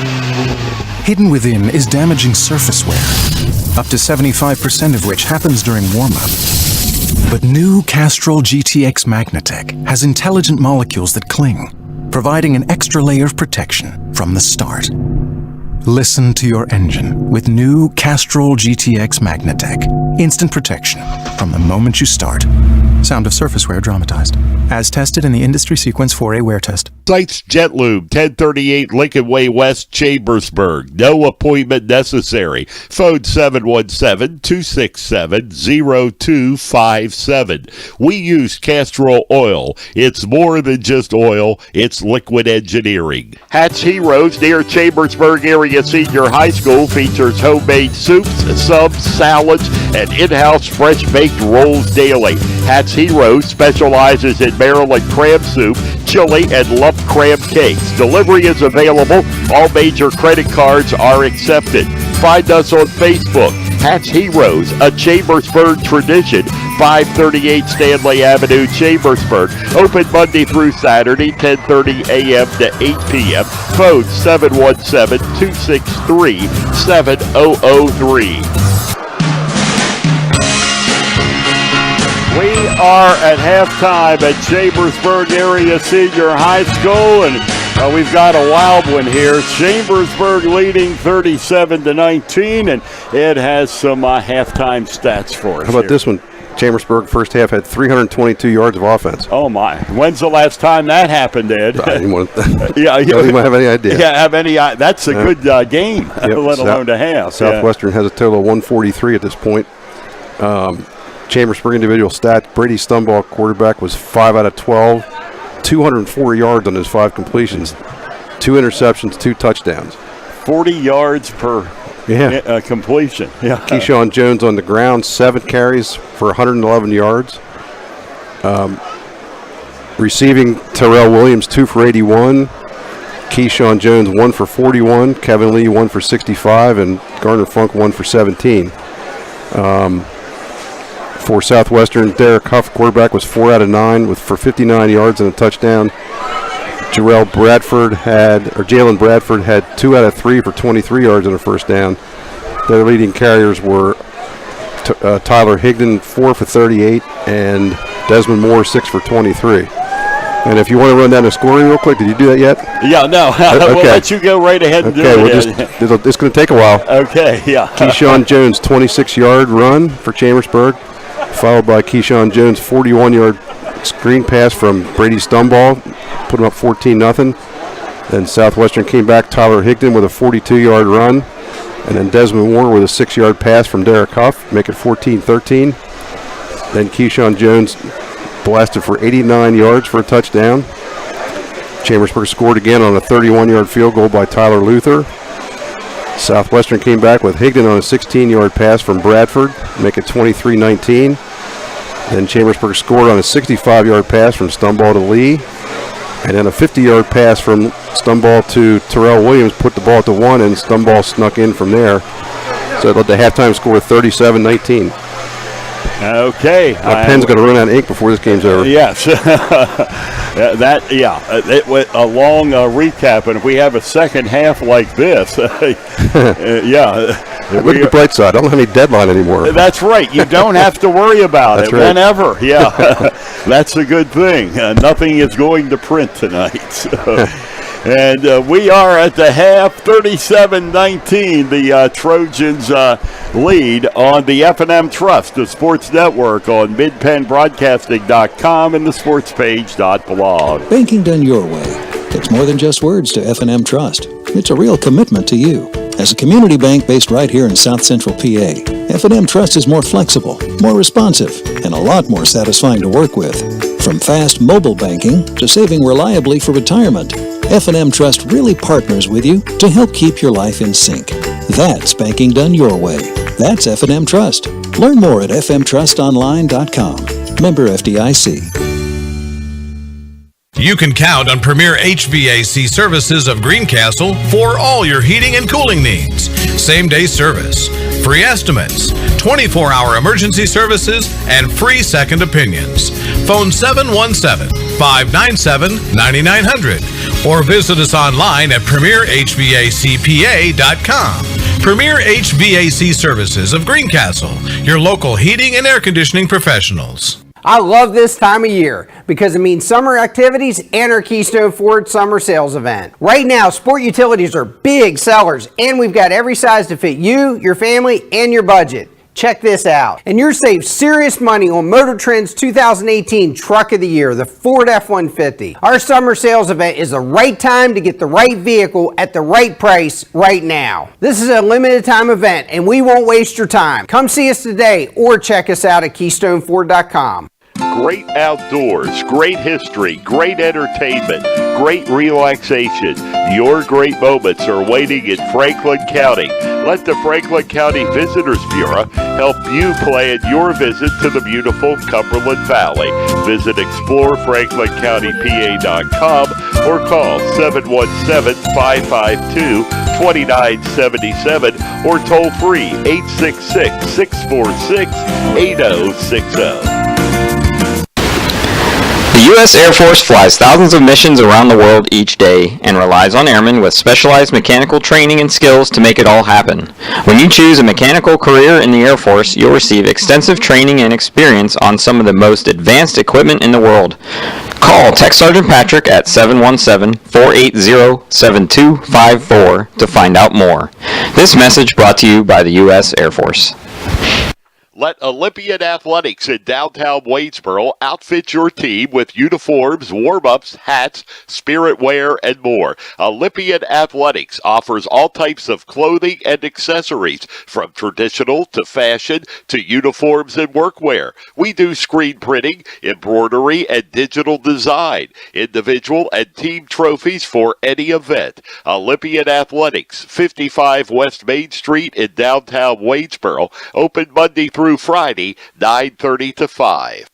Hidden within is damaging surface wear, up to 75% of which happens during warm-up. But new Castrol GTX Magnatec has intelligent molecules that cling, providing an extra layer of protection from the start. Listen to your engine with new Castrol GTX Magnatec. Instant protection from the moment you start. Sound of surface wear dramatized. As tested in the Industry Sequence 4A wear test. Sites Jet Lube, 1038 Lincoln Way West, Chambersburg. No appointment necessary. Phone 717-267-0257. We use Castrol oil. It's more than just oil. It's liquid engineering. Hatch Heroes near Chambersburg Area Senior High School features homemade soups, subs, salads, and in-house fresh-baked rolls daily. Hatch Heroes specializes in Maryland crab soup, chili, and lump crab cakes. Delivery is available. All major credit cards are accepted. Find us on Facebook. Hatch Heroes, a Chambersburg tradition. 538 Stanley Avenue, Chambersburg. Open Monday through Saturday, 10:30 a.m. to 8 p.m. Phone 717-263-7003. We are at halftime at Chambersburg Area Senior High School, and we've got a wild one here. Chambersburg leading 37-19, and Ed has some halftime stats for us. How about this one? Chambersburg first half had 322 yards of offense. Oh my! When's the last time that happened, Ed? I didn't want to yeah, you don't even have any idea. Yeah, have any? That's a good game, let alone to have. Southwestern has a total of 143 at this point. Chambersburg individual stats: Brady Stumbaugh, quarterback, was 5 out of 12, 204 yards on his 5 completions, 2 interceptions, 2 touchdowns. 40 yards per completion. Yeah. Keyshawn Jones on the ground, 7 carries for 111 yards. Receiving, Terrell Williams, 2 for 81. Keyshawn Jones, 1 for 41. Kevin Lee, 1 for 65. And Garner Funk, 1 for 17. For Southwestern, Derek Huff, quarterback, was 4 out of 9 for 59 yards and a touchdown. Jalen Bradford had 2 out of 3 for 23 yards and a first down. Their leading carriers were Tyler Higdon, 4 for 38, and Desmond Moore, 6 for 23. And if you want to run down the scoring real quick, did you do that yet? Yeah, no. Okay. We'll let you go right ahead and do it. It's going to take a while. Okay, yeah. Keyshawn Jones, 26-yard run for Chambersburg, followed by Keyshawn Jones' 41-yard screen pass from Brady Stumbaugh, put him up 14-0. Then Southwestern came back, Tyler Higdon with a 42-yard run, and then Desmond Moore with a 6-yard pass from Derek Huff, make it 14-13. Then Keyshawn Jones blasted for 89 yards for a touchdown. Chambersburg scored again on a 31-yard field goal by Tyler Luther. Southwestern came back with Higdon on a 16-yard pass from Bradford, make it 23-19. Then Chambersburg scored on a 65-yard pass from Stumbaugh to Lee. And then a 50-yard pass from Stumbaugh to Terrell Williams put the ball at the 1, and Stumbaugh snuck in from there. So the halftime score 37-19. Okay. My pen's going to run out of ink before this game's over. Yes. It went a long recap, and if we have a second half like this, Look at the bright side. I don't have any deadline anymore. That's right. You don't have to worry about That's it right. whenever. Yeah, that's a good thing. Nothing is going to print tonight. So. And we are at the half, 37-19. The Trojans lead on the F&M Trust, the sports network on midpenbroadcasting.com and the sportspage.blog. Banking done your way. It's more than just words to F&M Trust. It's a real commitment to you. As a community bank based right here in South Central PA, F&M Trust is more flexible, more responsive, and a lot more satisfying to work with. From fast mobile banking to saving reliably for retirement, F&M Trust really partners with you to help keep your life in sync. That's banking done your way. That's F&M Trust. Learn more at fmtrustonline.com. Member FDIC. You can count on Premier HVAC Services of Greencastle for all your heating and cooling needs. Same-day service, free estimates, 24-hour emergency services, and free second opinions. Phone 717-597-9900 or visit us online at premierhvacpa.com. Premier HVAC Services of Greencastle, your local heating and air conditioning professionals. I love this time of year because it means summer activities and our Keystone Ford summer sales event. Right now, sport utilities are big sellers, and we've got every size to fit you, your family, and your budget. Check this out. And you're saving serious money on Motor Trend's 2018 Truck of the Year, the Ford F-150. Our summer sales event is the right time to get the right vehicle at the right price right now. This is a limited time event, and we won't waste your time. Come see us today or check us out at KeystoneFord.com. Great outdoors, great history, great entertainment, great relaxation. Your great moments are waiting in Franklin County. Let the Franklin County Visitors Bureau help you plan your visit to the beautiful Cumberland Valley. Visit explorefranklincountypa.com or call 717-552-2977 or toll free 866-646-8060. The U.S. Air Force flies thousands of missions around the world each day and relies on airmen with specialized mechanical training and skills to make it all happen. When you choose a mechanical career in the Air Force, you'll receive extensive training and experience on some of the most advanced equipment in the world. Call Tech Sergeant Patrick at 717-480-7254 to find out more. This message brought to you by the U.S. Air Force. Let Olympian Athletics in downtown Waynesboro outfit your team with uniforms, warm-ups, hats, spirit wear, and more. Olympian Athletics offers all types of clothing and accessories, from traditional to fashion to uniforms and workwear. We do screen printing, embroidery, and digital design, individual and team trophies for any event. Olympian Athletics, 55 West Main Street in downtown Waynesboro, open Monday through Friday, 9:30 to 5.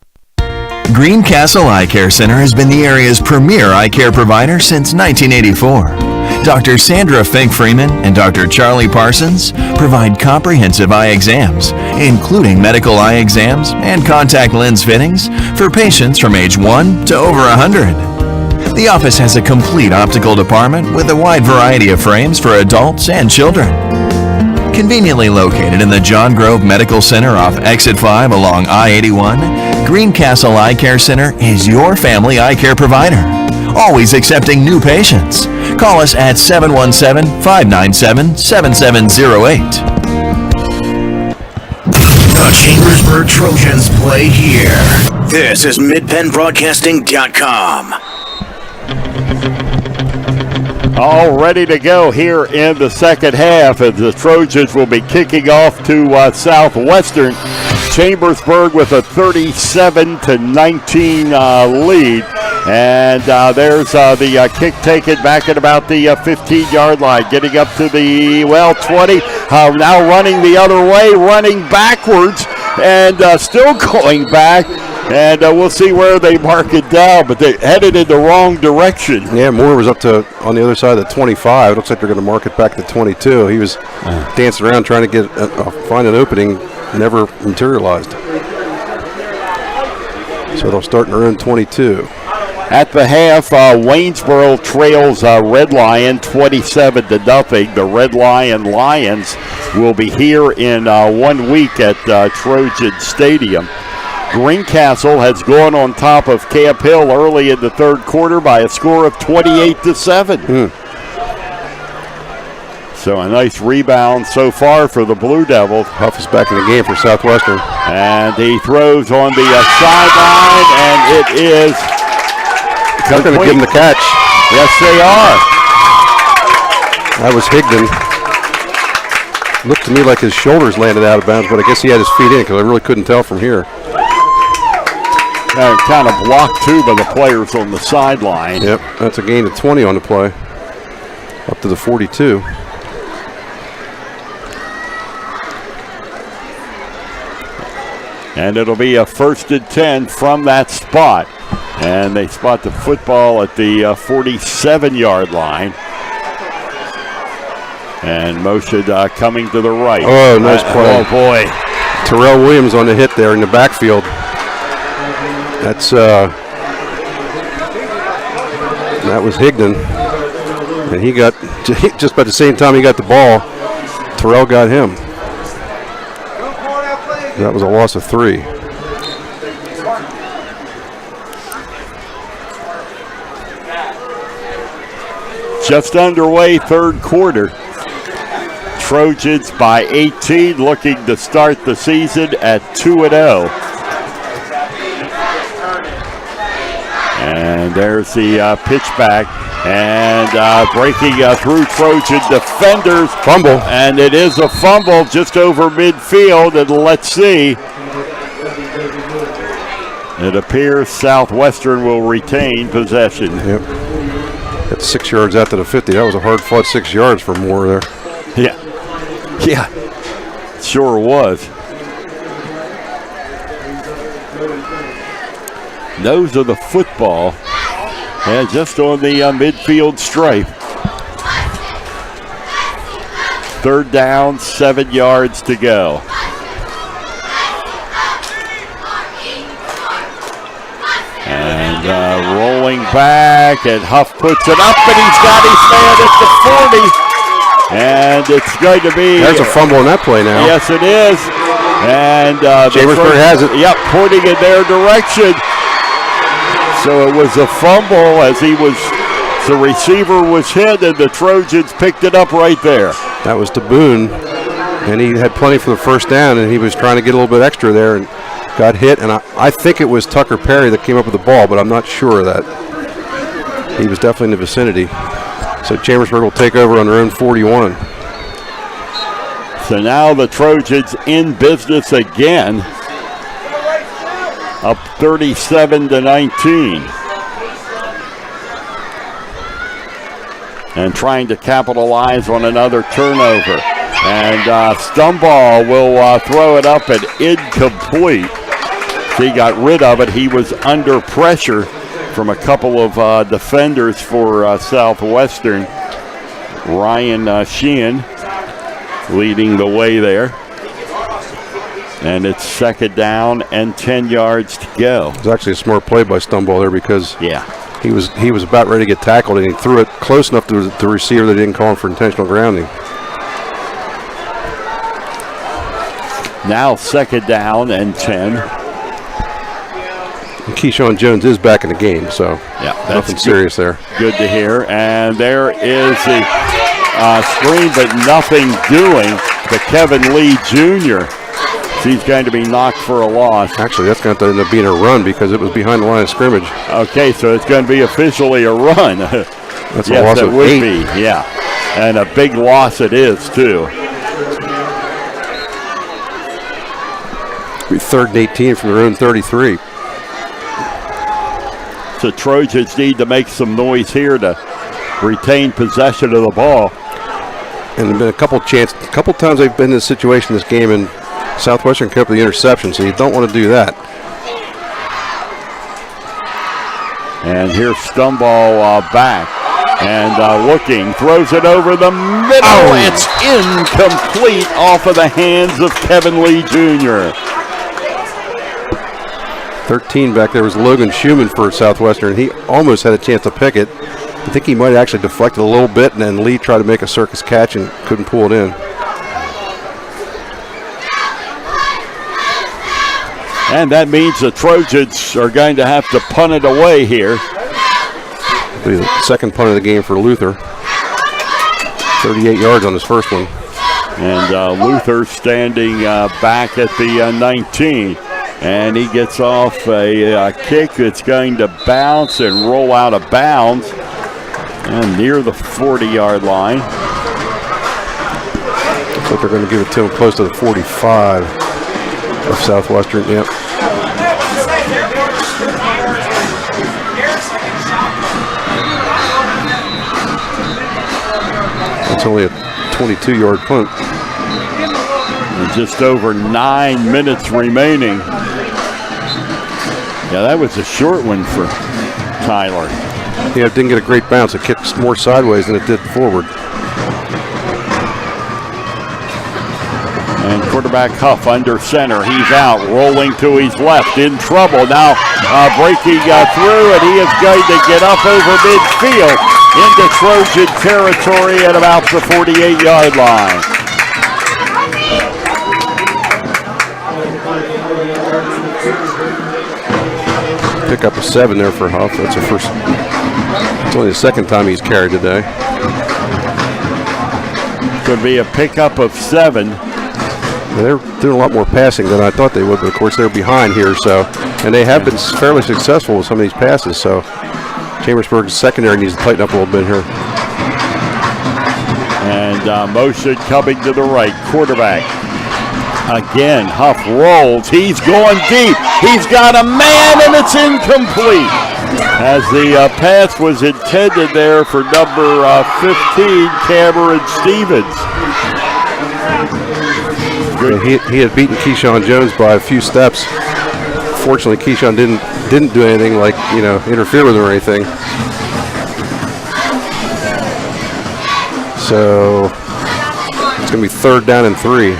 Greencastle Eye Care Center has been the area's premier eye care provider since 1984. Dr. Sandra Fink-Freeman and Dr. Charlie Parsons provide comprehensive eye exams, including medical eye exams and contact lens fittings for patients from age 1 to over 100. The office has a complete optical department with a wide variety of frames for adults and children. Conveniently located in the John Grove Medical Center off Exit 5 along I-81, Greencastle Eye Care Center is your family eye care provider. Always accepting new patients. Call us at 717-597-7708. The Chambersburg Trojans play here. This is midpenbroadcasting.com. All ready to go here in the second half, as the Trojans will be kicking off to Southwestern. Chambersburg with a 37-19 lead. And there's the kick taken back at about the 15-yard line, getting up to the, 20. Now running the other way, running backwards, and still going back. And we'll see where they mark it down, but they headed in the wrong direction. Yeah, Moore was up to on the other side of the 25. It looks like they're going to mark it back to 22. He was dancing around trying to get find an opening, never materialized. So they'll start in their own 22. At the half, Waynesboro trails Red Lion 27-0. The Red Lion Lions will be here in 1 week at Trojan Stadium. Greencastle has gone on top of Camp Hill early in the third quarter by a score of 28-7. So a nice rebound so far for the Blue Devils. Huff is back in the game for Southwestern. And he throws on the sideline, and it is They're going to give him the catch. Yes, they are. That was Higdon. Looked to me like his shoulders landed out of bounds, but I guess he had his feet in because I really couldn't tell from here. Kind of blocked too by the players on the sideline. Yep, that's a gain of 20 on the play. Up to the 42. And it'll be a 1st and 10 from that spot. And they spot the football at the 47-yard line. And motion coming to the right. Oh, nice play. Oh, boy. Terrell Williams on the hit there in the backfield. That's that was Higdon. And he got, just about the same time he got the ball, Terrell got him. That was a loss of 3. Just underway, third quarter. Trojans by 18, looking to start the season at 2-0. And there's the pitch back. And breaking through Trojan defenders. Fumble. And it is a fumble just over midfield. And let's see. It appears Southwestern will retain possession. Yep. That's 6 yards out to the 50. That was a hard fought 6 yards for Moore there. Yeah. Yeah. Sure was. Nose of the football. Yeah, just on the midfield stripe. 3rd down, 7 yards to go. And rolling back, and Huff puts it up, and he's got his man at the 40. And it's going to be... There's a fumble on that play now. Yes, it is. And Chambersburg has it. Yep, pointing in their direction. So it was a fumble as the receiver was hit, and the Trojans picked it up right there. That was to Boone, and he had plenty for the first down, and he was trying to get a little bit extra there and got hit. And I think it was Tucker Perry that came up with the ball, but I'm not sure of that. He was definitely in the vicinity. So Chambersburg will take over on their own 41. So now the Trojans in business again. Up 37-19. And trying to capitalize on another turnover. And Stumbaugh will throw it up and incomplete. He got rid of it. He was under pressure from a couple of defenders for Southwestern. Ryan Sheehan leading the way there. And it's 2nd down and 10 yards to go. It was actually a smart play by Stumbaugh there because yeah, he was about ready to get tackled, and he threw it close enough to the receiver that didn't call him for intentional grounding. Now 2nd down and 10. And Keyshawn Jones is back in the game, so yeah, nothing serious there. Good to hear. And there is the screen, but nothing doing to Kevin Lee Jr. He's going to be knocked for a loss. Actually, that's going to end up being a run because it was behind the line of scrimmage. Okay, so it's going to be officially a run. That's yes, a loss it of would 8. be, yeah. And a big loss it is, too. Be 3rd and 18 from their own 33. So Trojans need to make some noise here to retain possession of the ball. And there have been a couple times they've been in this situation this game, and Southwestern kept the interception, so you don't want to do that. And here's Stumbaugh back and looking, throws it over the middle. Oh. It's incomplete off of the hands of Kevin Lee Jr. 13 back there was Logan Schumann for Southwestern. He almost had a chance to pick it. I think he might have actually deflected a little bit, and then Lee tried to make a circus catch and couldn't pull it in. And that means the Trojans are going to have to punt it away here. It'll be the second punt of the game for Luther. 38 yards on his first one. And Luther standing back at the 19. And he gets off a kick that's going to bounce and roll out of bounds. And near the 40-yard line. Looks like they're going to give it to him close to the 45 of Southwestern. Yep. It's only a 22-yard punt. And just over 9 minutes remaining. Yeah, that was a short one for Tyler. Yeah, it didn't get a great bounce. It kicked more sideways than it did forward. And quarterback Huff under center. He's out, rolling to his left, in trouble. Now breaking through, and he is going to get up over midfield into Trojan territory at about the 48-yard line. Pick up a 7 there for Huff. That's the first. It's only the second time he's carried today. Could be a pickup of 7. They're doing a lot more passing than I thought they would, but of course they're behind here. So, and they have been fairly successful with some of these passes. So, Chambersburg's secondary needs to tighten up a little bit here. And motion coming to the right. Quarterback. Again, Huff rolls. He's going deep. He's got a man, and it's incomplete. As the pass was intended there for number 15, Cameron Stevens. He had beaten Keyshawn Jones by a few steps. Fortunately, Keyshawn didn't do anything like, interfere with him or anything. So it's going to be 3rd down and 3.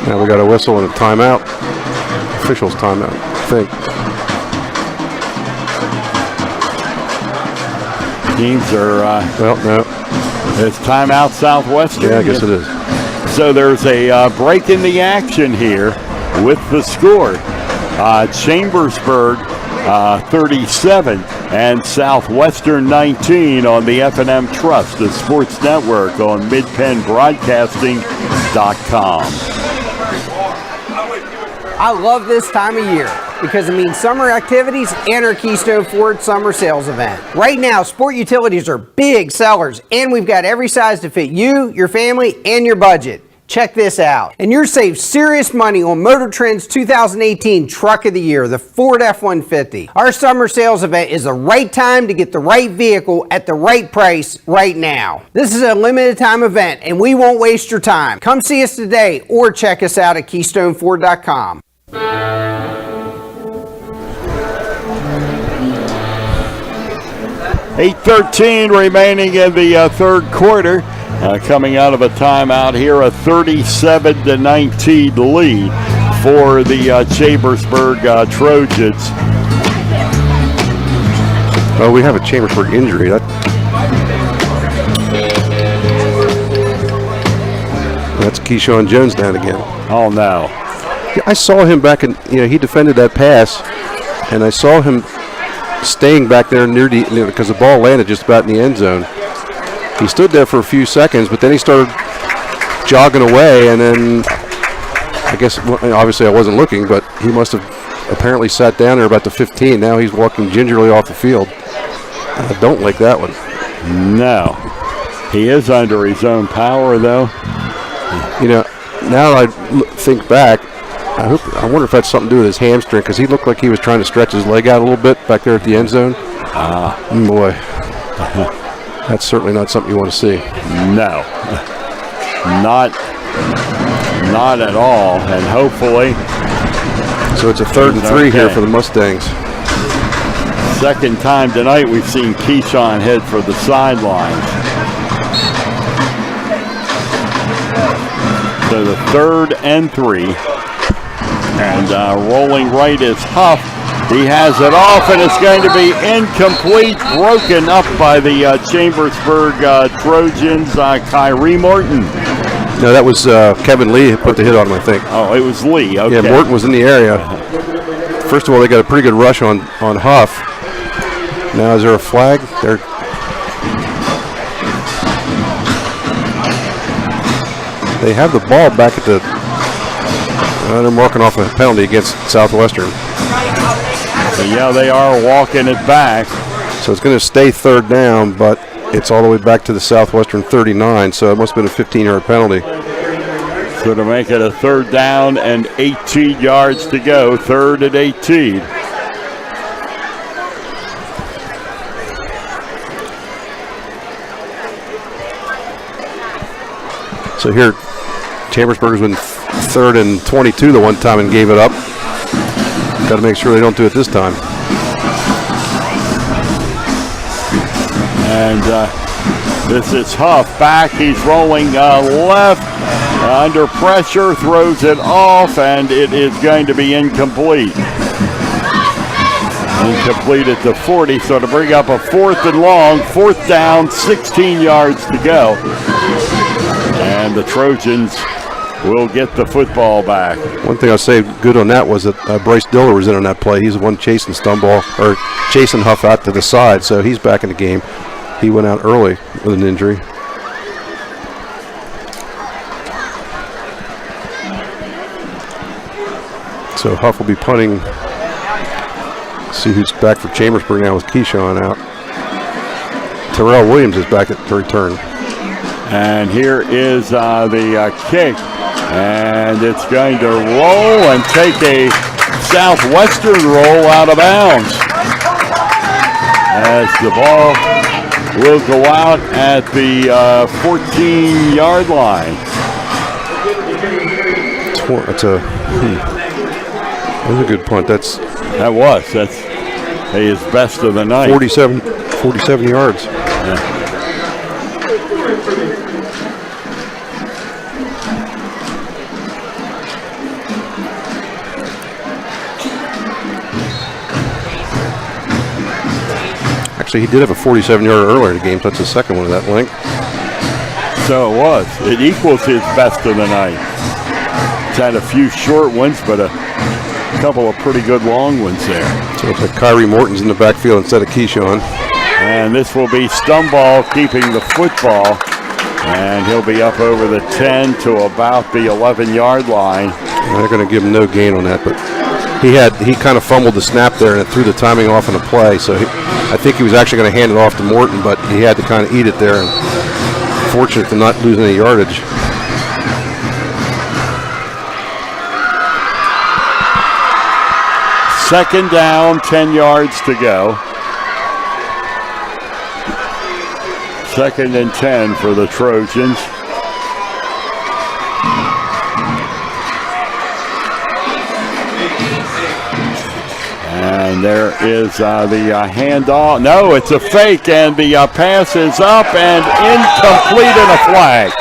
Now we got a whistle and a timeout. Official's timeout, I think. Teams are, well, no. It's timeout Southwestern. Yeah, I guess it is. So there's a break in the action here with the score. Chambersburg 37 and Southwestern 19 on the F&M Trust, the sports network on midpennbroadcasting.com. I love this time of year because it means summer activities and our Keystone Ford Summer Sales event. Right now, sport utilities are big sellers, and we've got every size to fit you, your family, and your budget. Check this out. And you're saved serious money on Motor Trend's 2018 Truck of the Year, the Ford F-150. Our summer sales event is the right time to get the right vehicle at the right price right now. This is a limited time event, and we won't waste your time. Come see us today or check us out at KeystoneFord.com. 8:13 remaining in the third quarter. Coming out of a timeout here, a 37-19 lead for the Chambersburg Trojans. Oh, we have a Chambersburg injury. That's Keyshawn Jones down again. Oh, no. Yeah, I saw him back in, he defended that pass, and I saw him staying back there near because the ball landed just about in the end zone. He stood there for a few seconds, but then he started jogging away, and then I guess, obviously I wasn't looking, but he must have apparently sat down there about the 15. Now he's walking gingerly off the field. I don't like that one. No. He is under his own power, though. Now I think back, I wonder if that's something to do with his hamstring, because he looked like he was trying to stretch his leg out a little bit back there at the end zone. Boy. That's certainly not something you want to see. No. Not at all, and hopefully. So it's a 3rd and 3 here for the Mustangs. Second time tonight we've seen Keyshawn head for the sidelines. the 3rd and 3. And rolling right is Huff. He has it off, and it's going to be incomplete, broken up by the Chambersburg Trojans, Kyrie Morton. No, that was Kevin Lee who put the hit on him, I think. Oh, it was Lee. Okay. Yeah, Morton was in the area. First of all, they got a pretty good rush on Huff. Now, is there a flag? They have the ball back at the... they're marking off a penalty against Southwestern. So, yeah, they are walking it back. So it's going to stay 3rd down, but it's all the way back to the Southwestern 39, so it must have been a 15-yard penalty. So to make it a 3rd down and 18 yards to go, 3rd and 18. So here, Chambersburg has been 3rd and 22 the one time and gave it up. Got to make sure they don't do it this time. And this is Huff back. He's rolling left under pressure, throws it off, and it is going to be incomplete. Incomplete at the 40, so to bring up a 4th and long, 4th down, 16 yards to go. And the Trojans will get the football back. One thing I'll say good on that was that Bryce Diller was in on that play. He's the one chasing chasing Huff out to the side, so he's back in the game. He went out early with an injury. So Huff will be punting. See who's back for Chambersburg now with Keyshawn out. Terrell Williams is back to return. And here is the kick. And it's going to roll and take a Southwestern roll out of bounds. As the ball will go out at the 14-yard line. That's a good punt. That's his best of the night. 47 yards. Yeah. Actually, he did have a 47-yarder earlier in the game, so that's the second one of that length. So it was. It equals his best of the night. He's had a few short ones, but a couple of pretty good long ones there. So it's like Kyrie Morton's in the backfield instead of Keyshawn. And this will be Stumball keeping the football. And he'll be up over the 10 to about the 11-yard line. And they're going to give him no gain on that, but he kind of fumbled the snap there and it threw the timing off on the play. So I think he was actually going to hand it off to Morton, but he had to kind of eat it there. And fortunate to not lose any yardage. Second down, 10 yards to go. 2nd and 10 for the Trojans. And there is the handoff. No, it's a fake, and the pass is up and incomplete and a flag.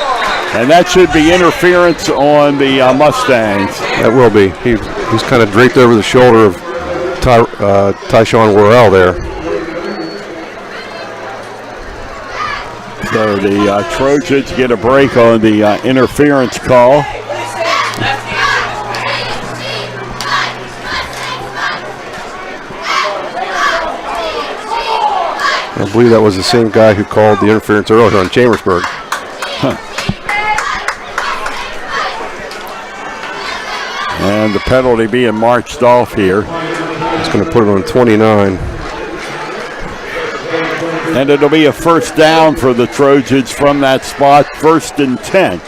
And that should be interference on the Mustangs. That will be. He's kind of draped over the shoulder of Tyshawn Worrell there. So the Trojans get a break on the interference call. I believe that was the same guy who called the interference earlier on Chambersburg. And the penalty being marched off here. It's going to put it on 29. And it'll be a first down for the Trojans from that spot, 1st and 10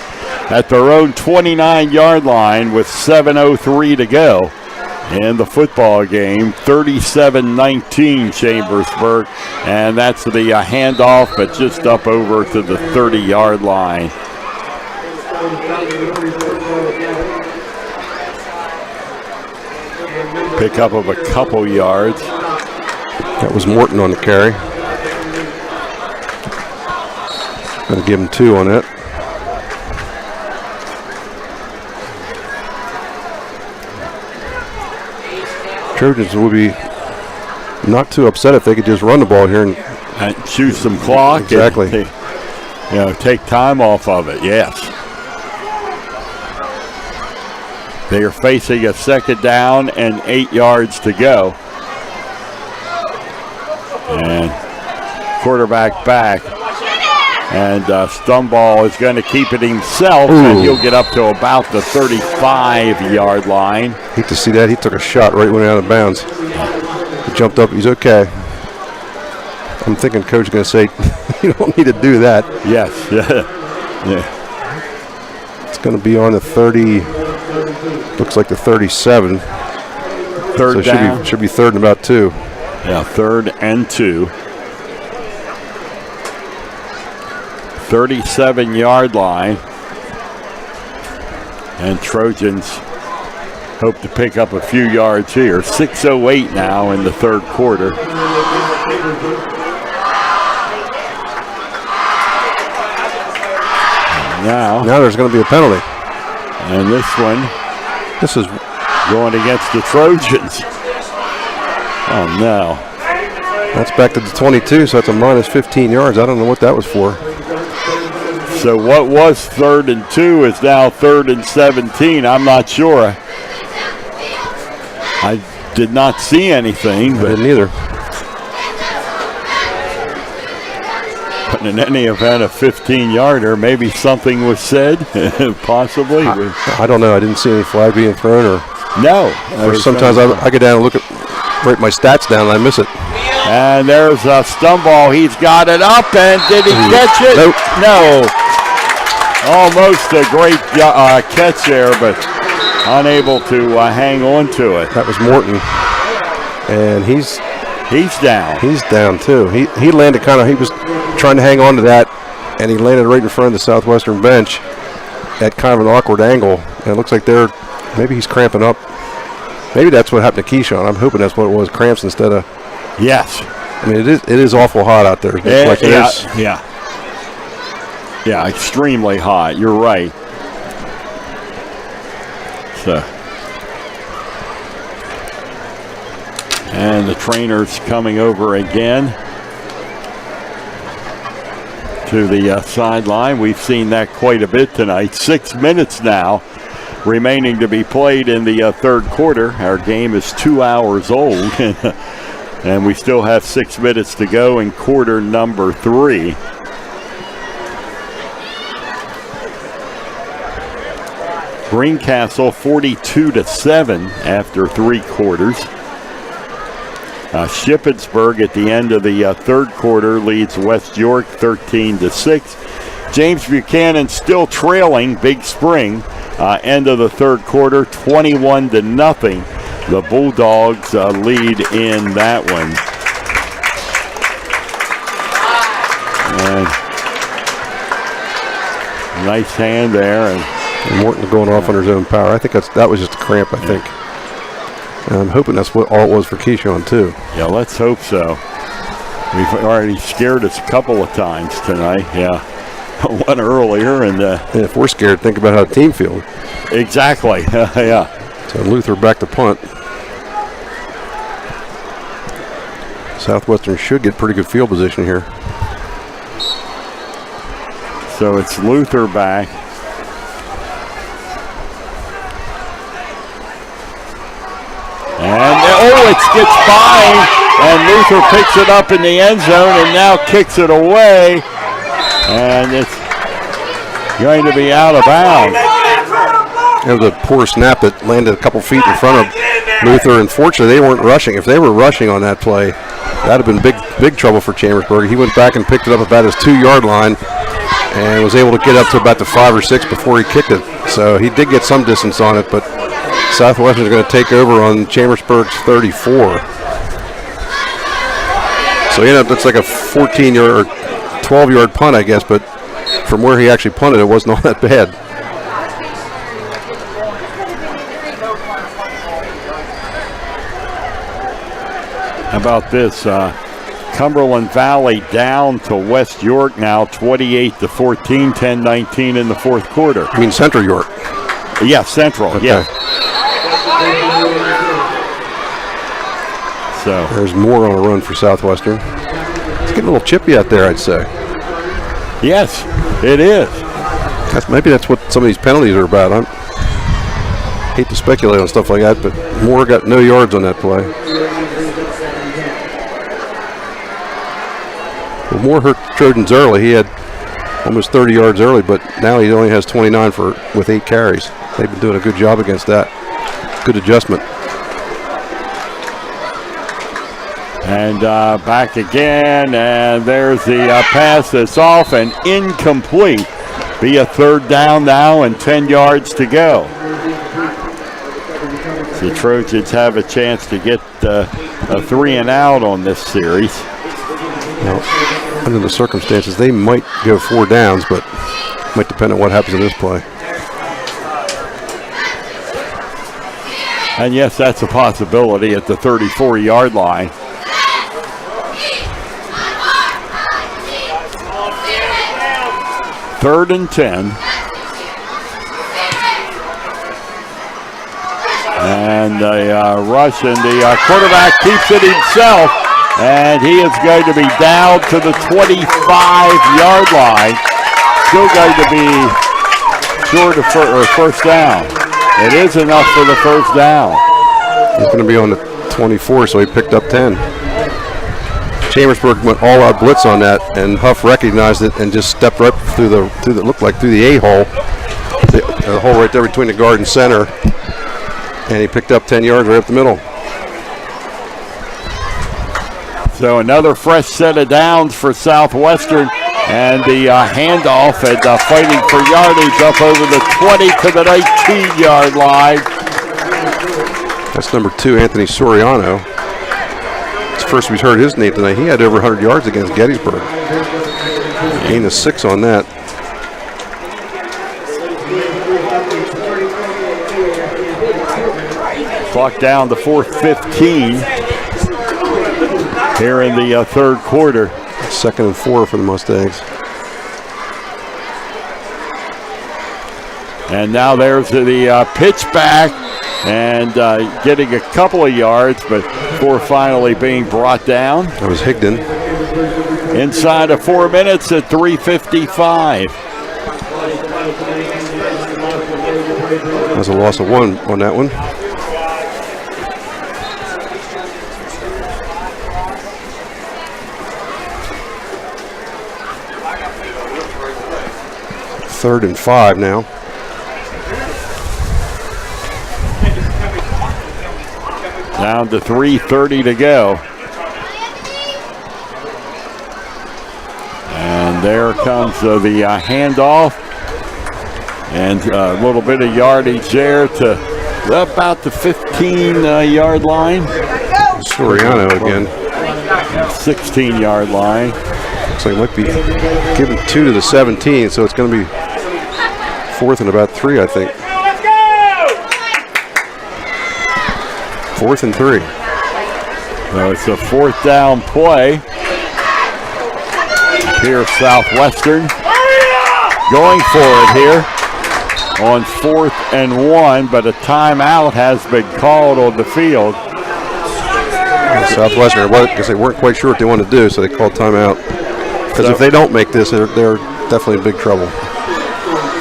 at their own 29-yard line with 7:03 to go in the football game. 37-19 Chambersburg, and that's the handoff, but just up over to the 30-yard line. Pick up of a couple yards. That was Morton on the carry. Going to give him 2 on it. Trojans would be not too upset if they could just run the ball here and choose some clock. Exactly. And, take time off of it. Yes. They are facing a 2nd down and 8 yards to go. And quarterback back. And Stumball is going to keep it himself, and he'll get up to about the 35-yard line. Hate to see that. He took a shot right when he went out of bounds. He jumped up. He's okay. I'm thinking coach is going to say, you don't need to do that. Yes. Yeah. It's going to be on the 30, looks like the 37. Third down. Should be 3rd and about 2. Yeah, 3rd and 2. 37-yard line. And Trojans hope to pick up a few yards here. 6:08 now in the 3rd quarter. Now there's going to be a penalty. And this is going against the Trojans. Oh, no. That's back to the 22, so that's a minus 15 yards. I don't know what that was for. So what was 3rd and 2 is now 3rd and 17. I'm not sure. I did not see anything. I didn't either. But in any event, a 15-yarder, maybe something was said, possibly. I don't know. I didn't see any flag being thrown. No. Sometimes I get down and write my stats down and I miss it. And there's a Stumball. He's got it up, and did he catch it? Nope. No. Almost a great catch there, but unable to hang on to it. That was Morton. And he's down. He's down too. He landed he was trying to hang on to that, and he landed right in front of the Southwestern bench at kind of an awkward angle. And it looks like maybe he's cramping up. Maybe that's what happened to Keyshawn. I'm hoping that's what it was, cramps instead of. Yes. I mean, it is awful hot out there. Yeah, extremely hot. You're right. So. And the trainer's coming over again to the sideline. We've seen that quite a bit tonight. 6 minutes now remaining to be played in the 3rd quarter. Our game is 2 hours old, and we still have 6 minutes to go in quarter number 3. Greencastle 42-7 after 3 quarters. Shippensburg at the end of the 3rd quarter leads West York 13-6. James Buchanan still trailing Big Spring. End of the 3rd quarter, 21-0. The Bulldogs lead in that one. And nice hand there. And Morton going off on his own power. I think that was just a cramp, I think. And I'm hoping that's what all it was for Keyshawn, too. Yeah, let's hope so. We've already scared us a couple of times tonight. Yeah, one earlier. And if we're scared, think about how the team feels. Exactly. Yeah. So Luther back to punt. Southwestern should get pretty good field position here. So it's Luther back. And it gets by, and Luther picks it up in the end zone and now kicks it away. And it's going to be out of bounds. It was a poor snap that landed a couple feet in front of Luther. Unfortunately, they weren't rushing. If they were rushing on that play, that would have been big trouble for Chambersburg. He went back and picked it up about his 2-yard line and was able to get up to about the 5 or 6 before he kicked it. So he did get some distance on it, but Southwestern is going to take over on Chambersburg's 34. So that's like a 14-yard or 12-yard punt, I guess, but from where he actually punted, it wasn't all that bad. How about this? Cumberland Valley down to West York now, 28-14, 10-19 in the 4th quarter. I mean Central York? Yeah, Central, okay. Yeah. So there's more on a run for Southwestern. It's getting a little chippy out there, I'd say. Yes, it is. Maybe that's what some of these penalties are about. I hate to speculate on stuff like that, but Moore got no yards on that play. Well, Moore hurt Trojans early. He had almost 30 yards early, but now he only has 29 with 8 carries. They've been doing a good job against that. Good adjustment. And back again, and there's the pass that's off and incomplete. Be a third down now and 10 yards to go. The Trojans have a chance to get a 3 and out on this series. Now, under the circumstances, they might go 4 downs, but it might depend on what happens in this play. And yes, that's a possibility at the 34-yard line. Third and 10. And the rush, and the quarterback keeps it himself. And he is going to be down to the 25-yard line. Still going to be short of first down. It is enough for the first down. He's going to be on the 24, so he picked up 10. Chambersburg went all-out blitz on that, and Huff recognized it and just stepped right through the looked like through the A-hole, the hole right there between the guard and center, and he picked up 10 yards right up the middle. So another fresh set of downs for Southwestern, and the handoff and fighting for yardage up over the 20 to the 19-yard line. That's number 2, Anthony Soriano. It's the first we've heard his name tonight. He had over 100 yards against Gettysburg. Gained a 6 on that. Clock down to 4:15 here in the third quarter. 2nd and 4 for the Mustangs. And now there's the pitch back and getting a couple of yards, but before finally being brought down. That was Higdon. Inside of 4 minutes at 3:55. That's a loss of 1 on that one. Third and 5 now. Down to 3:30 to go. And there comes the handoff. And a little bit of yardage there to about the 15-yard line. Soriano again. 16-yard line. Looks like it might be giving 2 to the 17, so it's going to be 4th and about 3, I think. 4th and 3. So it's a 4th down play. Here, Southwestern going for it here on 4th and 1, but a timeout has been called on the field. Southwestern, because they weren't quite sure what they wanted to do, so they called timeout. Because if they don't make this, they're definitely in big trouble.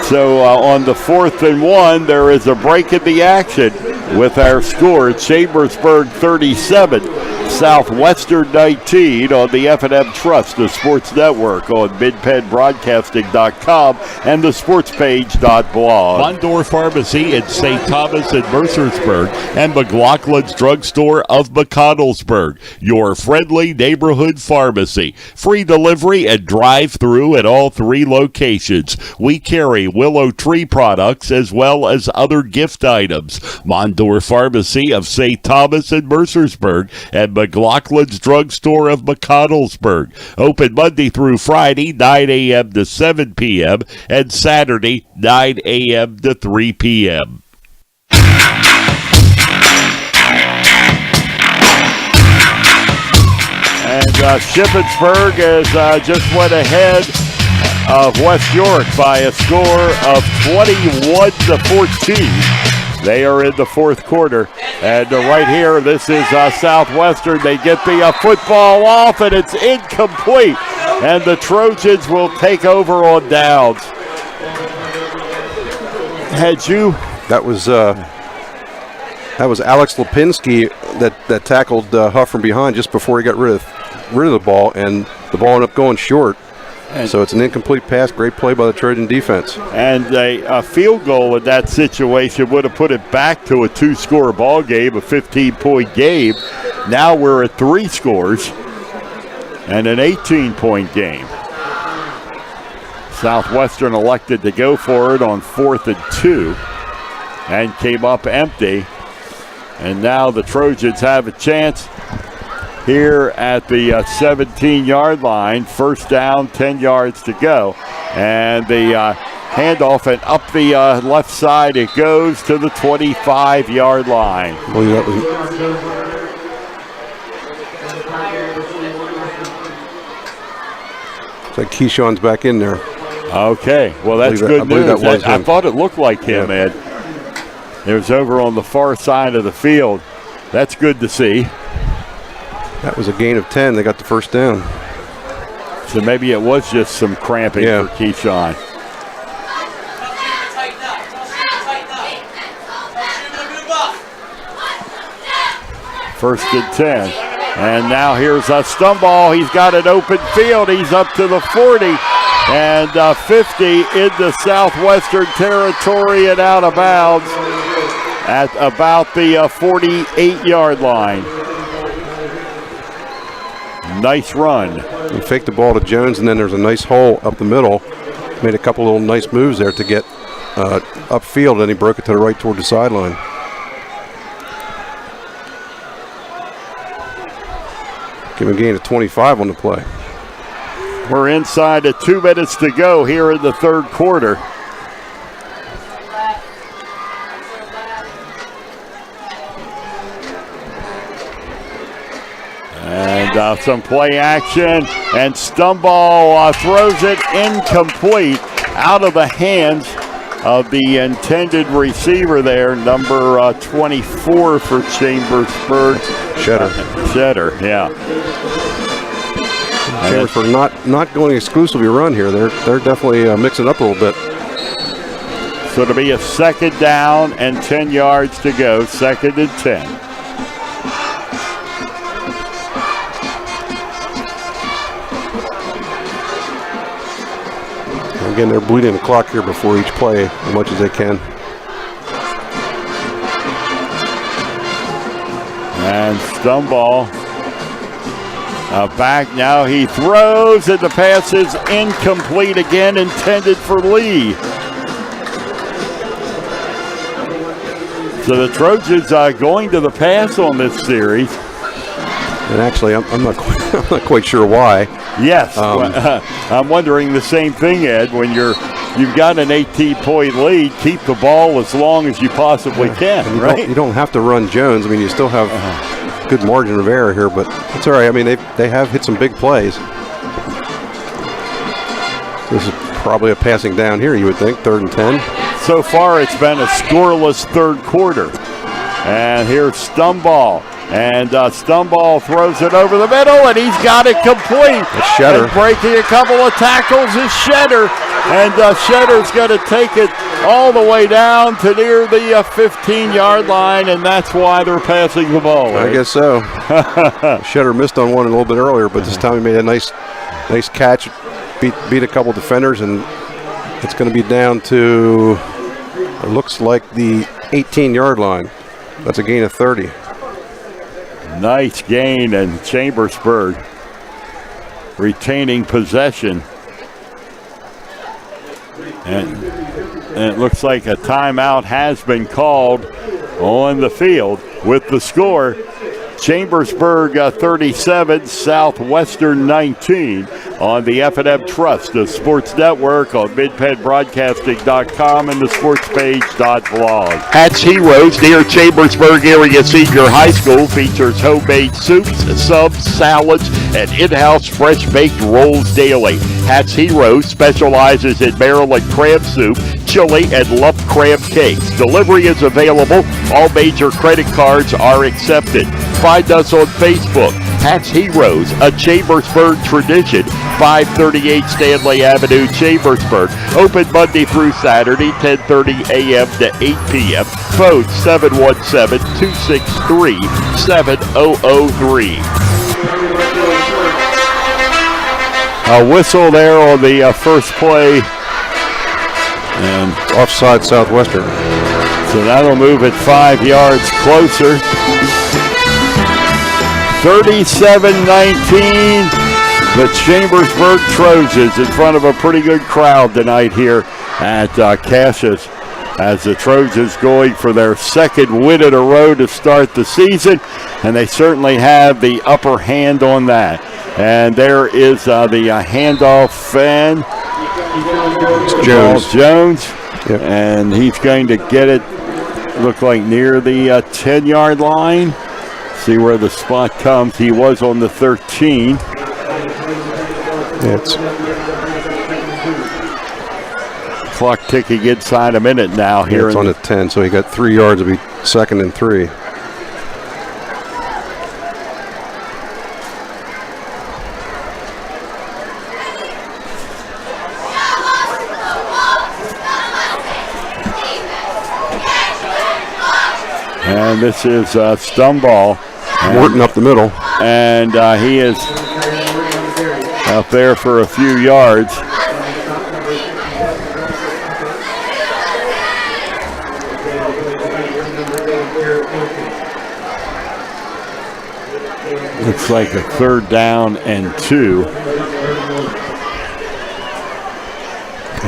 So on the 4th and 1, there is a break in the action with our score. Chambersburg 37, Southwestern 19 on the F&M Trust, the sports network on midpenbroadcasting.com and the sportspage.blog. Mondor Pharmacy in St. Thomas and Mercersburg and McLaughlin's Drugstore of McConnellsburg, your friendly neighborhood pharmacy. Free delivery and drive-through at all 3 locations. We carry Willow Tree products as well as other gift items. Mondor Pharmacy of St. Thomas and Mercersburg and McLaughlin's Drugstore of McConnellsburg. Open Monday through Friday, 9 a.m. to 7 p.m. and Saturday, 9 a.m. to 3 p.m. And Shippensburg just went ahead of West York by a score of 21-14. They are in the fourth quarter. And right here, this is Southwestern. They get the football off, and it's incomplete. And the Trojans will take over on downs. That was Alex Lipinski that tackled Huff from behind just before he got rid of the ball, and the ball ended up going short. So it's an incomplete pass. Great play by the Trojan defense. And a field goal in that situation would have put it back to a 2-score ball game, a 15-point game. Now we're at 3 scores and an 18-point game. Southwestern elected to go for it on 4th and 2 and came up empty. And now the Trojans have a chance here at the 17-yard line. First down, 10 yards to go. And the handoff, and up the left side it goes to the 25-yard line. I believe that was... It's like Keyshawn's back in there. Okay, well that's good news. I thought it looked like him, Ed. It was over on the far side of the field. That's good to see. That was a gain of 10. They got the first down. So maybe it was just some cramping for Keyshawn. First and 10. And now here's a Stumball. He's got an open field. He's up to the 40 and 50 into Southwestern territory and out of bounds at about the 48-yard line. Nice run. He faked the ball to Jones, and then there's a nice hole up the middle. Made a couple little nice moves there to get upfield, and he broke it to the right toward the sideline. Give him a gain of 25 on the play. We're inside of 2 minutes to go here in the third quarter. And some play action, and Stumball throws it incomplete out of the hands of the intended receiver there, number 24 for Chambersburg. Shetter, yeah. Chambersburg not going exclusively run here. They're definitely mixing up a little bit. So it'll be a second down and 10 yards to go, 2nd and 10. Again, they're bleeding the clock here before each play as much as they can. And Stumball back now. He throws, and the pass is incomplete again, intended for Lee. So the Trojans are going to the pass on this series. And actually, I'm not quite sure why. Yes, I'm wondering the same thing, Ed. When you've got an 18-point lead, keep the ball as long as you possibly can, right? You don't have to run Jones. I mean, you still have good margin of error here, but it's all right. I mean, they have hit some big plays. This is probably a passing down here, you would think, 3rd and 10. So far, it's been a scoreless third quarter. And here's Stumball. And Stumball throws it over the middle, and he's got it complete. Shetter. And breaking a couple of tackles is Shetter. And Shetter's going to take it all the way down to near the 15-yard line, and that's why they're passing the ball. I guess so. Shetter missed on one a little bit earlier, but this time he made a nice catch, beat a couple defenders, and it's going to be down to, it looks like the 18-yard line. That's a gain of 30. Nice gain, and Chambersburg retaining possession. And it looks like a timeout has been called on the field with the score. Chambersburg 37, Southwestern 19. on the F&M Trust, the Sports Network, on midpenbroadcasting.com and the sportspage.blog. Hats Heroes near Chambersburg Area Senior High School features homemade soups, subs, salads, and in-house fresh-baked rolls daily. Hats Heroes specializes in Maryland crab soup, chili, and lump crab cakes. Delivery is available. All major credit cards are accepted. Find us on Facebook. Hats Heroes, a Chambersburg tradition, 538 Stanley Avenue, Chambersburg. Open Monday through Saturday, 10:30 a.m. to 8 p.m. Phone 717-263-7003. A whistle there on the first play. And offside Southwestern. So that'll move it 5 yards closer. 37-19, the Chambersburg Trojans in front of a pretty good crowd tonight here at Cassius, as the Trojans going for their second win in a row to start the season, and they certainly have the upper hand on that. And there is the handoff fan, Jones. Yep. And he's going to get it, look like near the 10-yard line. See where the spot comes. He was on the 13. It's clock ticking inside a minute now here. It's on the 10, so he got 3 yards. It'll be 2nd and 3. And this is Stumball. Morton up the middle. And he is up there for a few yards. Looks like a 3rd down and 2.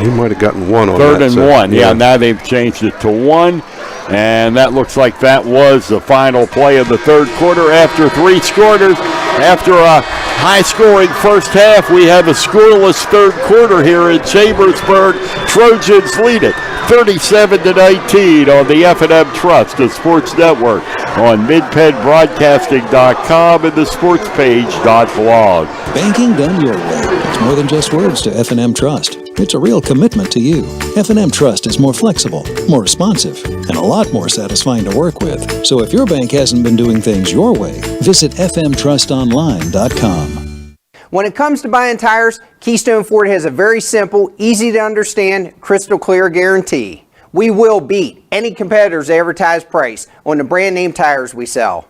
He might have gotten 1 on 3rd that. and 1. Yeah, now they've changed it to 1. And that looks like that was the final play of the third quarter after 3 quarters. After a high-scoring first half, we have a scoreless third quarter here in Chambersburg. Trojans lead it 37-19 on the F&M Trust, the Sports Network, on midpenbroadcasting.com and the sportspage.blog. Banking done your way. It's more than just words to F&M Trust. It's a real commitment to you. F&M Trust is more flexible, more responsive, and a lot more satisfying to work with. So if your bank hasn't been doing things your way, visit fmtrustonline.com. When it comes to buying tires, Keystone Ford has a very simple, easy to understand, crystal clear guarantee. We will beat any competitor's advertised price on the brand name tires we sell.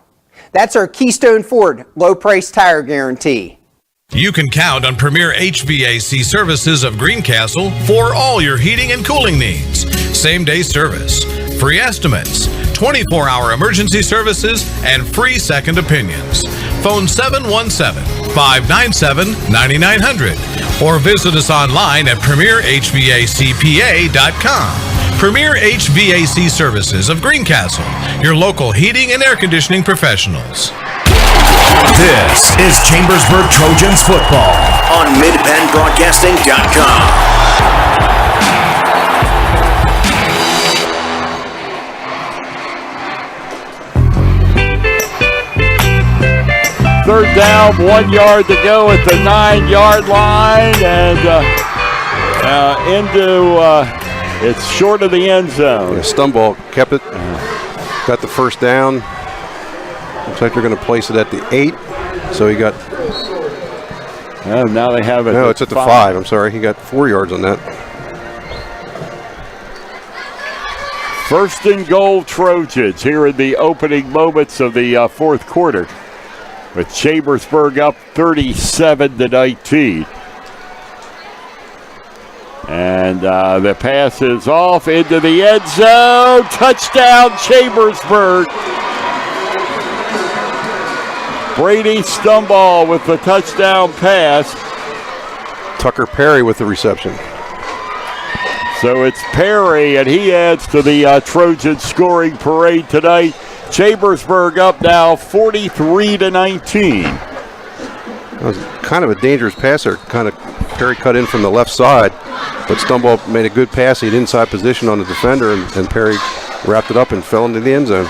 That's our Keystone Ford low price tire guarantee. You can count on Premier HVAC Services of Greencastle for all your heating and cooling needs. Same-day service, free estimates, 24-hour emergency services, and free second opinions. Phone 717-597-9900 or visit us online at premierhvacpa.com. Premier HVAC Services of Greencastle, your local heating and air conditioning professionals. This is Chambersburg Trojans football on midpenbroadcasting.com. Third down, 1 yard to go at the 9-yard line, and it's short of the end zone. Yeah, Stumball kept it, got the first down. Looks like they're going to place it at the 8. So he got. Oh, now they have it. No, it's at the 5. I'm sorry. He got 4 yards on that. 1st and goal, Trojans here in the opening moments of the fourth quarter, with Chambersburg up 37-19. And the pass is off into the end zone. Touchdown, Chambersburg. Brady Stumball with the touchdown pass. Tucker Perry with the reception. So it's Perry, and he adds to the Trojan scoring parade tonight. Chambersburg up now 43-19. That was kind of a dangerous pass there. Kind of Perry cut in from the left side, but Stumble made a good pass. He had inside position on the defender, and Perry wrapped it up and fell into the end zone.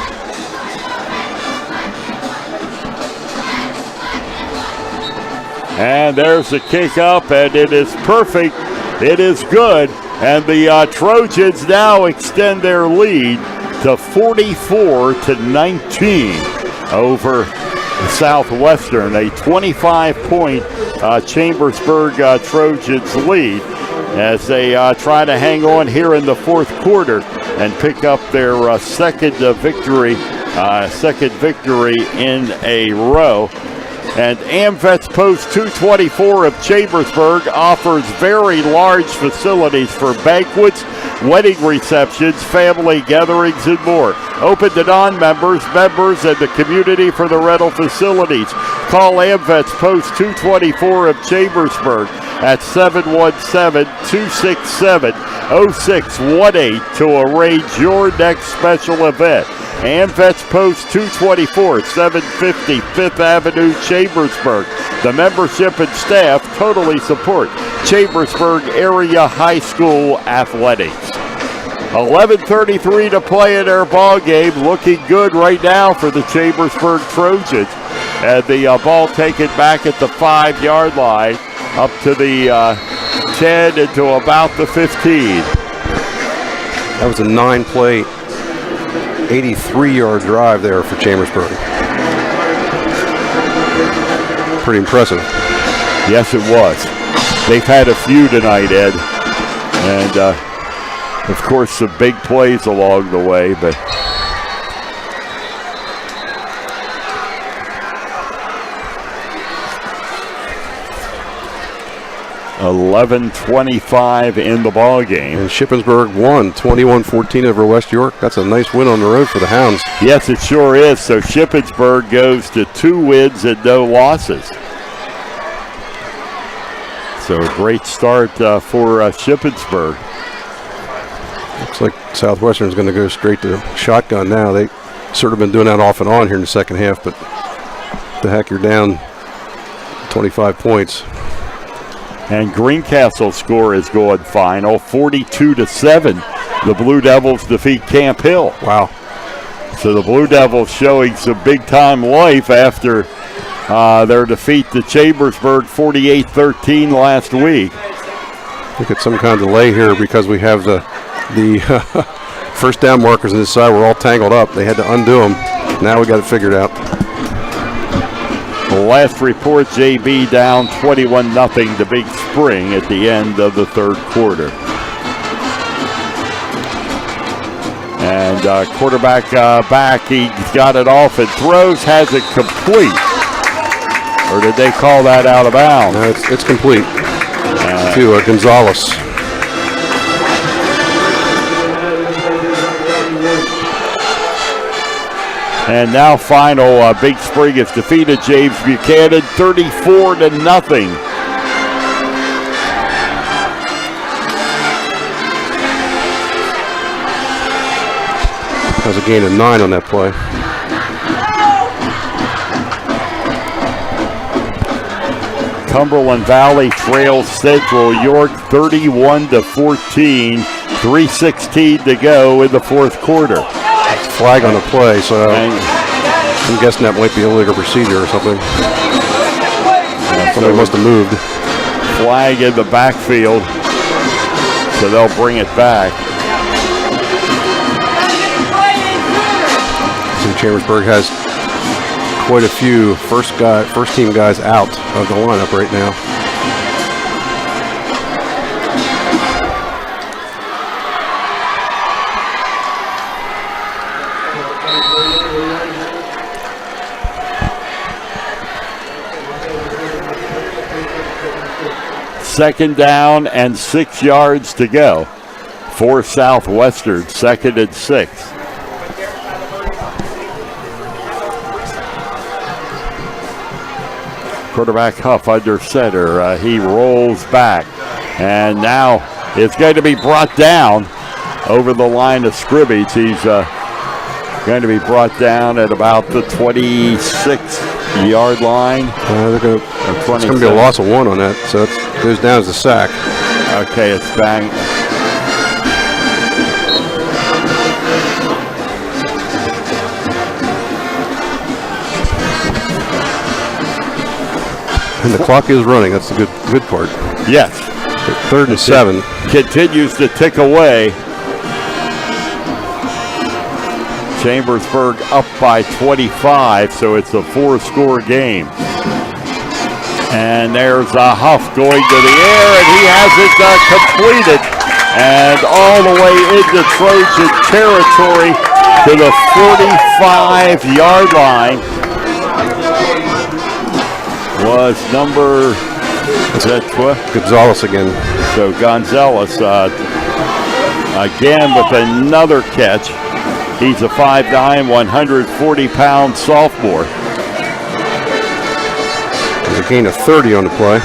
And there's the kick up, and it is perfect. It is good. And the Trojans now extend their lead to 44-19 over Southwestern. A 25-point Chambersburg Trojans lead as they try to hang on here in the fourth quarter and pick up their second victory in a row. And AmVets Post 224 of Chambersburg offers very large facilities for banquets, wedding receptions, family gatherings, and more. Open to non-members, members, and the community for the rental facilities. Call AmVets Post 224 of Chambersburg at 717-267-0618 to arrange your next special event. AmVets Post 224, 750 5th Avenue, Chambersburg. The membership and staff totally support Chambersburg Area High School athletics. 11:33 to play in their ball game. Looking good right now for the Chambersburg Trojans. And the ball taken back at the 5-yard line up to the 10 and to about the 15. That was a 9-play, 83-yard drive there for Chambersburg. Pretty impressive. Yes, it was. They've had a few tonight, Ed. And, of course, some big plays along the way, but 11:25 in the ball game. And Shippensburg won 21-14 over West York. That's a nice win on the road for the Hounds. Yes, it sure is. So Shippensburg goes to 2 wins and no losses. So a great start for Shippensburg. Looks like Southwestern is going to go straight to shotgun now. They sort of been doing that off and on here in the second half, but the heck, you're down 25 points. And Greencastle's score is going final, 42-7. The Blue Devils defeat Camp Hill. Wow. So the Blue Devils showing some big-time life after their defeat to Chambersburg 48-13 last week. Look at some kind of delay here because we have the first down markers on this side were all tangled up. They had to undo them. Now we got it figured out. The last report, JB down 21-0 to Big Spring at the end of the third quarter. And quarterback back, he got it off and throws, has it complete. Or did they call that out of bounds? No, it's complete to Gonzalez. And now final, Big Spring has defeated James Buchanan 34-0. That was a gain of 9 on that play. Cumberland Valley trails Central York 31-14. 3:16 to go in the fourth quarter. Flag on the play, so I'm guessing that might be illegal procedure or something. Somebody must have moved. Flag in the backfield, so they'll bring it back. So Chambersburg has quite a few first team guys out of the lineup right now. Second down and 6 yards to go for Southwestern, 2nd and 6. Quarterback Huff under center. He rolls back, and now it's going to be brought down over the line of scrimmage. He's going to be brought down at about the 26 yard line. It's going to be a loss of 1 on that, so it goes down as a sack. Okay, it's bang. And the clock is running. That's the good part. Yes. 3rd and 7. Continues to tick away. Chambersburg up by 25, so it's a 4-score game. And there's a Huff going to the air, and he has it completed. And all the way into Trojan territory to the 45-yard line was number, is that what? Gonzalez again. So Gonzalez again with another catch. He's a 5'9", 140-pound sophomore. There's a gain of 30 on the play.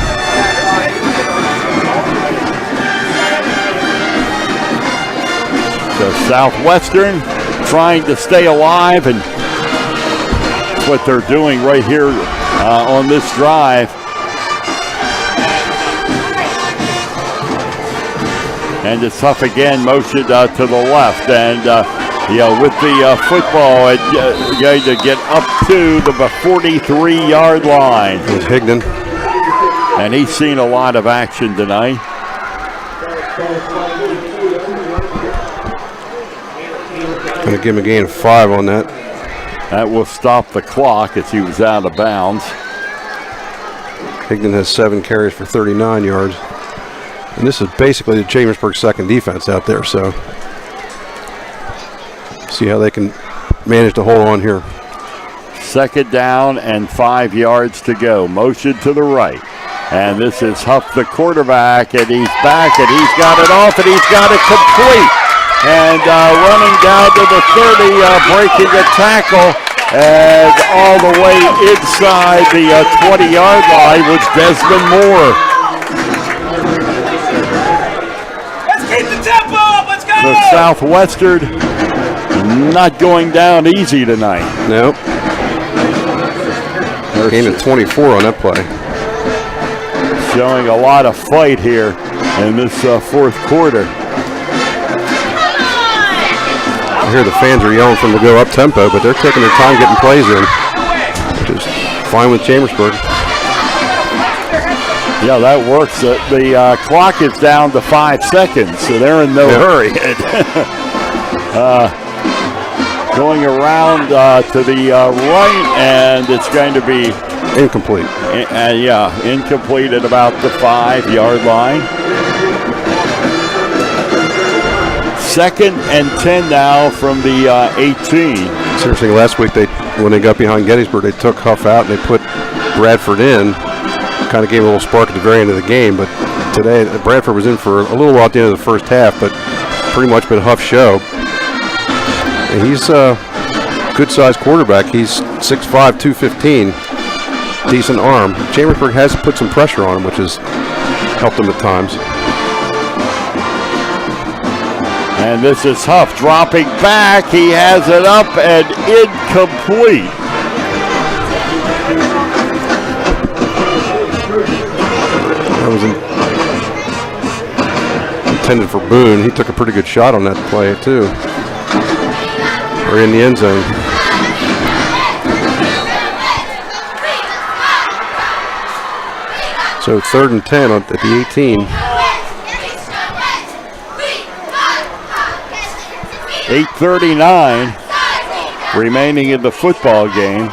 So Southwestern trying to stay alive, and that's what they're doing right here on this drive. And it's Huff again, motioned to the left, and with the football, going to get up to the 43-yard line. It's Higdon. And he's seen a lot of action tonight. Going to give him a gain of 5 on that. That will stop the clock as he was out of bounds. Higdon has 7 carries for 39 yards. And this is basically the Chambersburg second defense out there, so see how they can manage to hold on here. 2nd down and 5 yards to go. Motion to the right. And this is Huff, the quarterback, and he's back, and he's got it off, and he's got it complete. And running down to the 30, breaking a tackle, and all the way inside the 20-yard line was Desmond Moore. Keep the tempo up, let's go! So Southwestern not going down easy tonight. Nope. Gain of 24 on that play. Showing a lot of fight here in this 4th quarter. I hear the fans are yelling for them to go up tempo, but they're taking their time getting plays in, which is fine with Chambersburg. Yeah, that works. The clock is down to 5 seconds, so they're in no hurry. Going around to the right, and it's going to be incomplete. Incomplete at about the 5-yard line. 2nd and 10 now from the 18. It's interesting. Last week, when they got behind Gettysburg, they took Huff out and they put Bradford in. Kind of gave a little spark at the very end of the game, but today Bradford was in for a little while at the end of the first half, but pretty much been Huff's show. And he's a good-sized quarterback. He's 6'5", 215, decent arm. Chambersburg has put some pressure on him, which has helped him at times. And this is Huff dropping back. He has it up and incomplete. That was intended for Boone. He took a pretty good shot on that play, too. Or in the end zone. So 3rd and 10 at the 18. 8:39 remaining in the football game.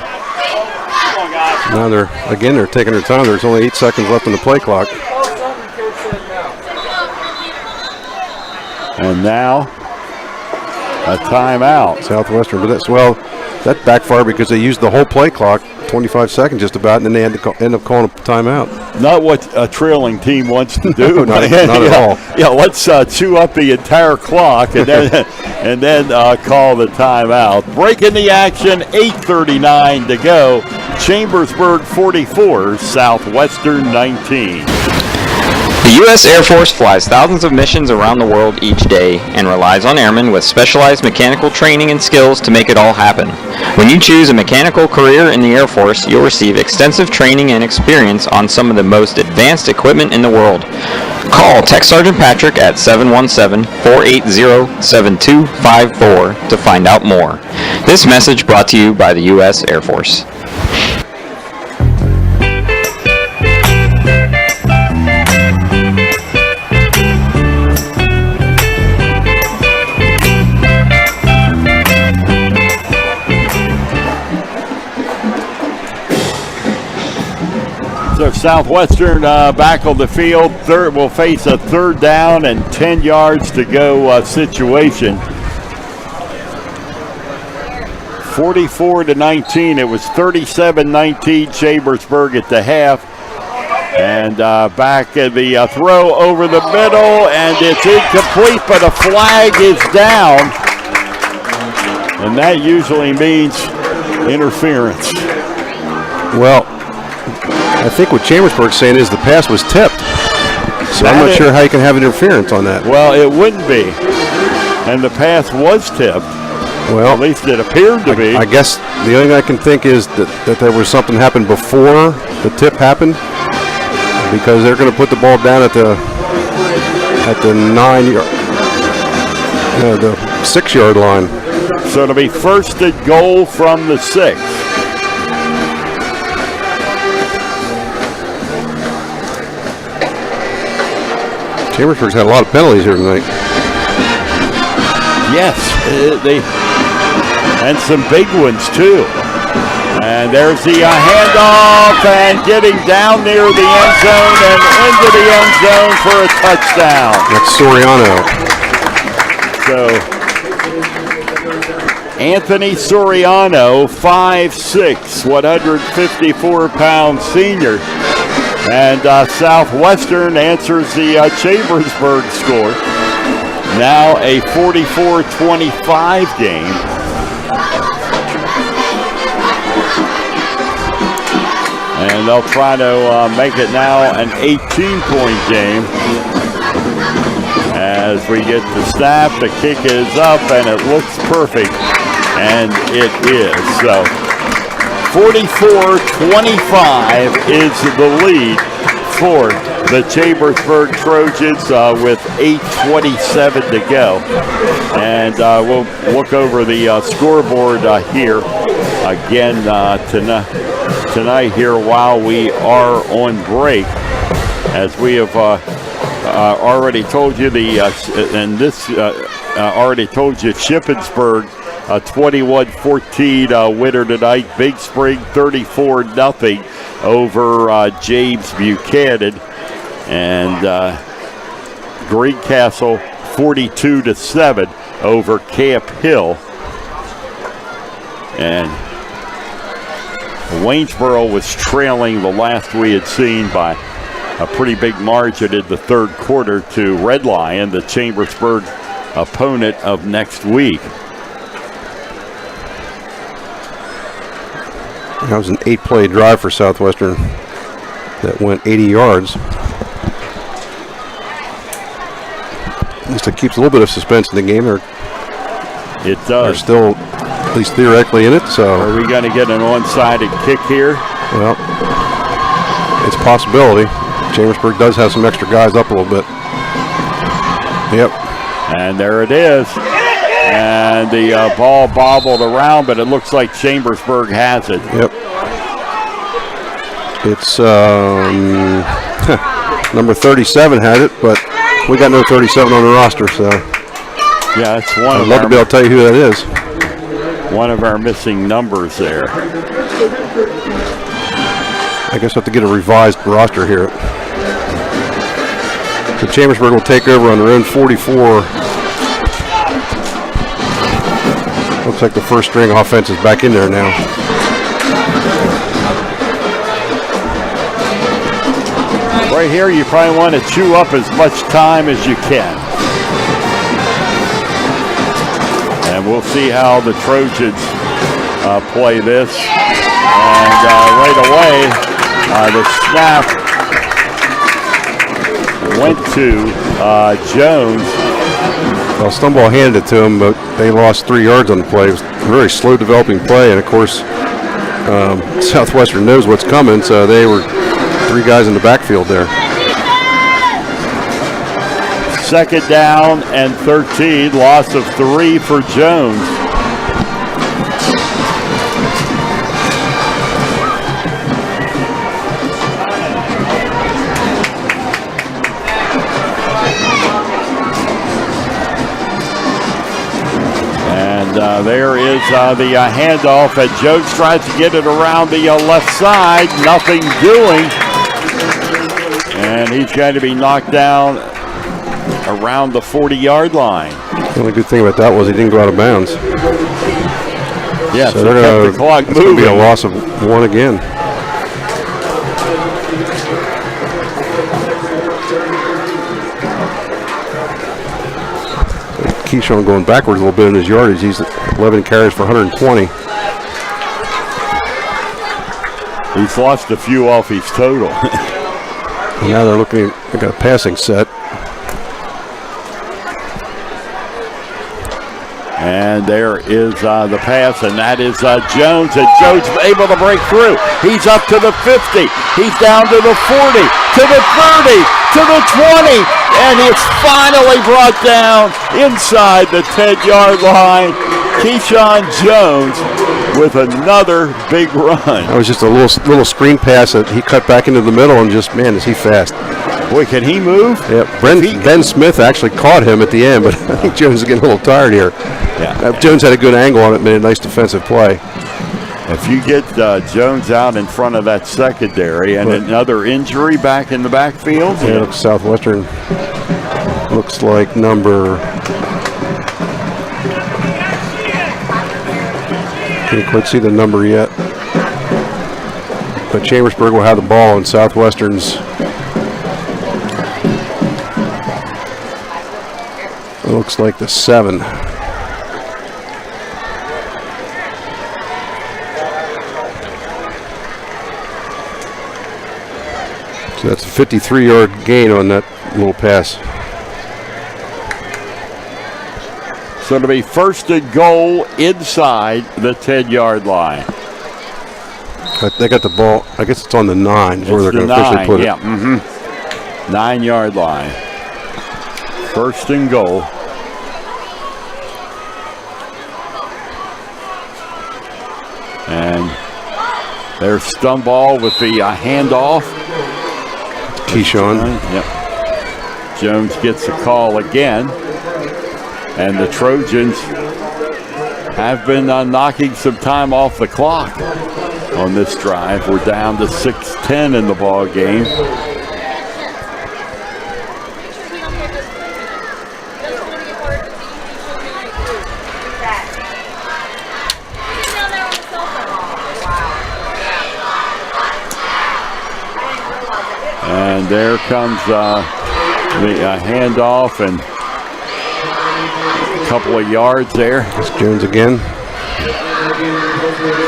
Now they're taking their time. There's only 8 seconds left on the play clock. And now a timeout. Southwestern, but that backfired because they used the whole play clock, 25 seconds just about, and then they had to end up calling a timeout. Not what a trailing team wants to do. No, not at all. Yeah, let's chew up the entire clock and then call the timeout. Breaking the action, 8:39 to go. Chambersburg 44, Southwestern 19. The U.S. Air Force flies thousands of missions around the world each day and relies on airmen with specialized mechanical training and skills to make it all happen. When you choose a mechanical career in the Air Force, you'll receive extensive training and experience on some of the most advanced equipment in the world. Call Tech Sergeant Patrick at 717-480-7254 to find out more. This message brought to you by the U.S. Air Force. So Southwestern back on the field. Will face a 3rd down and 10 yards to go situation. 44-19. It was 37-19 Chambersburg at the half. And back in the throw over the middle, and it's incomplete, but a flag is down. And that usually means interference. Well, I think what Chambersburg's saying is the pass was tipped. So I'm not sure how you can have interference on that. Well, it wouldn't be. And the pass was tipped. Well, at least it appeared to be. I guess the only thing I can think is that there was something happened before the tip happened, because they're going to put the ball down at the 6-yard line. So it'll be 1st and goal from the 6. Chambersburg's had a lot of penalties here tonight. Yes, and some big ones too. And there's the handoff, and getting down near the end zone and into the end zone for a touchdown. That's Soriano. So Anthony Soriano, 5'6", 154-pound senior. And Southwestern answers the Chambersburg score. Now a 44-25 game. And they'll try to make it now an 18-point game. As we get the snap, the kick is up, and it looks perfect. And it is. So 44-25 is the lead for the Chambersburg Trojans with 8:27 to go. And we'll look over the scoreboard here again tonight here while we are on break. As we have already told you, already told you Shippensburg, a 21-14 winner tonight. Big Spring 34-0 over James Buchanan. And Greencastle 42-7 over Camp Hill. And Waynesboro was trailing the last we had seen by a pretty big margin in the 3rd quarter to Red Lion, the Chambersburg opponent of next week. That was an 8-play drive for Southwestern that went 80 yards. At least it keeps a little bit of suspense in the game. It does. They're still, at least theoretically, in it. So are we going to get an onside kick here? Well, it's a possibility. Chambersburg does have some extra guys up a little bit. Yep. And there it is. And the ball bobbled around, but it looks like Chambersburg has it. Yep. It's number 37 had it, but we got no 37 on the roster, so. Yeah, it's one. I'd love to be able to tell you who that is. One of our missing numbers there. I guess I have to get a revised roster here. So Chambersburg will take over on their own 44. Looks like the first string offense is back in there now. Right here, you probably want to chew up as much time as you can. And we'll see how the Trojans play this. And right away, the snap went to Jones. Well, Stumble handed it to him, but they lost 3 yards on the play. It was a very slow developing play, and of course, Southwestern knows what's coming, so they were 3 guys in the backfield there. 2nd down and 13, loss of 3 for Jones. There is the handoff, and Jones tries to get it around the left side. Nothing doing. And he's going to be knocked down around the 40-yard line. The only good thing about that was he didn't go out of bounds. Yeah, so they're kept the clock moving. Going to be a loss of 1 again. Keyshawn going backwards a little bit in his yardage. He's 11 carries for 120. He's lost a few off his total. Now they're looking at a passing set. And there is the pass, and that is Jones. And Jones able to break through. He's up to the 50. He's down to the 40, to the 30, to the 20. And it's finally brought down inside the 10-yard line. Keyshawn Jones with another big run. That was just a little screen pass that he cut back into the middle, and just, man, is he fast. Boy, can he move? Yeah, Ben Smith actually caught him at the end, but I think Jones is getting a little tired here. Yeah. Jones had a good angle on it, made a nice defensive play. If you get Jones out in front of that secondary and another injury back in the backfield. Yeah, looks Southwestern looks like number. Can't quite see the number yet. But Chambersburg will have the ball in Southwestern's. It looks like the 7. So that's a 53-yard gain on that little pass. So it'll be 1st and goal inside the 10-yard line. They got the ball. I guess it's on the 9 is where they're going to officially put it. Yeah, 9-yard line. 1st and goal. And there's Stumble with the handoff. Keyshawn. Yep. Jones gets the call again. And the Trojans have been knocking some time off the clock on this drive. We're down to 6:10 in the ball game. And there comes the handoff, and a couple of yards there. It's Jones again.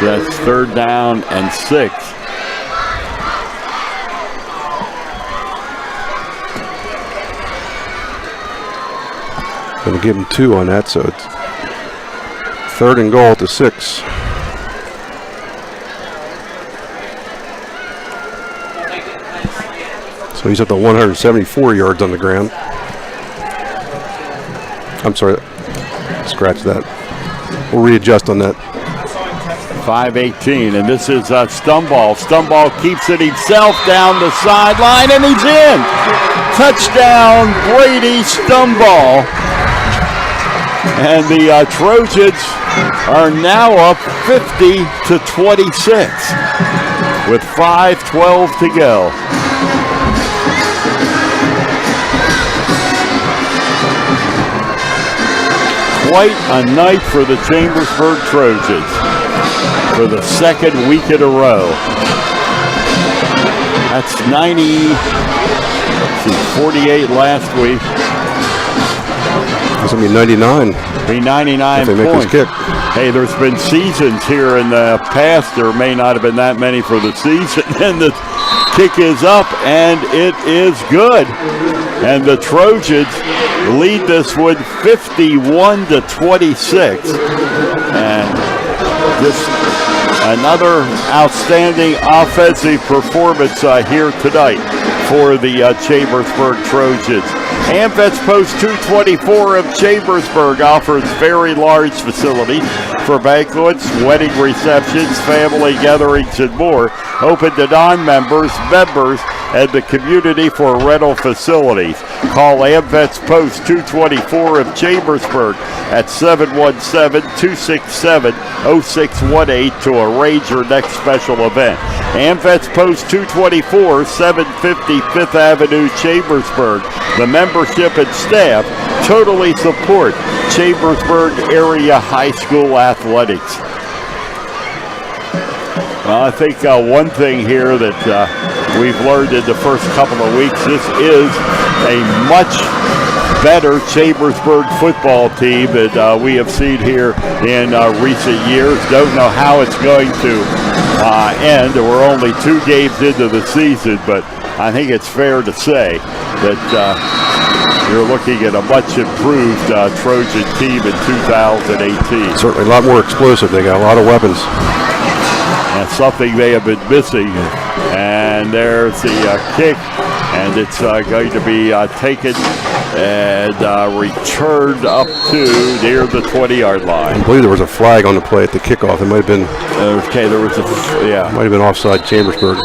So that's 3rd down and 6. Going to give him 2 on that, so it's 3rd and goal to 6. So he's at the 174 yards on the ground. I'm sorry, scratch that. We'll readjust on that. 5:18, and this is Stumble. Stumble keeps it himself down the sideline, and he's in. Touchdown, Brady Stumble. And the Trojans are now up 50-26 with 5:12 to go. Quite a night for the Chambersburg Trojans for the 2nd week in a row. That's 48 last week. It's going to be 99. Be 99 if they make points. this kick. Hey, there's been seasons here in the past. There may not have been that many for the season. And the kick is up, and it is good. And the Trojans lead this one 51-26. And just another outstanding offensive performance here tonight for the Chambersburg Trojans. AmVets Post 224 of Chambersburg offers very large facilities for banquets, wedding receptions, family gatherings, and more. Open to non-members, members, and the community for rental facilities. Call AmVets Post 224 of Chambersburg at 717-267-0618 to arrange your next special event. AmVets Post 224, 750 5th Avenue, Chambersburg. The membership and staff totally support Chambersburg area high school athletics. Well, I think one thing here that we've learned in the first couple of weeks, this is a much better Chambersburg football team that we have seen here in recent years. Don't know how it's going to end. We're only 2 games into the season, but I think it's fair to say that you're looking at a much improved Trojan team in 2018. Certainly a lot more explosive. They got a lot of weapons. That's something they have been missing. And there's the kick, and it's going to be taken and returned up to near the 20-yard line. I believe there was a flag on the play at the kickoff. It might have been. Okay, there was a might have been offside Chambersburg.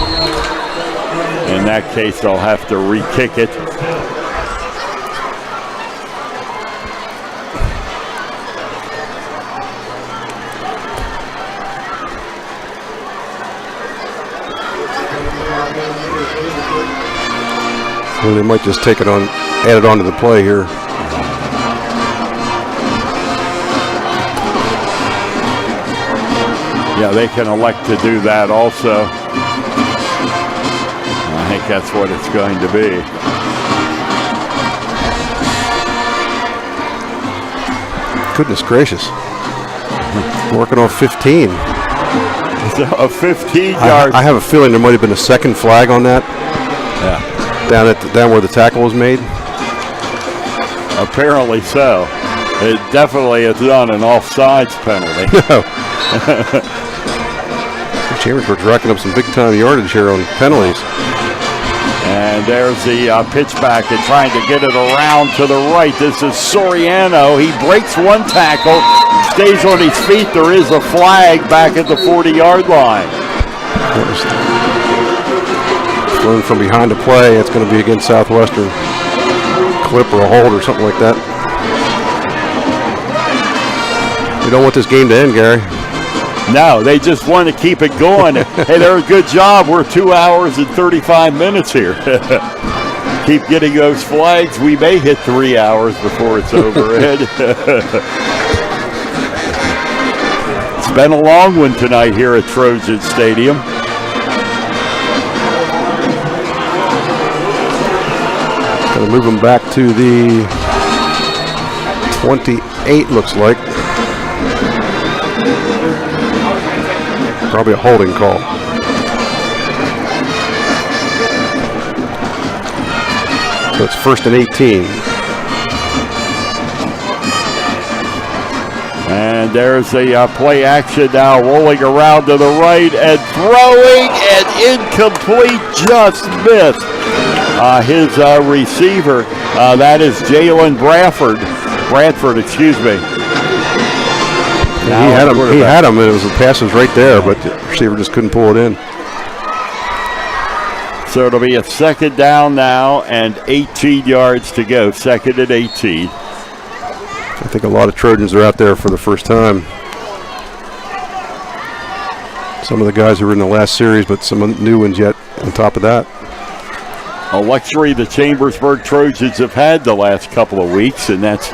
In that case, they'll have to re-kick it. Well, they might just take it on, add it onto the play here. Yeah, they can elect to do that also. I think that's what it's going to be. Goodness gracious. Working on 15. So a 15-yard. I have a feeling there might have been a second flag on that. Yeah. Down where the tackle was made? Apparently so. It definitely is not an offsides penalty. No. Chambersburg's racking up some big-time yardage here on penalties. And there's the pitch back and trying to get it around to the right. This is Soriano. He breaks one tackle, stays on his feet. There is a flag back at the 40-yard line. Thrown from behind the play. It's going to be against Southwestern. Clip or a hold or something like that. We don't want this game to end, Gary. No, they just want to keep it going. Hey, they're a good job. We're 2 hours and 35 minutes here. Keep getting those flags. We may hit 3 hours before it's over, Ed. It's been a long one tonight here at Trojan Stadium. Going to move them back to the 28, looks like. Probably a holding call. So it's 1st and 18. And there's a play action now, rolling around to the right and throwing, and incomplete, just missed. His receiver, that is Jalen Bradford, excuse me. He had him, and the pass was right there, but the receiver just couldn't pull it in. So it'll be a 2nd down now and 18 yards to go, 2nd and 18. I think a lot of Trojans are out there for the first time. Some of the guys who were in the last series, but some new ones yet on top of that. A luxury the Chambersburg Trojans have had the last couple of weeks, and that's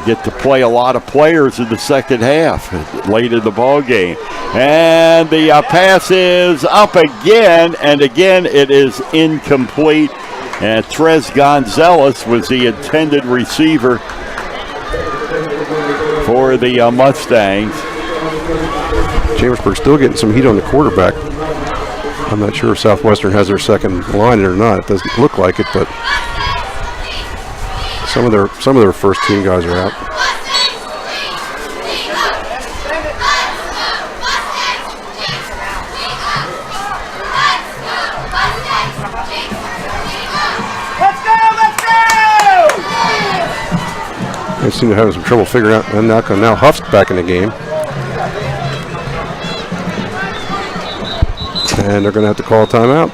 get to play a lot of players in the second half late in the ball game. And the pass is up again, and again it is incomplete. And Tres Gonzalez was the intended receiver for the Mustangs. Chambersburg still getting some heat on the quarterback. I'm not sure if Southwestern has their second line or not. It doesn't look like it, but some of their first team guys are out. They seem to have some trouble figuring out, and now Huff's back in the game. And they're going to have to call a timeout.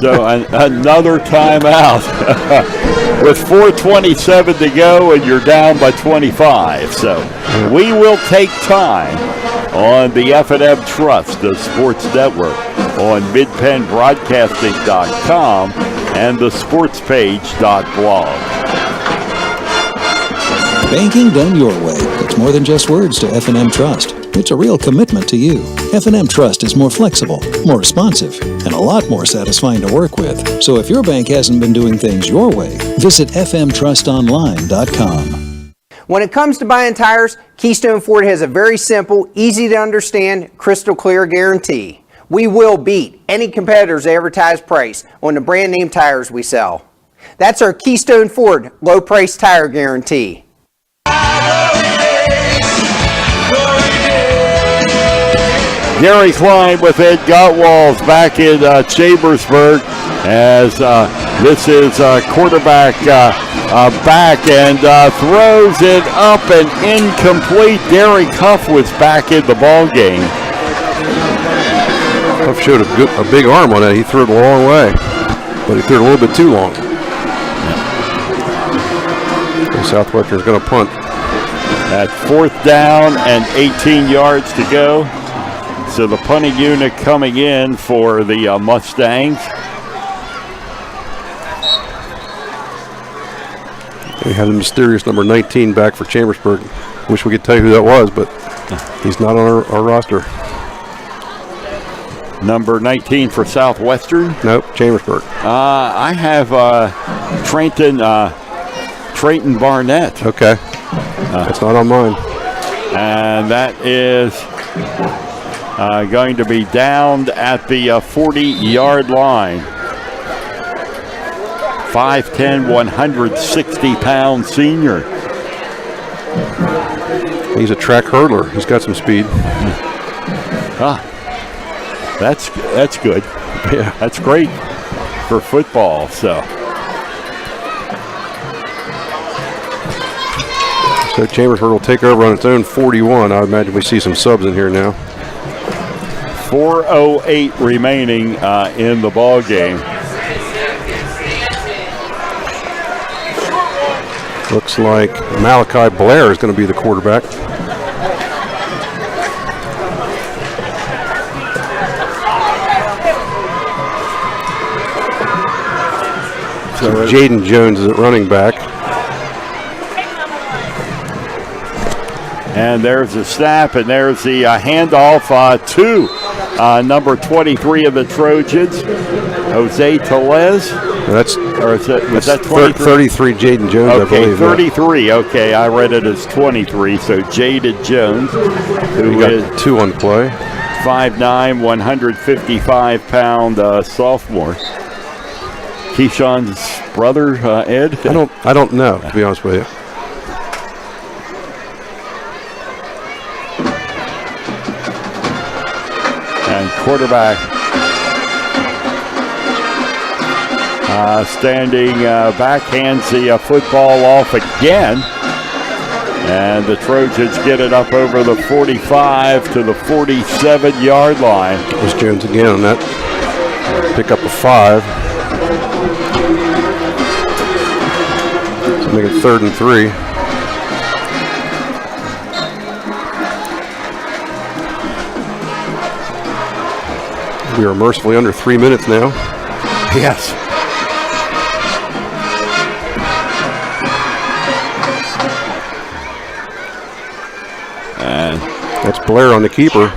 So another timeout with 4:27 to go, and you're down by 25. So we will take time on the F&M Trust, the sports network, on midpennbroadcasting.com and the sportspage.blog. Banking done your way. It's more than just words to F&M Trust. It's a real commitment to you. F&M Trust is more flexible, more responsive, and a lot more satisfying to work with. So if your bank hasn't been doing things your way, visit fmtrustonline.com. When it comes to buying tires, Keystone Ford has a very simple, easy to understand, crystal clear guarantee. We will beat any competitor's advertised price on the brand name tires we sell. That's our Keystone Ford low price tire guarantee. Gary Klein with Ed Gottwals back in Chambersburg as this is quarterback back and throws it up and incomplete. Derek Huff was back in the ball game. Huff showed a big arm on that. He threw it a long way, but he threw it a little bit too long. So Southwestern's going to punt. At 4th down and 18 yards to go. So the punting unit coming in for the Mustangs. We have the mysterious number 19 back for Chambersburg. Wish we could tell you who that was, but he's not on our roster. Number 19 for Southwestern? Nope, Chambersburg. I have Trayton Barnett. Okay. That's not on mine. And that is going to be downed at the 40-yard line. 5'10", 160-pound senior. He's a track hurdler. He's got some speed. That's good. Yeah, that's great for football. So Chambersburg will take over on its own 41. I imagine we see some subs in here now. 4:08 remaining in the ball game. Looks like Malachi Blair is going to be the quarterback. So Jaden Jones is at running back. And there's a snap, and there's the handoff to number 23 of the Trojans, Jose Telez. Was that 33 Jaden Jones, okay, I believe. 33. Okay, I read it as 23. So Jaden Jones, who is 2 on play. 5'9", 155-pound sophomore. Keyshawn's brother, Ed? I don't know, to be honest with you. And quarterback standing back, hands the football off again. And the Trojans get it up over the 45 to the 47-yard line. It was Jones again on that. Pick up a 5. So make it 3rd and 3. We are mercifully under 3 minutes now. Yes. And that's Blair on the keeper.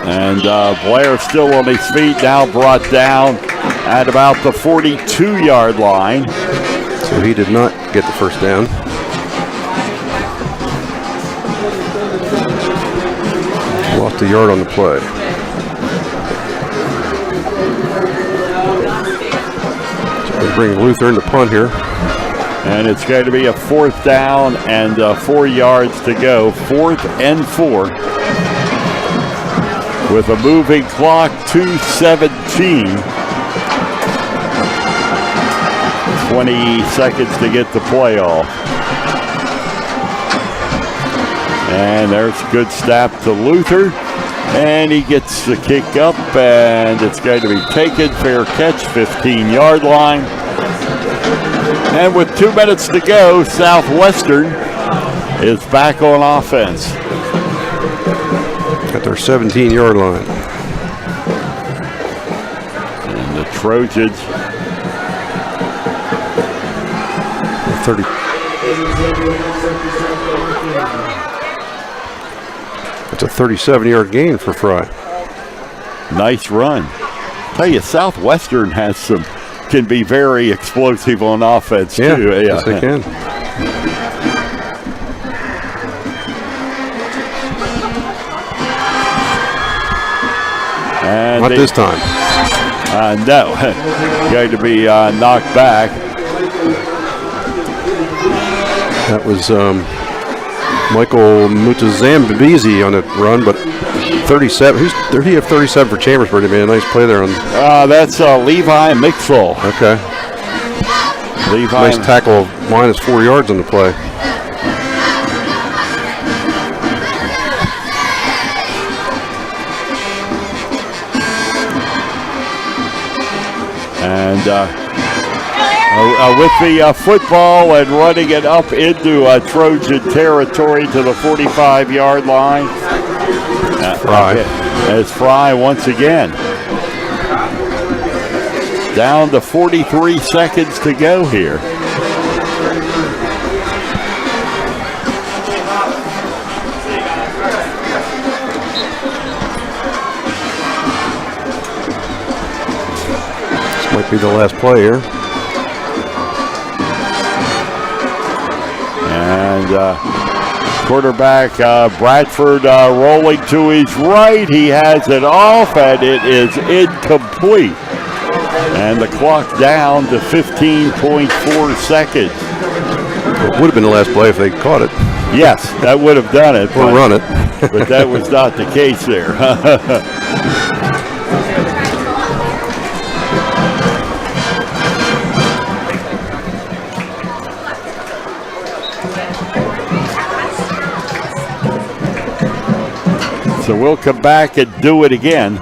And Blair still on his feet, now brought down at about the 42-yard line. So he did not get the first down. Lost a yard on the play. bring Luther into punt here. And it's going to be a 4th down and 4 yards to go. 4th and 4. With a moving clock, 2:17. 20 seconds to get the play off. And there's a good snap to Luther. And he gets the kick up, and it's going to be taken. Fair catch, 15-yard line. And with 2 minutes to go, Southwestern is back on offense. At their 17-yard line. And the Trojans. 30. It's a 37-yard gain for Fry. Nice run. Tell you, Southwestern can be very explosive on offense too. Yes, they can. And not this time. No, going to be knocked back. That was Michael Mutazambizi on a run, but 37. Who's 30 of 37 for Chambersburg? He made a nice play there. That's Levi Mixel. Okay. Levi. Nice tackle, minus 4 yards on the play. And with the football and running it up into Trojan territory to the 45-yard line. Fry. As Fry once again. Down to 43 seconds to go here. This might be the last play here. And quarterback Bradford rolling to his right. He has it off, and it is incomplete. And the clock down to 15.4 seconds. It would have been the last play if they caught it. Yes, that would have done it. Or run it. But that was not the case there. So we'll come back and do it again.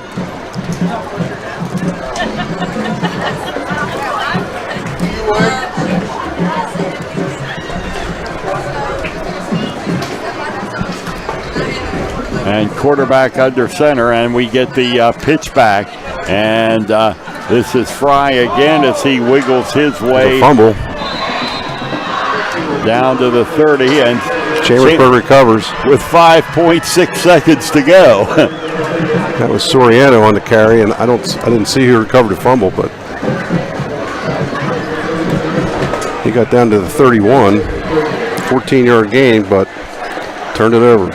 And quarterback under center, and we get the pitch back. And this is Fry again as he wiggles his way. Fumble. Down to the 30, and Chambersburg recovers. With 5.6 seconds to go. That was Soriano on the carry, and I didn't see who recovered the fumble, but he got down to the 31. 14-yard gain, but turned it over.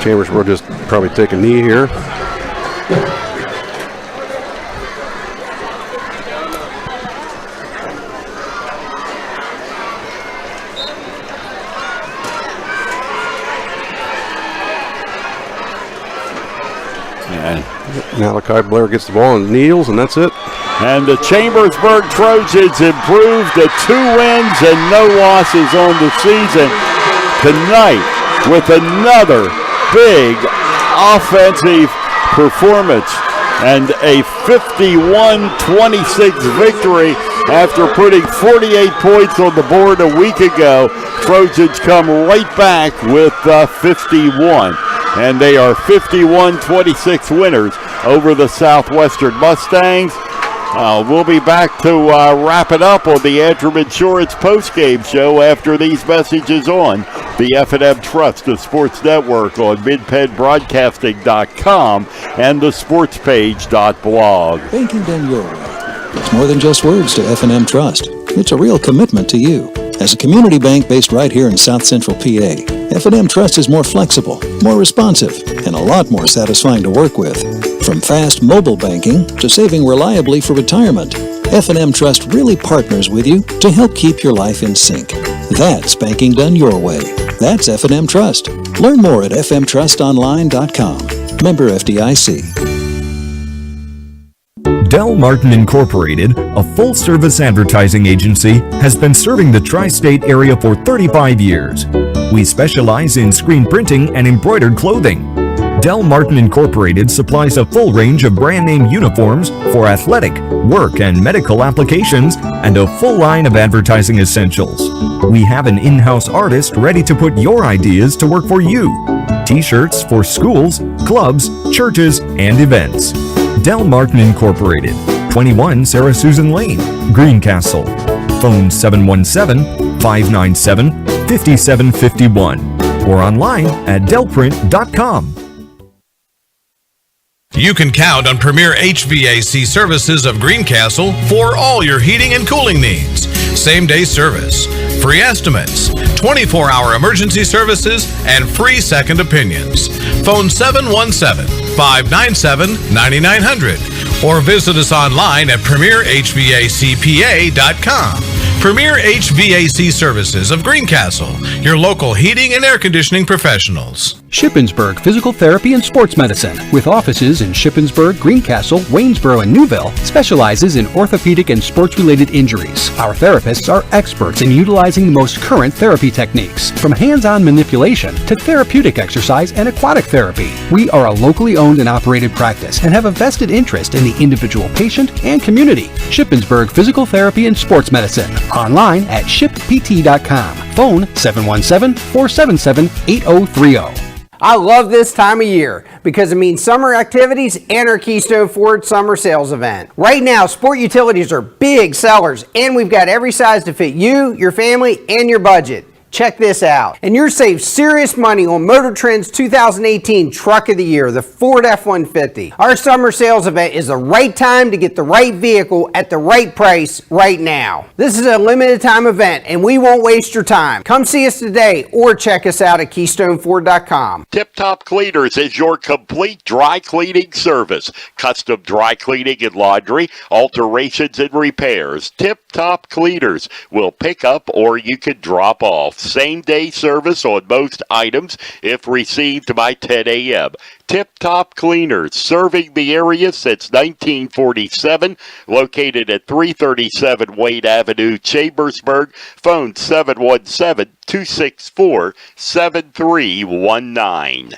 Chambersburg just probably take a knee here. Malachi Blair gets the ball and kneels, and that's it. And the Chambersburg Trojans improved to 2 wins and no losses on the season tonight with another big offensive performance and a 51-26 victory after putting 48 points on the board a week ago. Trojans come right back with 51, and they are 51-26 winners over the Southwestern Mustangs. We'll be back to wrap it up on the Antrim Insurance postgame show after these messages on the F&M Trust of Sports Network on midpenbroadcasting.com and the sportspage.blog. Banking done your way. It's more than just words to F&M Trust. It's a real commitment to you. As a community bank based right here in South Central PA, F&M Trust is more flexible, more responsive, and a lot more satisfying to work with. From fast mobile banking to saving reliably for retirement, F&M Trust really partners with you to help keep your life in sync. That's banking done your way. That's F&M Trust. Learn more at fmtrustonline.com. Member FDIC. Del Martin Incorporated, a full-service advertising agency, has been serving the tri-state area for 35 years. We specialize in screen printing and embroidered clothing. Del Martin Incorporated supplies a full range of brand-name uniforms for athletic, work, and medical applications, and a full line of advertising essentials. We have an in-house artist ready to put your ideas to work for you. T-shirts for schools, clubs, churches, and events. Del Martin Incorporated, 21 Sarah Susan Lane, Greencastle. Phone 717-597-5751 or online at delprint.com. You can count on Premier HVAC Services of Greencastle for all your heating and cooling needs. Same-day service, free estimates, 24-hour emergency services, and free second opinions. Phone 717-597-9900 or visit us online at premierhvacpa.com. Premier HVAC Services of Greencastle, your local heating and air conditioning professionals. Shippensburg Physical Therapy and Sports Medicine, with offices in Shippensburg, Greencastle, Waynesboro, and Newville, specializes in orthopedic and sports-related injuries. Our therapists are experts in utilizing the most current therapy techniques, from hands-on manipulation to therapeutic exercise and aquatic therapy. We are a locally owned and operated practice and have a vested interest in the individual patient and community. Shippensburg Physical Therapy and Sports Medicine, online at shippt.com. Phone 717-477-8030. I love this time of year because it means summer activities and our Keystone Ford summer sales event. Right now, sport utilities are big sellers, and we've got every size to fit you, your family, and your budget. Check this out. And you're saved serious money on Motor Trend's 2018 Truck of the Year, the Ford F-150. Our summer sales event is the right time to get the right vehicle at the right price right now. This is a limited time event, and we won't waste your time. Come see us today or check us out at KeystoneFord.com. Tip Top Cleaners is your complete dry cleaning service. Custom dry cleaning and laundry, alterations and repairs. Tip Top Cleaners will pick up or you can drop off. Same-day service on most items if received by 10 a.m. Tip Top Cleaners, serving the area since 1947, located at 337 Wayne Avenue, Chambersburg. Phone 717-264-7319.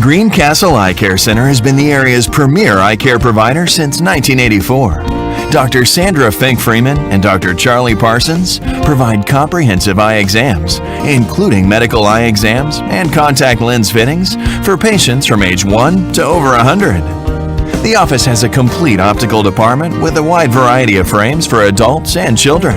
Greencastle Eye Care Center has been the area's premier eye care provider since 1984. Dr. Sandra Fink-Freeman and Dr. Charlie Parsons provide comprehensive eye exams, including medical eye exams and contact lens fittings for patients from age 1 to over 100. The office has a complete optical department with a wide variety of frames for adults and children.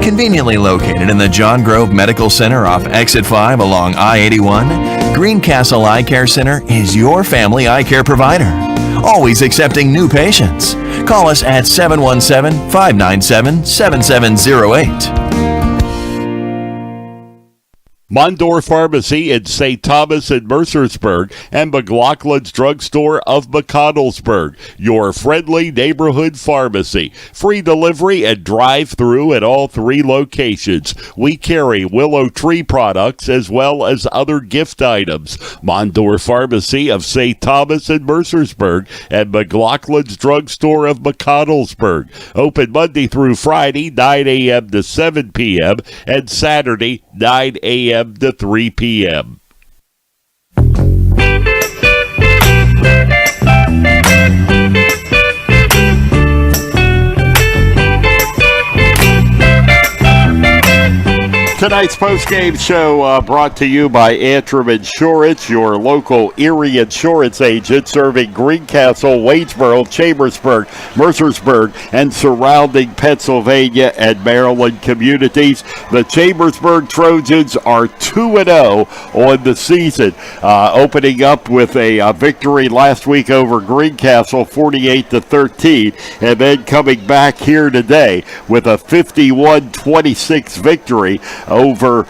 Conveniently located in the John Grove Medical Center off Exit 5 along I-81, Greencastle Eye Care Center is your family eye care provider. Always accepting new patients. Call us at 717-597-7708. Mondor Pharmacy in St. Thomas and Mercersburg, and McLaughlin's Drugstore of McConnellsburg, your friendly neighborhood pharmacy. Free delivery and drive-through at all 3 locations. We carry Willow Tree products as well as other gift items. Mondor Pharmacy of St. Thomas and Mercersburg, and McLaughlin's Drugstore of McConnellsburg. Open Monday through Friday, 9 a.m. to 7 p.m., and Saturday, 9 a.m. to 3 p.m. Tonight's postgame show brought to you by Antrim Insurance, your local Erie insurance agent serving Greencastle, Waynesboro, Chambersburg, Mercersburg, and surrounding Pennsylvania and Maryland communities. The Chambersburg Trojans are 2-0 on the season, opening up with a victory last week over Greencastle, 48-13, and then coming back here today with a 51-26 victory over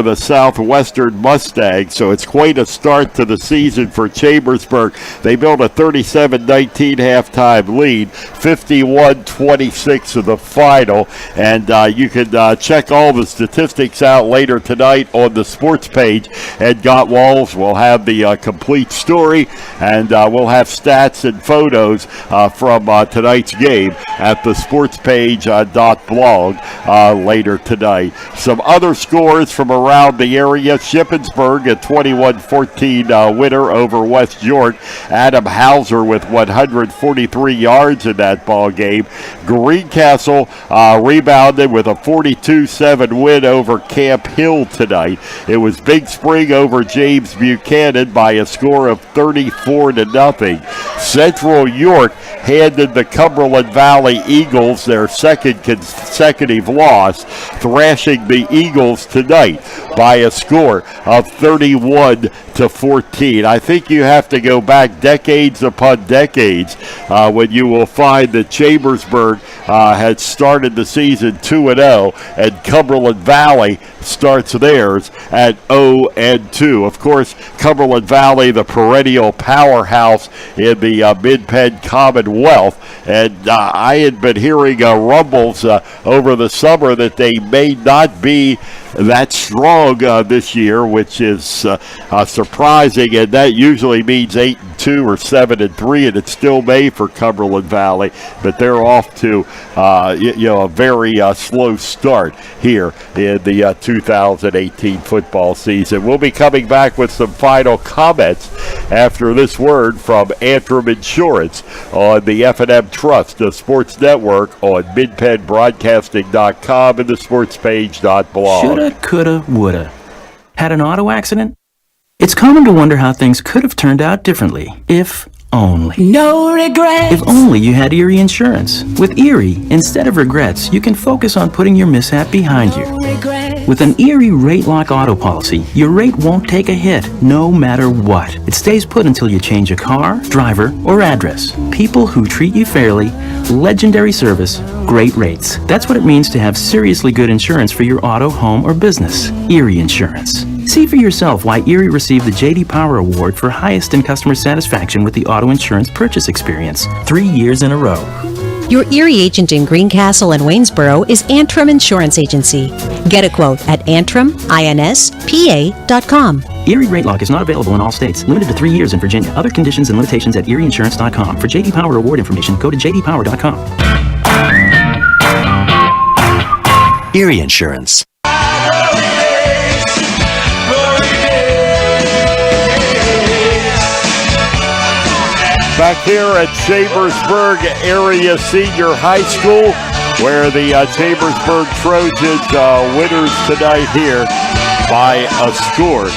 the Southwestern Mustangs. So it's quite a start to the season for Chambersburg. They built a 37-19 halftime lead, 51-26 in the final. And you can check all the statistics out later tonight on the sports page. And Got Walls will have the complete story, and we'll have stats and photos from tonight's game at the sportspage.blog later tonight. Some other scores from around the area: Shippensburg, a 21-14 winner over West York. Adam Hauser with 143 yards in that ball game. Greencastle rebounded with a 42-7 win over Camp Hill tonight. It was Big Spring over James Buchanan by a score of 34-0. Central York handed the Cumberland Valley Eagles their second consecutive loss, thrashing the Eagles tonight by a score of 31-14. I think you have to go back decades upon decades when you will find that Chambersburg had started the season 2-0, and Cumberland Valley starts theirs at 0-2. Of course, Cumberland Valley, the perennial powerhouse in the Mid-Penn Commonwealth, and I had been hearing rumbles over the summer that they may not be that strong this year, which is surprising, and that usually means 8-2 or 7-3, and it still may for Cumberland Valley, but they're off to a very slow start here in the 2018 football season. We'll be coming back with some final comments after this word from Antrim Insurance on the F&M Trust, the sports network, on midpennbroadcasting.com and the sportspage.blog. Shoulda, coulda, woulda. Had an auto accident? It's common to wonder how things could have turned out differently, if only. No regrets. If only you had Erie Insurance. With Erie, instead of regrets, you can focus on putting your mishap behind you. With an Erie Rate Lock auto policy, your rate won't take a hit, no matter what. It stays put until you change a car, driver, or address. People who treat you fairly, legendary service, great rates. That's what it means to have seriously good insurance for your auto, home, or business. Erie Insurance. See for yourself why Erie received the J.D. Power Award for highest in customer satisfaction with the auto insurance purchase experience 3 years in a row. Your Erie agent in Greencastle and Waynesboro is Antrim Insurance Agency. Get a quote at antriminspa.com. Erie Rate Lock is not available in all states. Limited to 3 years in Virginia. Other conditions and limitations at erieinsurance.com. For J.D. Power Award information, go to jdpower.com. Erie Insurance. Back here at Chambersburg Area Senior High School, where the Chambersburg Trojans winners tonight here by a score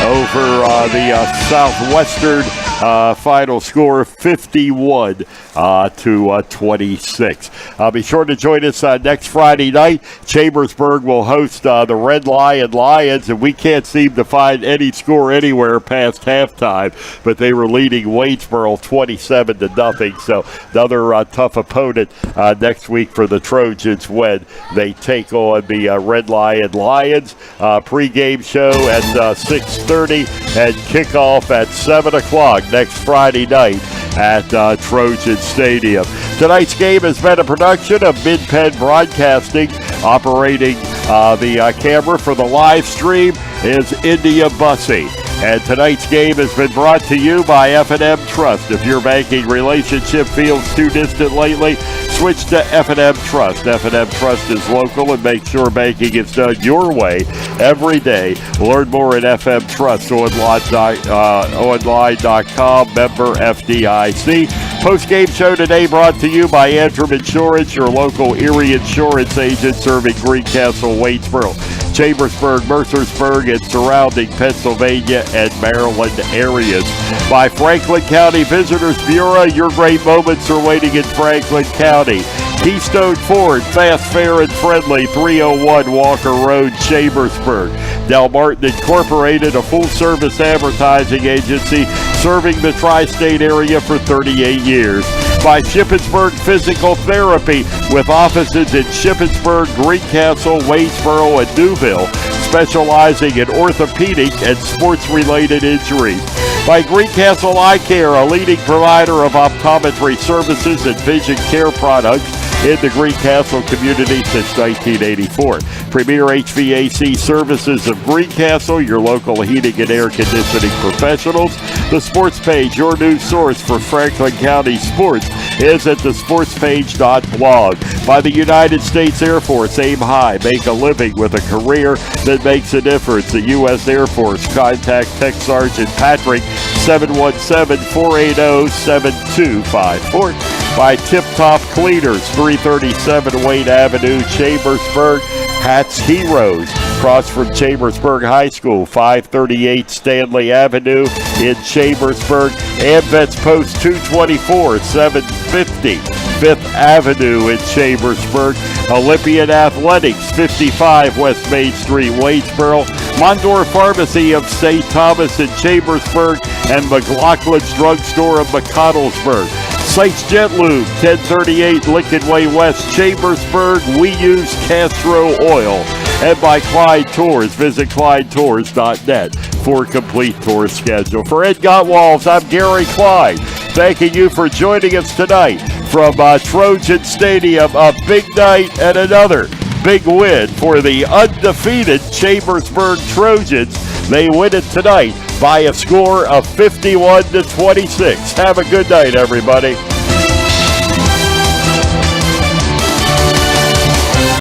over the Southwestern. Final score 51-26. Be sure to join us next Friday night. Chambersburg will host the Red Lion Lions, and we can't seem to find any score anywhere past halftime, but they were leading Waynesboro 27-0. So another tough opponent next week for the Trojans when they take on the Red Lion Lions. Pregame show at 6:30 and kickoff at 7 o'clock next Friday night at Trojan Stadium. Tonight's game has been a production of Mid-Penn Broadcasting. Operating the camera for the live stream is India Bussey. And tonight's game has been brought to you by F&M Trust. If your banking relationship feels too distant lately, switch to F&M Trust. F&M Trust is local and makes sure banking is done your way every day. Learn more at FM Trust online.com, member FDIC. Postgame show today brought to you by Antrim Insurance, your local Erie insurance agent serving Greencastle, Waynesboro, Chambersburg, Mercersburg, and surrounding Pennsylvania and Maryland areas. By Franklin County Visitors Bureau, your great moments are waiting in Franklin County. Keystone Ford, fast, fair, and friendly, 301 Walker Road, Chambersburg. Del Martin Incorporated, a full-service advertising agency serving the tri-state area for 38 years. By Shippensburg Physical Therapy, with offices in Shippensburg, Greencastle, Waynesboro, and Newville, specializing in orthopedic and sports-related injuries. By Greencastle Eye Care, a leading provider of optometry services and vision care products in the Greencastle community since 1984. Premier HVAC Services of Greencastle, your local heating and air conditioning professionals. The Sports Page, your new source for Franklin County sports, is at thesportspage.blog. By the United States Air Force, aim high, make a living with a career that makes a difference. The U.S. Air Force, contact Tech Sergeant Patrick, 717-480-7254. By Tip Top Cleaners, 337 Wayne Avenue, Chambersburg. Hats Heroes, across from Chambersburg High School, 538 Stanley Avenue in Chambersburg. Amvets Post 224, 750 5th Avenue in Chambersburg. Olympian Athletics, 55 West Main Street, Waynesboro. Mondor Pharmacy of St. Thomas in Chambersburg, and McLaughlin's Drugstore of McConnellsburg. Sykes Jet Lube, 1038 Lincoln Way West, Chambersburg. We use Castro Oil. And by Clyde Tours, visit ClydeTours.net for a complete tour schedule. For Ed Gottwalls, I'm Gary Clyde, thanking you for joining us tonight from Trojan Stadium. A big night and another big win for the undefeated Chambersburg Trojans. They win it tonight by a score of 51-26. Have a good night, everybody.